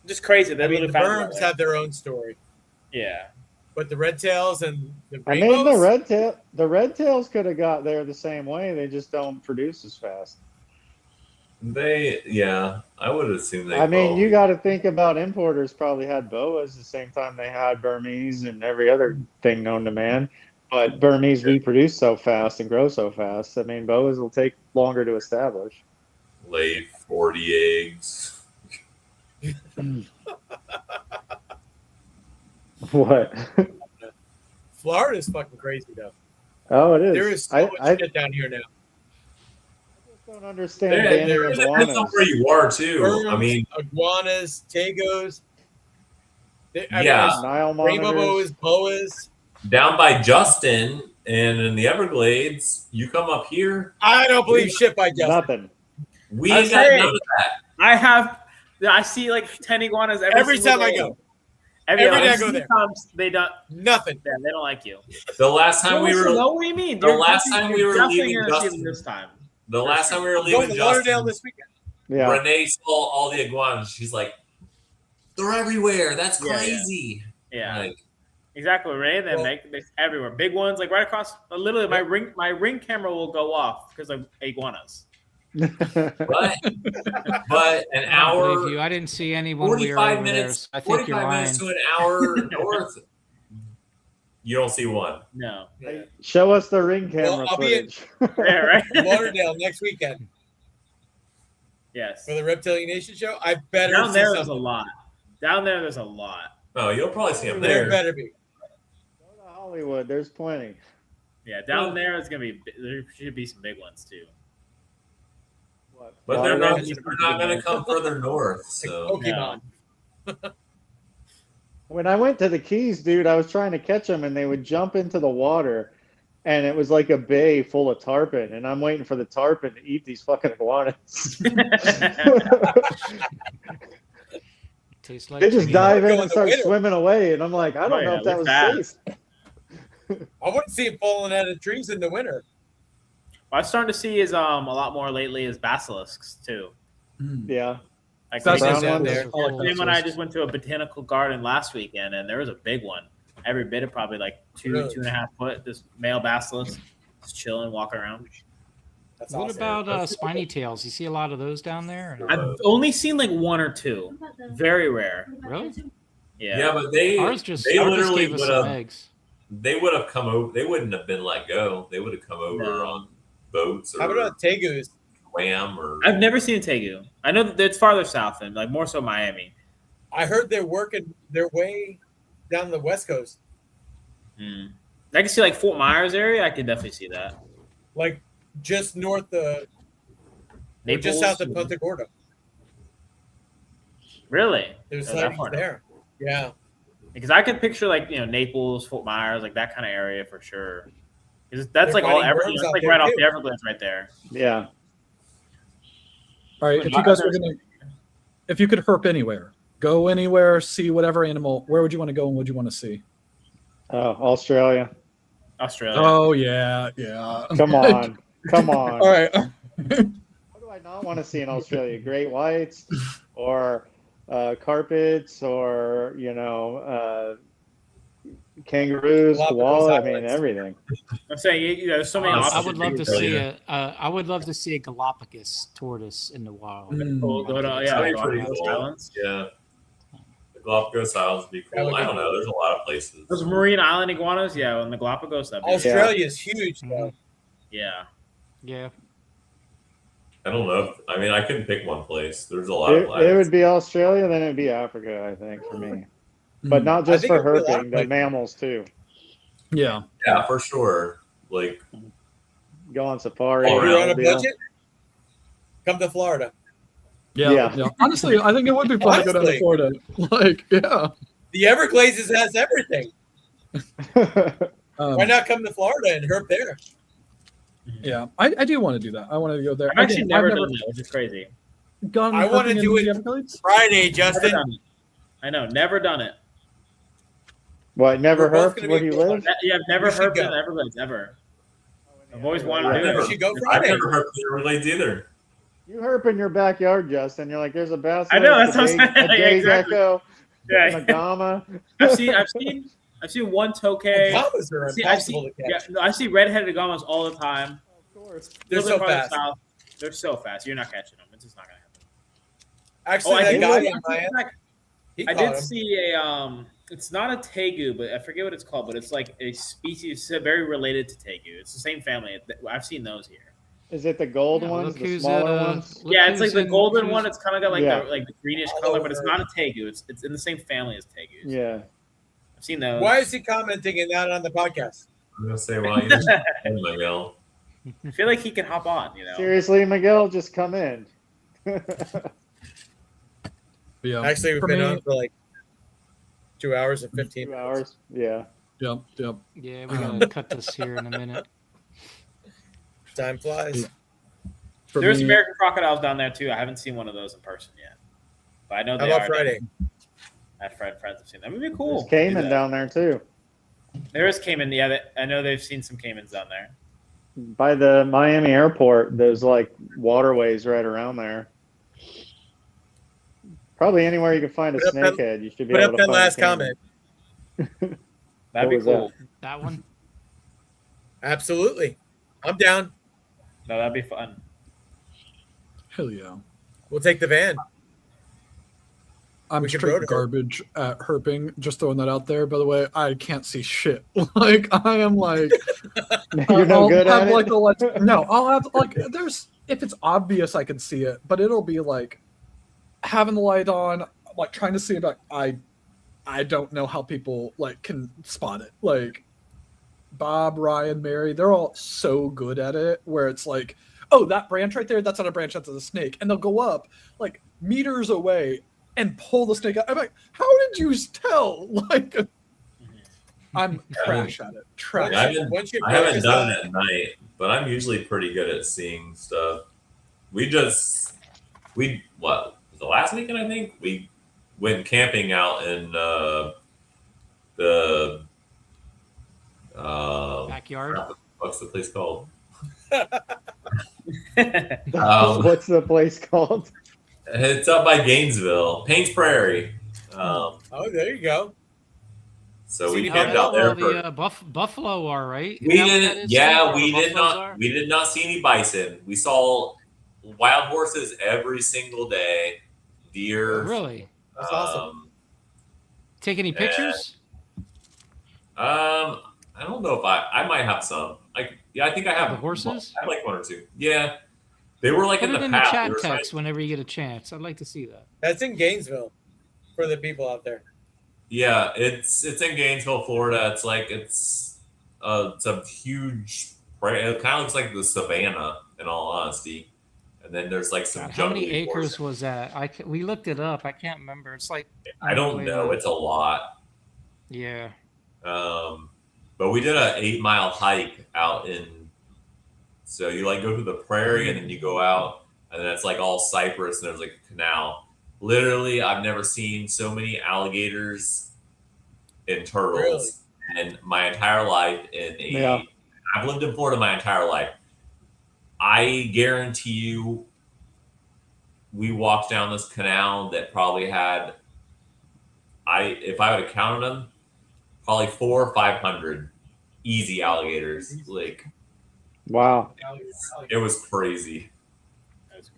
Just crazy. They I mean, the literally found berms have their own story, Yeah. but the red tails and the I rainbows. mean the red tails could have got there the same way. They just don't produce as fast. I would assume they. I mean, you got to think about importers probably had boas the same time they had Burmese and every other thing known to man. But Burmese reproduce so fast and grow so fast. I mean, boas will take longer to establish. lay 40 eggs. What? Florida's fucking crazy though. Oh, it is. There is so much shit down here now. I just don't understand There banning depends iguanas. on where you are too. Berms, I mean, iguanas, tagos. Yeah. Nile Rainbow monitors. boas. down by Justin and in the Everglades, you come up here, I don't believe shit by Justin. Nothing. we I ain't got say- none of that. I see like 10 iguanas Every single time I day. go. Every Every day I other go there. times they don't. Nothing. Yeah, they don't like you. The last time we were, No, what do you mean? the last time we were definitely leaving gonna see Justin- them this time. the last time we were I'm going leaving to Lauderdale Justin, this weekend. Yeah. Renee saw all the iguanas. She's like, they're everywhere. That's Yeah, yeah. crazy. Yeah, Like, exactly. Right? They Well- make they everywhere. Big ones, like right across. Literally, my ring camera will go off because of iguanas. but an I hour, don't believe you. I didn't see any when we were 45 over minutes, there. I think you're 45 lying. minutes to an hour north, you don't see one. No. Yeah. Show us the ring camera Well, I'll be in- footage. Yeah, right. Lauderdale next weekend Yes. for the Reptilian Nation show. I better Down see there, there's a something. lot. Down there, there's a lot. Oh, you'll probably see them There there. better be. Go to Hollywood. There's plenty. Yeah, down there is gonna be. There should be some big ones too. What? But they're Lauderdale? not going to come further north. So Pokemon. When I went to the Keys, dude, I was trying to catch them, and they would jump into the water, and it was like a bay full of tarpon, and I'm waiting for the tarpon to eat these fucking iguanas. Tastes like They just chicken. dive Go in in and the start winter. swimming away, and I'm like, I don't Oh, know yeah, if that look was fast. safe. I wouldn't see it falling out of trees in the winter. What I'm starting to see is a lot more lately is basilisks too. Yeah. Like That's brown out ones. there. same when I just went to a botanical garden last weekend, and there was a big one. Every bit of probably like Really? 2.5 foot. This male basilisk just chilling, walking around. That's What awesome. about spiny tails? You see a lot of those down there? or no? I've only seen like one or two. Very rare. Really? yeah, but they Ours just they ours just literally gave us would some have eggs. they would have come over. They wouldn't have been let go. They would have come over No. on boats or How about tegus? wham or I've never seen a tegu. I know that it's farther south and like more so Miami. I heard they're working their way down the West Coast, I can see like Fort Myers area. I could definitely see that. like just north of, Naples, just south of Punta Gorda. Really? There's Oh, that sightings far. there. Yeah. Because I could picture like Naples, Fort Myers, like that kind of area for sure. 'Cause that's They're like all finding Everglades. worms That's out like there, right off too. the Everglades, right there. Yeah. All right, if you guys were gonna, if you could herp anywhere, go anywhere, see whatever animal, where would you want to go and what would you want to see? Oh, Australia. Australia. Oh yeah, yeah. Come on. Come on. All right. What do I not want to see in Australia? Great whites or carpets or, kangaroos, Galapagos koala. I mean, Islands. everything. I'm saying there's so many I I options. would love to Really? see I would love to see a Galapagos tortoise in the wild. Mm. Go to, That'd yeah, be go pretty to those cool. islands. Yeah. Galapagos Islands would be That cool. would I be don't know. There's a lot of places. Those marine island iguanas, yeah, on the Galapagos. That'd be Australia is huge, though. yeah. Yeah. I don't know. I mean, I couldn't pick one place. There's a lot of It places. would be Australia, then it'd be Africa, I think, for me. But not I just think for it'd be a lot of herping, the places. mammals too. Yeah. Yeah, for sure. Like, Go on safari. If All you're on a deal. budget, come to Florida. Yeah. Honestly, I think it would be fun to go down to Honestly. Florida. Like, yeah. The Everglades has everything. Why not come to Florida and herp there? Yeah, I do want to do that. I want to go there. I've actually Again, never done that, which is crazy. gone. I wanna herping do in it- the Everglades. Friday, Never Justin. done it. I know, never done it. What, never We're both herped gonna where be you good. live? Yeah, I've never We should herped in go. the Everglades ever. I've always wanted Yeah. to do Never. it. We should go I've Friday. never heard the Everglades either. You herp in your backyard, Justin. You're like, there's a bass. I know, list, that's a what I'm day- saying. A Yeah, day exactly. gecko, Yeah. a gama. I've seen one tokay. Commas are impossible to catch. Yeah, no, I see redheaded agamas all the time. Of course. They're Little so bit farther fast. south. They're so fast. You're not catching them. It's just not gonna happen. Actually, I that did, guy see- in Miami, he I caught did him. see a it's not a tegu, but I forget what it's called, but it's like a species very related to tegu. It's the same family. I've seen those here. Is it the gold Yeah, ones, look the who's smaller at, ones? look Yeah, it's like who's the in- golden who's- one. It's kind of got like Yeah. the greenish All color, but it's over. not a tegu. It's in the same family as tegus. Yeah. I've seen those. Why is he commenting and not on the podcast? I'm gonna say, well, you just end Miguel. I feel like he can hop on. You know. Seriously, Miguel, just come in. Yeah. Actually, we've For been me- on for like 2 hours and 15 2 minutes. hours. Yeah. Yep. Yep. Yeah, we gotta cut this here in a minute. Time flies. For There's me- American crocodiles down there too. I haven't seen one of those in person yet, but I know How they about are. Friday? I have friends have seen them. It would be cool. There's caiman to do that. down there too. There is caiman. Yeah, I know they've seen some caimans down there. By the Miami airport, there's like waterways right around there. Probably anywhere you can find a Put up that- snakehead, you should be Put able up to that find a last caiman. comment. That'd What be was that? cool. That one. Absolutely. I'm down. No, that'd be fun. Hell yeah. We'll take the van. I'm We could straight road herp. garbage at herping. Just throwing that out there. By the way, I can't see shit. Like I am like You're no I'll good have at like it. a let no. I'll have like there's if it's obvious I can see it, but it'll be like having the light on, like trying to see it. Like I don't know how people like can spot it. Like Bob, Ryan, Mary, they're all so good at it. Where it's like, oh, that branch right there, that's not a branch, that's a snake, and they'll go up like meters away and pull the snake out. I'm like, how did you tell? Like, I'm trash at it. Trash. Once you I haven't focus done on it at night, but I'm usually pretty good at seeing stuff. We was the last weekend, I think we went camping out in the Backyard. what's the place called? What's the place called? It's up by Gainesville, Payne's Prairie. Oh, there you go. So See, we how camped about out there. All the buffalo are right. We Isn't that what that didn't. is? Yeah, Where we the did buffaloes not. are? We did not see any bison. We saw wild horses every single day. Deer. Really? That's awesome. Take any pictures? I don't know if I might have some. Like, yeah, I think I have The horses? I have like one or two. Yeah, they were like Put in it the in the path. chat They were text whenever you get a chance. I'd like to see that. That's in Gainesville for the people out there. Yeah, it's in Gainesville, Florida. It's like it's a huge. It kind of looks like the savannah, in all honesty. And then there's like some God, how many jungly acres portions. was that? We looked it up. I can't remember. It's like I don't know. It's a lot. yeah. But we did a 8-mile hike out in. So you like go through the prairie and then you go out and then it's like all cypress and there's like a canal. Literally, I've never seen so many alligators and turtles in my entire life. Yeah. I've lived in Florida my entire life. I guarantee you, we walked down this canal that probably had, if I would have counted them, probably 400 or 500 easy alligators. Like, Wow. it was crazy.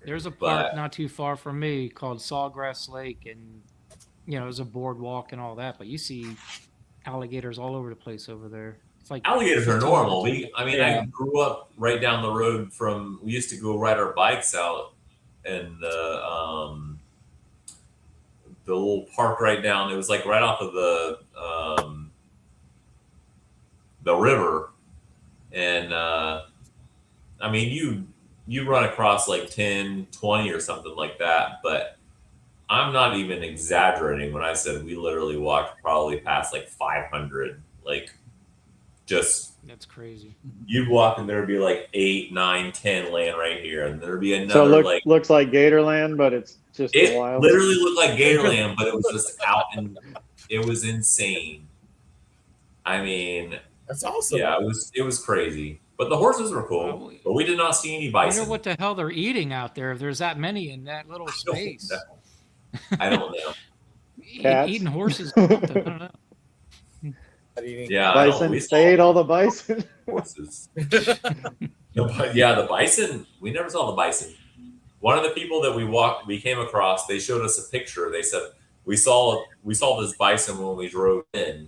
There's a park But- not too far from me called Sawgrass Lake, and you know, there's a boardwalk and all that, but you see alligators all over the place over there. It's like Alligators are 15 normal. minutes. Yeah. I grew up right down the road from. We used to go ride our bikes out, and the little park right down. It was like right off of the river, and I mean you run across like 10, 20 or something like that, but I'm not even exaggerating when I said we literally walked probably past like 500, like just. That's crazy. You'd walk and there'd be like 8, 9, 10 laying right here, and there'd be another So like looks like Gatorland, but it's just it the wild. literally looked like Gatorland, but it was just out, and it was insane. I mean, That's awesome. yeah, it was crazy. But the horses were cool, but we did not see any I bison. wonder what the hell they're eating out there if there's that many in that little I don't space. know. I don't know. Cats. Eating horses. I don't know. Yeah, I don't, Bison. we They ate all the bison. saw horses. Yeah, the bison. We never saw the bison. One of the people that we came across, they showed us a picture. They said we saw this bison when we drove in,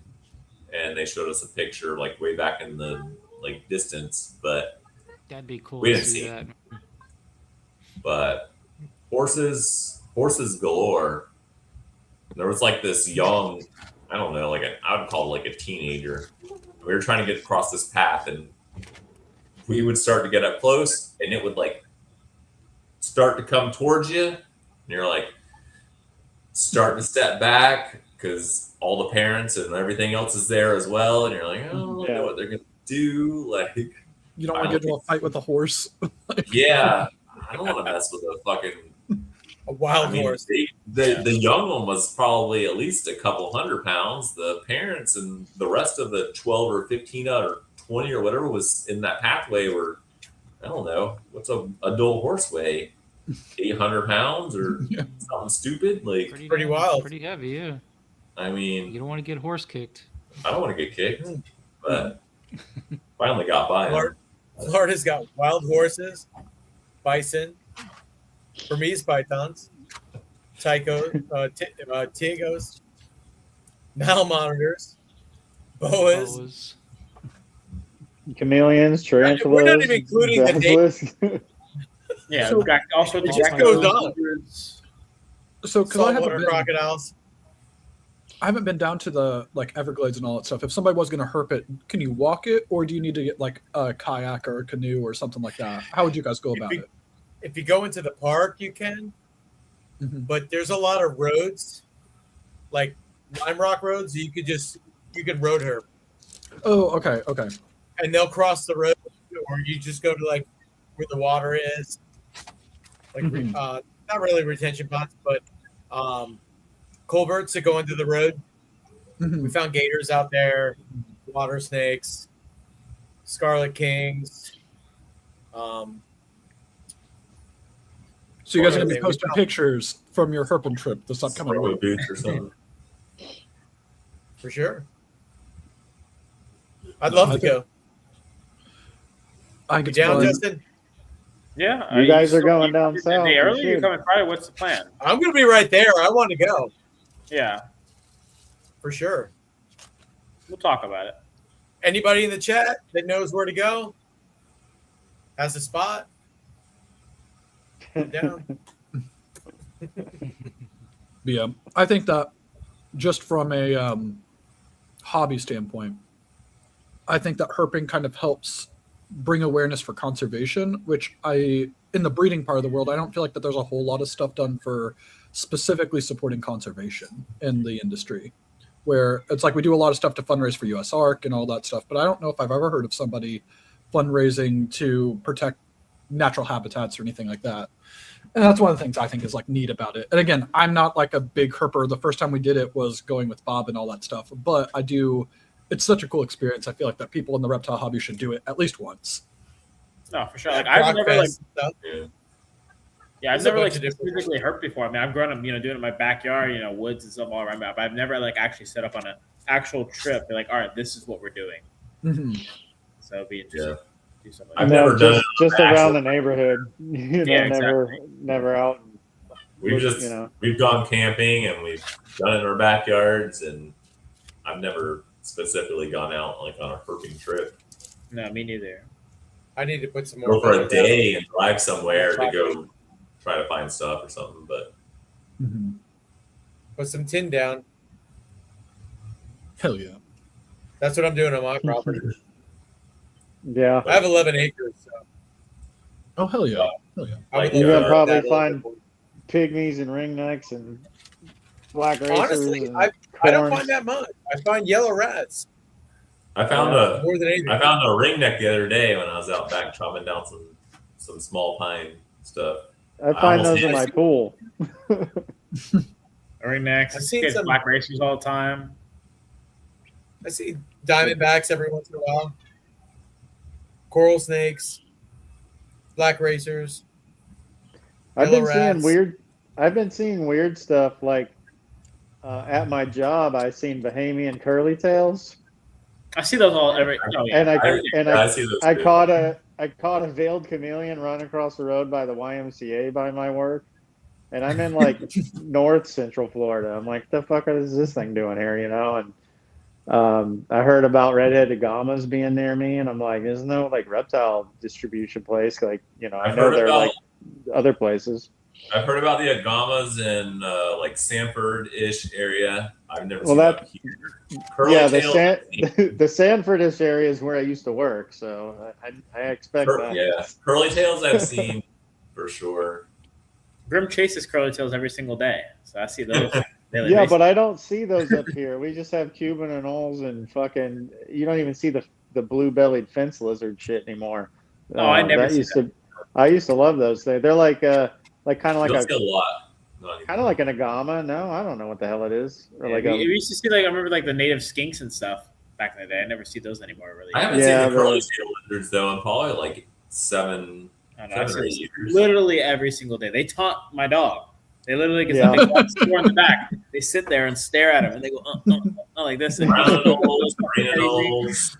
and they showed us a picture like way back in the like distance, but That'd be cool we to didn't see see that. it. But horses galore. There was like this young, I don't know, I would call it like a teenager. We were trying to get across this path, and we would start to get up close, and it would like start to come towards you, and you're like starting to step back because all the parents and everything else is there as well, and you're like, oh, I know what they're gonna do. Like, You don't want to get into a fight with a horse. yeah, I don't want to mess with a fucking. A wild I mean, horse. the young one was probably at least a couple 100 pounds. The parents and the rest of the 12 or 15 or 20 or whatever was in that pathway were, I don't know, what's a adult horse weigh? 800 pounds or something stupid? Like, Pretty wild. Pretty heavy, yeah. I mean, You don't want to get horse kicked. I don't want to get kicked, but finally got by. Florida's got wild horses, bison, Burmese pythons, tigos, Nile monitors, boas. Chameleons, tarantulas. We're not even including the basilisks. Yeah, So- we've got also It just goes on. So because I Saltwater haven't crocodiles. been down to the like Everglades and all that stuff. If somebody was going to herp it, can you walk it, or do you need to get like a kayak or a canoe or something like that? How would you guys go about it? If you go into the park, you can, Mhm. but there's a lot of roads, like lime rock roads. You can road herp, Oh, okay. and they'll cross the road, or you just go to like where the water is, like Mhm. not really retention ponds, but culverts that go into the road. Mhm. We found gators out there, water snakes, scarlet kings. So you guys are Well, going to be we posting found- pictures from your herping trip this upcoming Throw week. boots or something. For sure. I'd love I to think- go. I think You it's down, fun. Justin? Yeah. You guys are still- going down you- south, Day you early? You're should. coming Friday? What's the plan? I'm going to be right there. I want to go Yeah, for sure. we'll talk about it. Anybody in the chat that knows where to go has a spot. Down. But yeah, I think that just from a hobby standpoint, I think that herping kind of helps bring awareness for conservation, which in the breeding part of the world, I don't feel like that there's a whole lot of stuff done for specifically supporting conservation in the industry, where it's like we do a lot of stuff to fundraise for US ARC and all that stuff, but I don't know if I've ever heard of somebody fundraising to protect natural habitats or anything like that. And that's one of the things I think is like neat about it. And again, I'm not like a big herper. The first time we did it was going with Bob and all that stuff, but it's such a cool experience. I feel like that people in the reptile hobby should do it at least once. No, for sure. Like I've never like, Stuff. Yeah. yeah, I've There's a never like bunch of different- physically herped before. I mean, I've grown up, doing it in my backyard, woods and stuff all around me. But I've never like actually set up on an actual trip. Be like, all right, this is what we're doing. Mhm. So it'd be interesting. Yeah. To do something. I've No, never done just it on around the actual- neighborhood. Yeah, exactly. Never out we've gone camping and we've done it in our backyards, and I've never specifically gone out like on a herping trip. No, me neither. I need to put some more. Go for a day and drive somewhere to go try to find stuff or something, but Put some tin down. Hell yeah. That's what I'm doing on my property. Yeah. I have 11 acres. So Oh, hell yeah. Hell yeah. I would You're love gonna to probably have that a little find bit more. pygmies and ringnecks and black racers. Honestly, and I don't corns. find that much. I find yellow rats I found more than anything. a ringneck the other day when I was out back chopping down some small pine stuff. I find those in almost- my pool. Ringnext. I've seen Get some- black racers all the time. I see diamondbacks every once in a while, coral snakes, black racers. I've Yellow been seeing rats. weird. I've been seeing weird stuff like at my job. I seen Bahamian curly tails, I see those all every. Oh yeah. and I see those. I too. caught a veiled chameleon run across the road by the YMCA by my work, and I'm in like North Central Florida. I'm like, the fuck is this thing doing here? You know, and I heard about red-headed gammas being near me, and I'm like, there's no like reptile distribution place. Like, you know, I I've know heard they're about like other places. I've heard about the agamas in like Sanford-ish area. I've never Well, seen that- them here. Curly Yeah, tail- the Sanfordish area is where I used to work, so I expect that. yeah, curly tails I've seen for sure. Grim chases curly tails every single day, so I see those. daily Yeah, basis. but I don't see those up here. We just have Cuban anoles and fucking. You don't even see the blue-bellied fence lizard shit anymore. Oh, I never that see used to. I used to love those things. They're like kind of like You'll a see a lot. Not kind of like an agama. No, I don't know what the hell it is. Or Yeah, like we a used to see like I remember like the native skinks and stuff back in the day. I never see those anymore. Really, I haven't Yeah, seen the curly but- tail lizards though in probably like seven I don't know, I see or 8 those years. literally every single day. They taunt my dog. They literally get Yeah. something in the back. They sit there and stare at him, and they go like this. And Brown anoles, green anoles,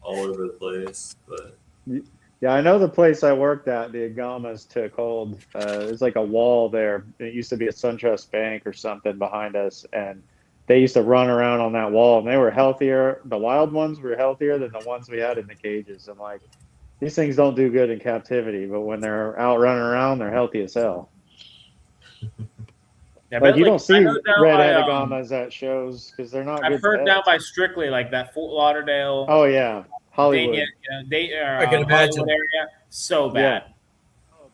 all over the place. But Yeah, I know the place I worked at. The agamas took hold. There's like a wall there. It used to be a SunTrust bank or something behind us, and they used to run around on that wall. And they were healthier. The wild ones were healthier than the ones we had in the cages. And like, these things don't do good in captivity, but when they're out running around, they're healthy as hell. yeah, Like you don't see I know down red-headed by, agamas at shows because they're not. I've good heard down pets. by Strictly, like that Fort Lauderdale, Oh yeah, Hollywood. Dania, I can imagine. Hollywood area, so bad.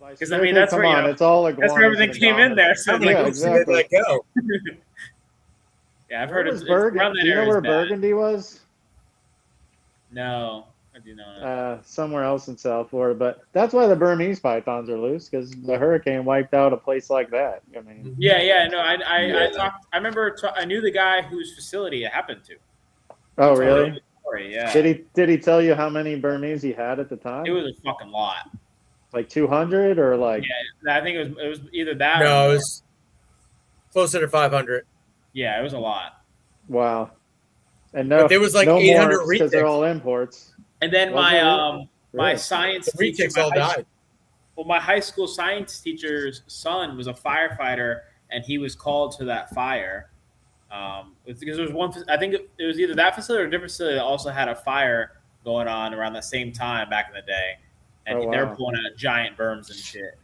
Because I mean, that's come where, on, it's all That's where everything came in there. So I'm like, like, Yeah, who did exactly. let go? yeah, I've Where heard was it's around Burgundy? that Do you know area where is bad. Burgundy was? No, I do not. Somewhere else in South Florida, but that's why the Burmese pythons are loose because the hurricane wiped out a place like that. I mean, Yeah, no, I Yeah. talked. I remember I knew the guy whose facility it happened to. oh really? Story, yeah. Did he tell you how many Burmese he had at the time? It was a fucking lot. Like 200 or like Yeah, I think it was either that. No, or, it was closer to 500. yeah, it was a lot. wow. And no, But there was like no 800 more because they're retics. all imports. And then Was my it my Really? science The teacher, retics all died. well, my high school science teacher's son was a firefighter, and he was called to that fire. Because there was one, I think it was either that facility or a different facility that also had a fire going on around the same time back in the day, and Oh, they were wow. pulling out giant berms and shit.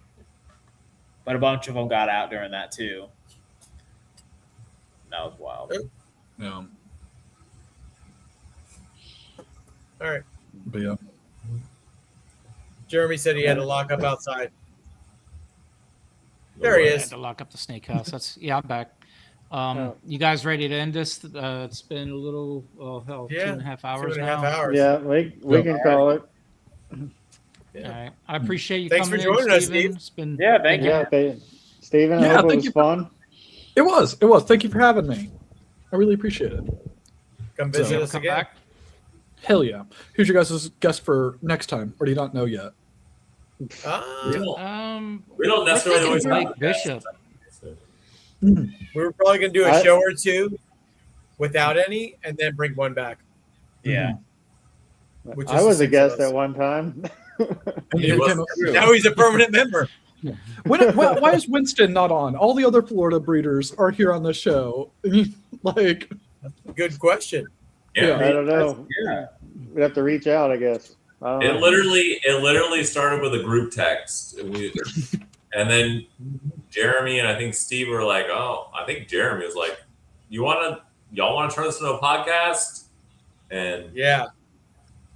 But a bunch of them got out during that too. That was wild. Yeah. All right. But yeah. Jeremy said he had to lock up outside. There he I had is. to lock up the snake house. That's I'm back. Oh. You guys ready to end this? It's been a little, hell, Yeah, 2.5 hours 2.5 now. hours. Yeah, we Yeah. can call it. Yeah. All right. I appreciate you Thanks for coming joining in, us, Steven. Steve. It's been Yeah, thank you. Yeah, Steven, I Yeah, hope it thank was you. fun. It was. It was. Thank you for having me. I really appreciate it. Come You visit ever us come again. back? Hell yeah. Who's your guys' guest for next time? Or do you not know yet? Ah, we don't we're necessarily thinking always Mike have guests. Bishop. So, we were probably going to do a I- show or two without any and then bring one back. Yeah. Which I is was the a 6 of guest us. at one time. And He you was- became a- Now he's a permanent member. Why is Winston not on? All the other Florida breeders are here on the show. Like, Good question. Yeah, I don't know. Yeah. We have to reach out, I guess. I don't it know. literally started with a group text, and then Jeremy and I think Steve were like, "Oh, I think Jeremy was like, y'all want to turn this into a podcast?" And Yeah.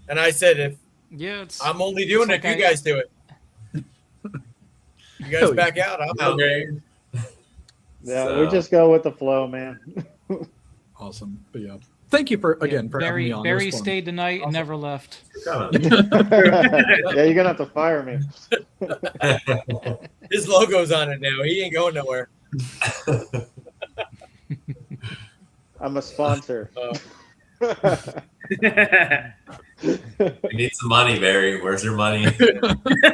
And I said, if Yeah, it's. I'm only doing it It's if like you guys do it. You guys Hell yeah. back out. I'm out. okay, Yeah, we just go with the flow, man. awesome. But yeah, thank you for having me on. Barry It was fun. stayed the night and never left. Yeah, you're gonna have to fire me. His logo's on it now. He ain't going nowhere. I'm a sponsor. We need some money, Barry. Where's your money?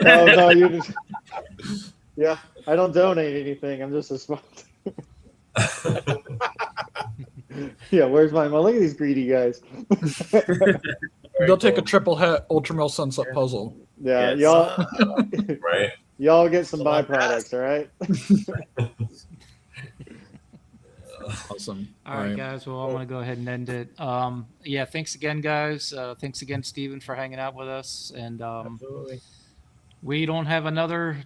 No, you just. Yeah, I don't donate anything. I'm just a sponsor. Yeah, where's my money? Look at these greedy guys. They'll take a triple het ultramel sunset puzzle. Yeah, Yes. Right. y'all get some Well, byproducts, all right? Awesome. All right, guys. Well, I'm going to go ahead and end it. Yeah, thanks again, guys. Thanks again, Steven, for hanging out with us. And Absolutely. we don't have another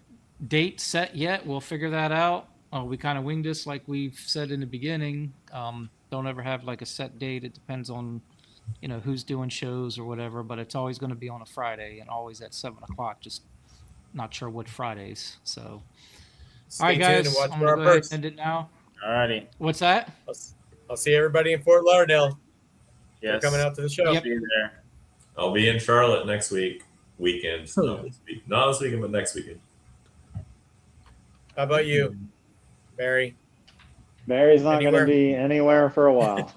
date set yet. We'll figure that out. We kind of winged this, like we've said in the beginning. Don't ever have like a set date. It depends on, who's doing shows or whatever. But it's always going to be on a Friday and always at 7:00. Just not sure what Fridays. So, Stay all right, tuned guys. and watch I'm for going our to go ahead first. and end it now. Alrighty. What's that? I'll see everybody in Fort Lauderdale. Yes. They're coming out to the show. Yep. See you there. I'll be in Charlotte next weekend. Oh. Not this weekend, but next weekend. How about you, Barry? Mary's not going Anywhere. to be anywhere for a while.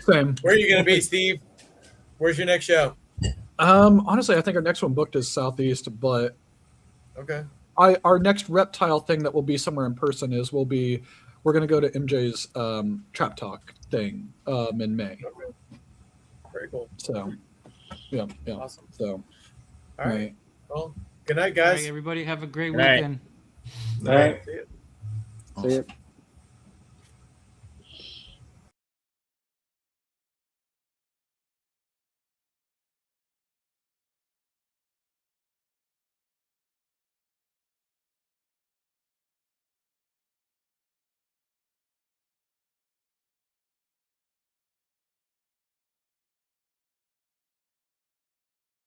Same. Where are you going to be, Steve? Where's your next show? Honestly, I think our next one booked is Southeast, but Okay. our next reptile thing that will be somewhere in person we're going to go to MJ's Trap Talk thing in May. Okay. Very cool. So, yeah. Awesome. So, All right. Well, good night, All right, guys. everybody, have a great Good night. weekend. All right. See ya. See ya.